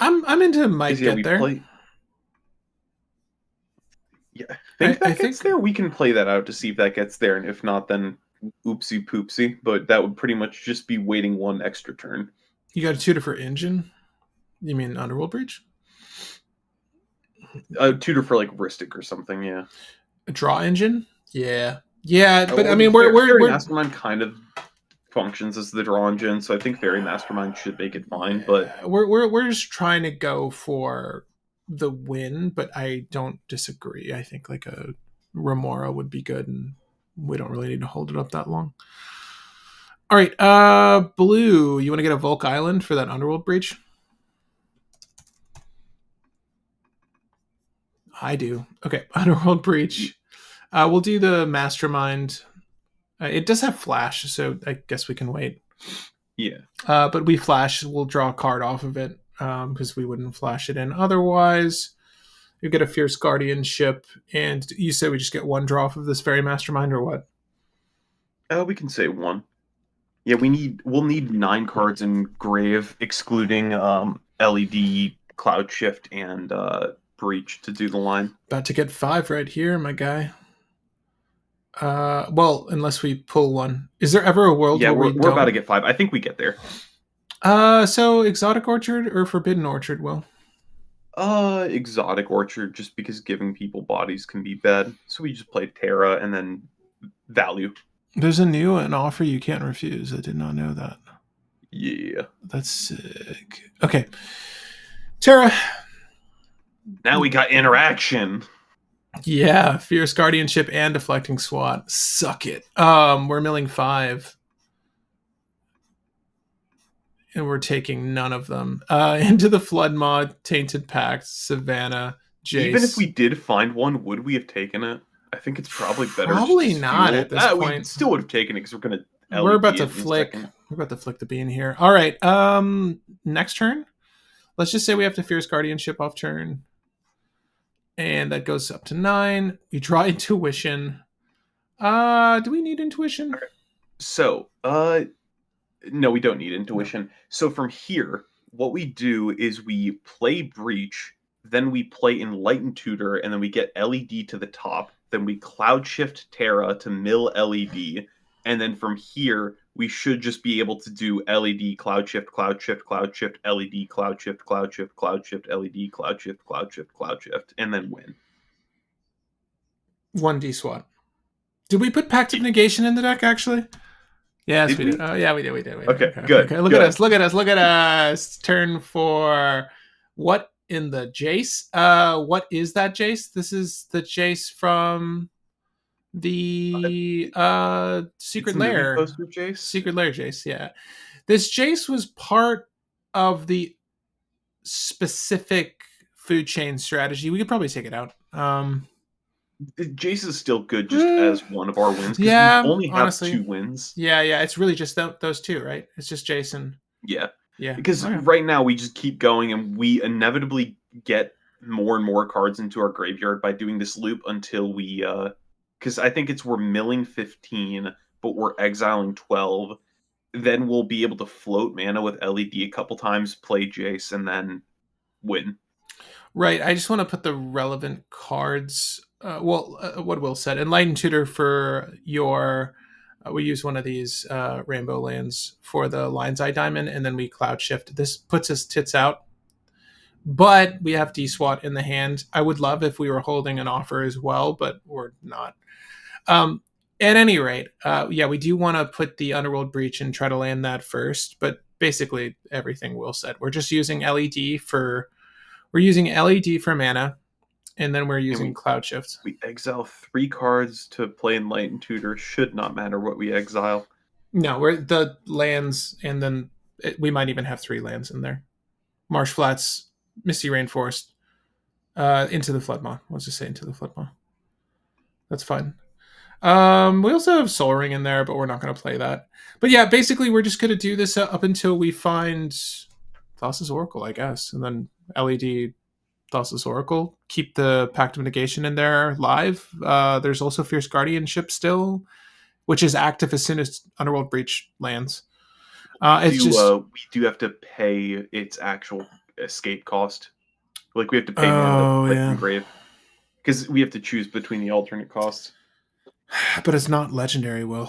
I'm into might get there. Yeah, I think gets there. We can play that out to see if that gets there, and if not, then oopsie poopsie. But that would pretty much just be waiting one extra turn. You got a tutor for engine? You mean Underworld Breach? A tutor for like Ristic or something, yeah. A draw engine? Yeah. But I mean, we're Mastermind kind of functions as the draw engine, so I think Fairy Mastermind should make it fine. But we're just trying to go for the win, but I don't disagree. I think like a Remora would be good, and we don't really need to hold it up that long. All right, Blue, you want to get a Volk Island for that Underworld Breach? I do. Okay, Underworld Breach. We'll do the Mastermind. It does have Flash, so I guess we can wait. Yeah. But we Flash, we'll draw a card off of it because we wouldn't Flash it in otherwise. You get a Fierce Guardianship, and you say we just get one draw off of this Fairy Mastermind, or what? We can say one. Yeah, we'll need 9 cards in Grave, excluding LED, Cloud Shift, and Breach to do the line. About to get 5 right here, my guy. Well, unless we pull one. Is there ever a world where we're about to get 5. I think we get there. So Exotic Orchard or Forbidden Orchard, Will? Exotic Orchard, just because giving people bodies can be bad. So we just play Terra and then value. There's an offer you can't refuse. I did not know that. Yeah. That's sick. Okay. Terra. Now we got interaction. Yeah, Fierce Guardianship and Deflecting SWAT. Suck it. We're milling 5. And we're taking none of them. Into the Flood Mod, Tainted Pact, Savannah, Jace. Even if we did find one, would we have taken it? I think it's probably better. Probably not at this point. We still would have taken it because we're going to... We're about to flick. We're about to flick the bean here. All right. Next turn. Let's just say we have to Fierce Guardianship off turn. And that goes up to 9. We draw Intuition. Do we need Intuition? Okay. So, no, we don't need Intuition. No. So from here, what we do is we play Breach, then we play Enlightened Tutor, and then we get LED to the top. Then we Cloud Shift Terra to mill LED. And then from here, we should just be able to do LED, Cloud Shift, Cloud Shift, Cloud Shift, LED, Cloud Shift, Cloud Shift, Cloud Shift, LED, Cloud Shift, Cloud Shift, Cloud Shift, and then win. 1D SWAT. Did we put Pact of Negation in the deck, actually? Yes, we did. Oh, yeah, we did. Okay, good. Okay. Look at us. Turn 4. What in the Jace? What is that Jace? This is the Jace from... the Secret Lair. Jace? Secret Lair Jace, yeah. This Jace was part of the specific food chain strategy. We could probably take it out. Jace is still good just as one of our wins. Yeah, we only have honestly, 2 wins. Yeah. It's really just those 2, right? It's just Jason. Yeah. Because right now we just keep going and we inevitably get more and more cards into our graveyard by doing this loop until we... because I think we're milling 15, but we're exiling 12. Then we'll be able to float mana with LED a couple times, play Jace, and then win. Right. I just want to put the relevant cards. What Will said. Enlightened Tutor for your We use one of these rainbow lands for the Lion's Eye Diamond, and then we cloud shift. This puts us tits out, but we have D-SWAT in the hand. I would love if we were holding an offer as well, but we're not. At any rate, yeah, we do want to put the Underworld Breach and try to land that first, but basically everything Will said. We're just using LED for mana, and then we're using Cloud Shift. We exile 3 cards to play Enlightened Tutor. Should not matter what we exile. No, we're the lands, and then we might even have 3 lands in there. Marsh Flats, Misty Rainforest, Into the Floodmaw. Let's just say Into the Floodmaw. That's fine. We also have Soul Ring in there, but we're not going to play that. But yeah, basically we're just going to do this up until we find Thassa's Oracle, I guess. And then LED Thassa's Oracle. Keep the Pact of Negation in there live. There's also Fierce Guardianship still, which is active as soon as Underworld Breach lands. We do have to pay its actual escape cost. Like we have to pay mana Grave. Because we have to choose between the alternate costs. But it's not legendary, Will.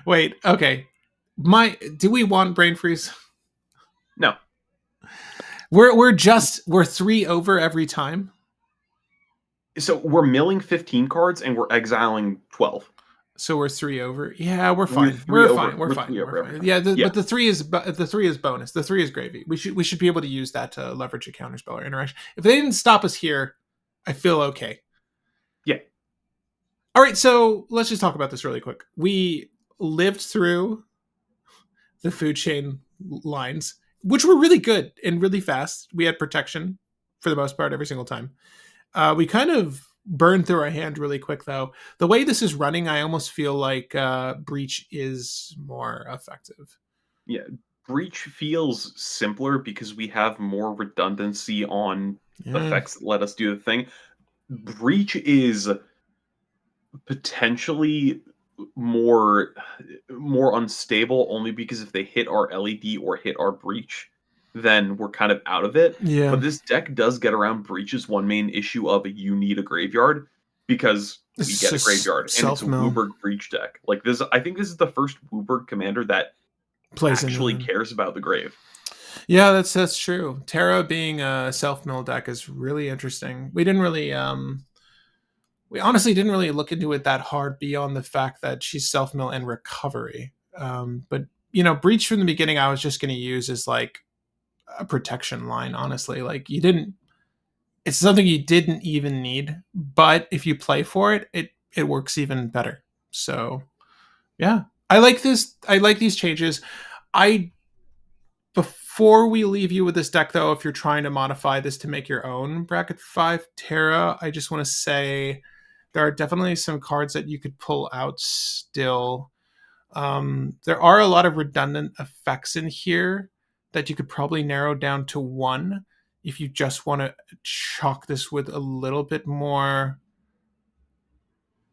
Wait, okay. Do we want Brain Freeze? No. We're 3 over every time. So we're milling 15 cards and we're exiling 12. So we're 3 over. Yeah, we're fine. We're fine. Yeah, but the 3 is bonus. The 3 is gravy. We should be able to use that to leverage a counterspell or interaction. If they didn't stop us here, I feel okay. Yeah. All right, so let's just talk about this really quick. We lived through the food chain lines, which were really good and really fast. We had protection for the most part every single time. We kind of burned through our hand really quick, though. The way this is running, I almost feel like Breach is more effective. Yeah, Breach feels simpler because we have more redundancy on effects that let us do the thing. Breach is potentially more unstable only because if they hit our LED or hit our Breach, then we're kind of out of it. Yeah. But this deck does get around Breach's one main issue of you need a graveyard because we get a graveyard and it's a Wooburg Breach deck. Like this, I think this is the first Wooburg commander that actually cares about the grave. Yeah, that's true. Terra being a self-mill deck is really interesting. We honestly didn't really look into it that hard beyond the fact that she's self-mill and recovery. But Breach from the beginning, I was just going to use as like a protection line. Honestly, like it's something you didn't even need, but if you play for it, it works even better. So, yeah, I like this. I like these changes. Before we leave you with this deck, though, if you're trying to modify this to make your own Bracket 5 Terra, I just want to say there are definitely some cards that you could pull out still. There are a lot of redundant effects in here that you could probably narrow down to 1 if you just want to chalk this with a little bit more.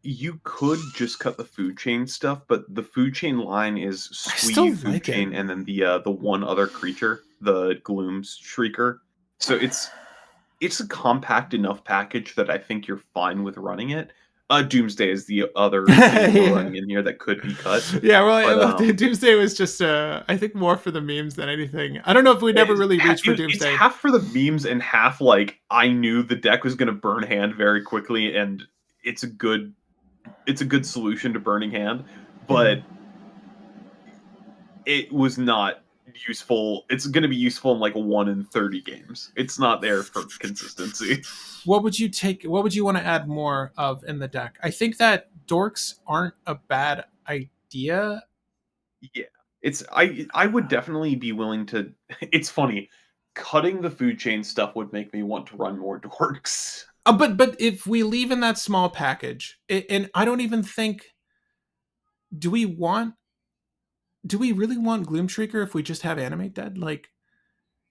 You could just cut the food chain stuff, but the food chain line is Squee, food chain, and then the one other creature, the Gloom's Shrieker. So it's a compact enough package that I think you're fine with running it. Doomsday is the other thing running in here that could be cut. Yeah, well, Doomsday was just, I think, more for the memes than anything. I don't know if we'd ever really reach for Doomsday. It's half for the memes and half like I knew the deck was going to burn hand very quickly, and it's a good solution to burning hand, but it was not useful. It's going to be useful in like 1 in 30 games. It's not there for consistency. What would you want to add more of in the deck? I think that dorks aren't a bad idea. Yeah. I would definitely be willing to. It's funny. Cutting the food chain stuff would make me want to run more dorks. But if we leave in that small package, and I don't even think, do we really want Gloomshrieker if we just have Animate Dead? Like,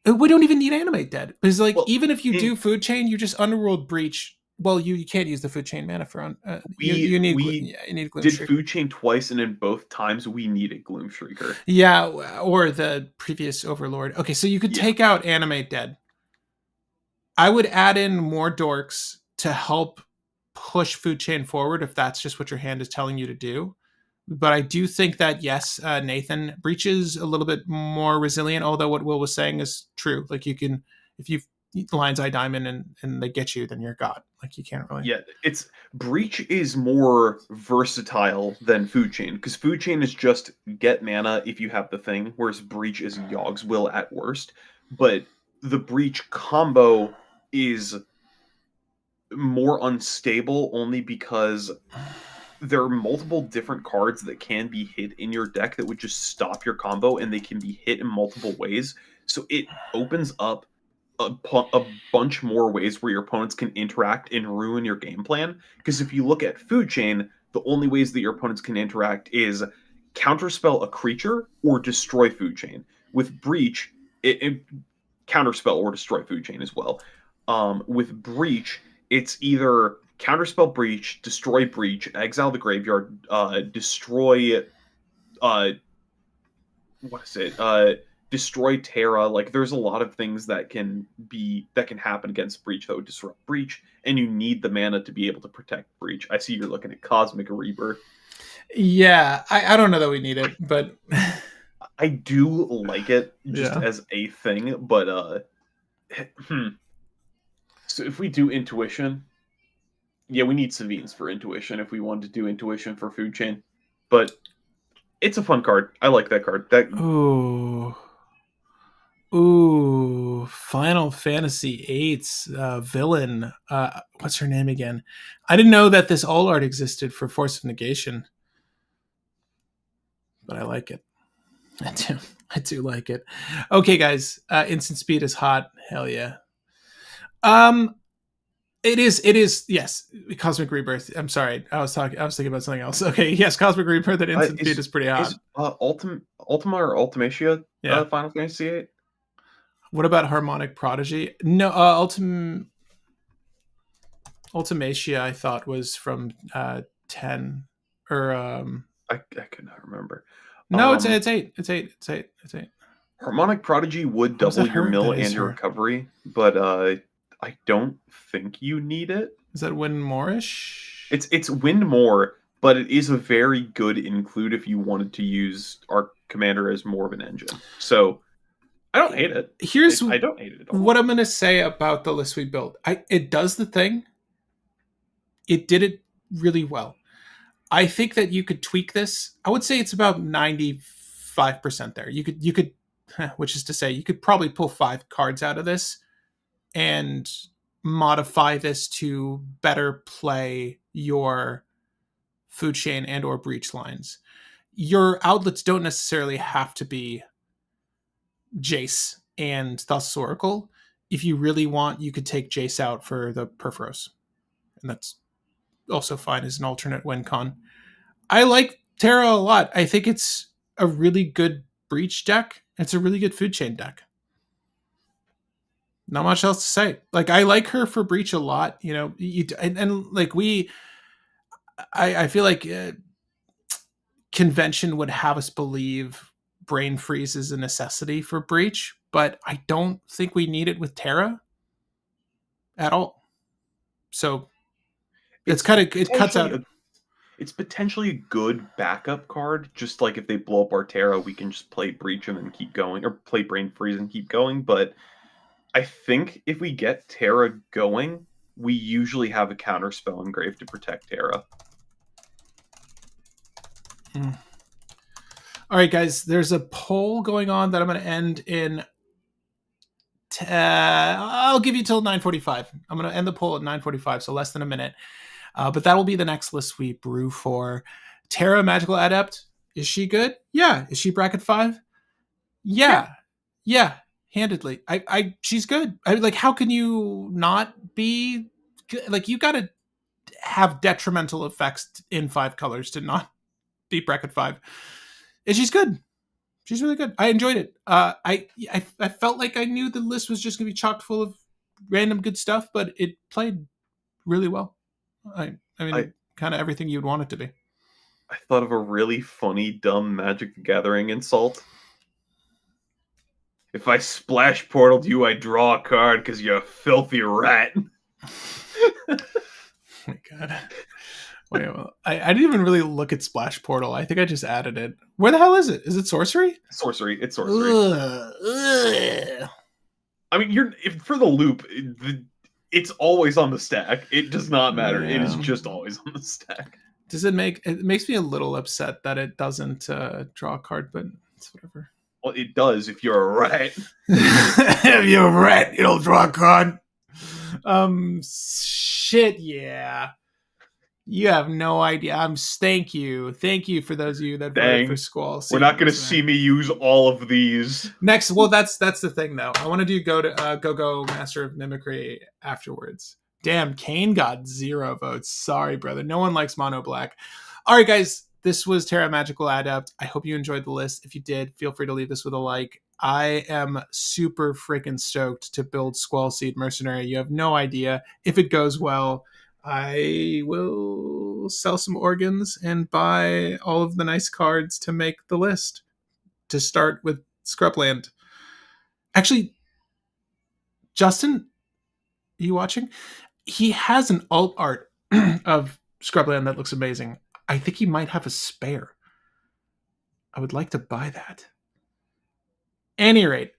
we don't even need Animate Dead because, like, even if you do food chain, you just Underworld Breach. Well, you can't use the food chain mana for you need Gloomshrieker. Did food chain twice, and in both times we needed Gloomshrieker. Yeah, or the previous Overlord. Okay, so you could take out Animate Dead. I would add in more dorks to help push food chain forward if that's just what your hand is telling you to do. But I do think that, yes, Nathan, breach is a little bit more resilient, although what Will was saying is true. Like, you can, if you lion's eye diamond and they get you, then you're God. Like, you can't really. Yeah, it's breach is more versatile than food chain, because food chain is just get mana if you have the thing, whereas breach is Yogg's will at worst. But the breach combo is more unstable only because there are multiple different cards that can be hit in your deck that would just stop your combo, and they can be hit in multiple ways. So it opens up a bunch more ways where your opponents can interact and ruin your game plan. Because if you look at food chain, the only ways that your opponents can interact is counterspell a creature or destroy food chain. With breach, it counterspell or destroy food chain as well. With breach, it's either counterspell breach, exile the graveyard, destroy what is it? Destroy Terra. Like, there's a lot of things that can happen against breach that would disrupt breach, and you need the mana to be able to protect breach. I see you're looking at Cosmic Rebirth. Yeah, I don't know that we need it, but I do like it just as a thing, but so if we do intuition, yeah, we need Savines for intuition if we wanted to do intuition for food chain. But it's a fun card. I like that card. Ooh, Final Fantasy VIII's villain. What's her name again? I didn't know that this all art existed for Force of Negation, but I like it. I do like it. Okay, guys, instant speed is hot. Hell yeah. It is. Yes, Cosmic Rebirth. I'm sorry, I was thinking about something else. Okay, yes, Cosmic Rebirth and instant speed is pretty hot. Is Ultima or Ultimacia Final Fantasy VIII? What about Harmonic Prodigy? No, Ultimacia I thought was from 10 or I could not remember. No, it's 8. It's 8. Harmonic Prodigy would double your mill and your recovery, but I don't think you need it. Is that win more-ish? It's win more, but it is a very good include if you wanted to use our commander as more of an engine. So I don't hate it. I don't hate it at all. What I'm going to say about the list we built. It does the thing. It did it really well. I think that you could tweak this. I would say it's about 95% there. You could, which is to say, you could probably pull 5 cards out of this and modify this to better play your food chain and or breach lines. Your outlets don't necessarily have to be Jace and Thassa's Oracle. If you really want, you could take Jace out for the Perforos, and that's also fine as an alternate win con. I like Terra a lot. I think it's a really good breach deck. It's a really good food chain deck. Not much else to say. Like, I like her for breach a lot. You know, I feel like convention would have us believe Brain Freeze is a necessity for breach, but I don't think we need it with Terra at all. So it cuts out. It's potentially a good backup card. Just like if they blow up our Terra, we can just play breach and then keep going, or play Brain Freeze and keep going. But I think if we get Terra going, we usually have a counter spell engraved to protect Terra. All right, guys, there's a poll going on that I'm going to end in. I'll give you till 9:45. I'm going to end the poll at 9:45, so less than a minute. But that will be the next list we brew for. Terra Magical Adept. Is she good? Yeah. Is she bracket 5? Yeah. Handedly. She's good. How can you not be like, you got to have detrimental effects in 5 colors to not be bracket 5. And she's good. She's really good. I enjoyed it. I felt like I knew the list was just going to be chock full of random good stuff, but it played really well. I mean, kind of everything you'd want it to be. I thought of a really funny, dumb Magic the Gathering insult. If I splash portaled you, I draw a card because you're a filthy rat. my god. Wait, well, I didn't even really look at Splash Portal. I think I just added it. Where the hell is it? Is it sorcery? Sorcery. It's sorcery. Ugh. I mean, for the loop, it's always on the stack. It does not matter. Yeah. It is just always on the stack. It makes me a little upset that it doesn't draw a card, but it's whatever. Well, it does if you're a rat. If you're a rat, it'll draw a card. Shit, yeah. You have no idea. Thank you for those of you that voted for Squall. We're not going to see me use all of these. Next, well, that's the thing though. I want to do go Master of Mimicry afterwards. Damn, Kane got 0 votes. Sorry, brother. No one likes Mono Black. All right, guys. This was Terra Magical Adept. I hope you enjoyed the list. If you did, feel free to leave this with a like. I am super freaking stoked to build Squall Seed Mercenary. You have no idea. If it goes well, I will sell some organs and buy all of the nice cards to make the list. To start with Scrubland. Actually, Justin, are you watching? He has an alt art of Scrubland that looks amazing. I think he might have a spare. I would like to buy that. Any rate,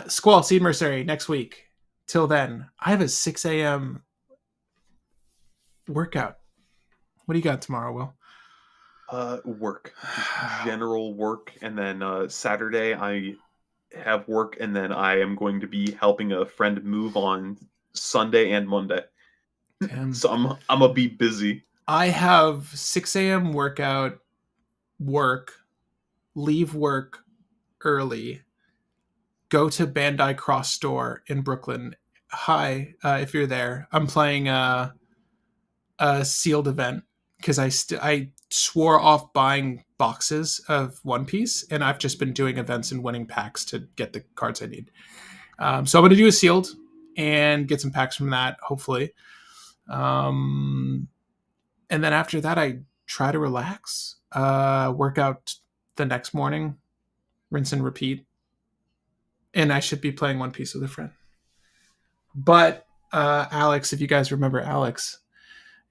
Squall Seed Mercenary next week. Till then, I have a 6 a.m. workout. What do you got tomorrow, Will? Work. Just general work. And then Saturday I have work, and then I am going to be helping a friend move on Sunday and Monday. Damn. So I'm gonna be busy. I have 6 a.m. workout, leave work early, go to Bandai Cross Store in Brooklyn. Hi, if you're there. I'm playing a sealed event because I swore off buying boxes of One Piece, and I've just been doing events and winning packs to get the cards I need. So I'm going to do a sealed and get some packs from that, hopefully. And then after that, I try to relax, work out the next morning, rinse and repeat. And I should be playing One Piece with a friend. But Alex, if you guys remember Alex,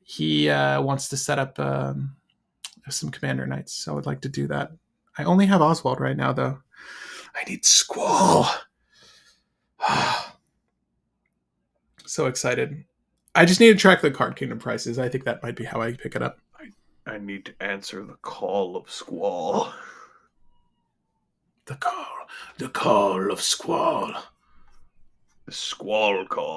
he wants to set up some Commander Nights. So I would like to do that. I only have Oswald right now, though. I need Squall. So excited. I just need to track the Card Kingdom prices. I think that might be how I pick it up. I need to answer the call of Squall. The call of Squall. The Squall call.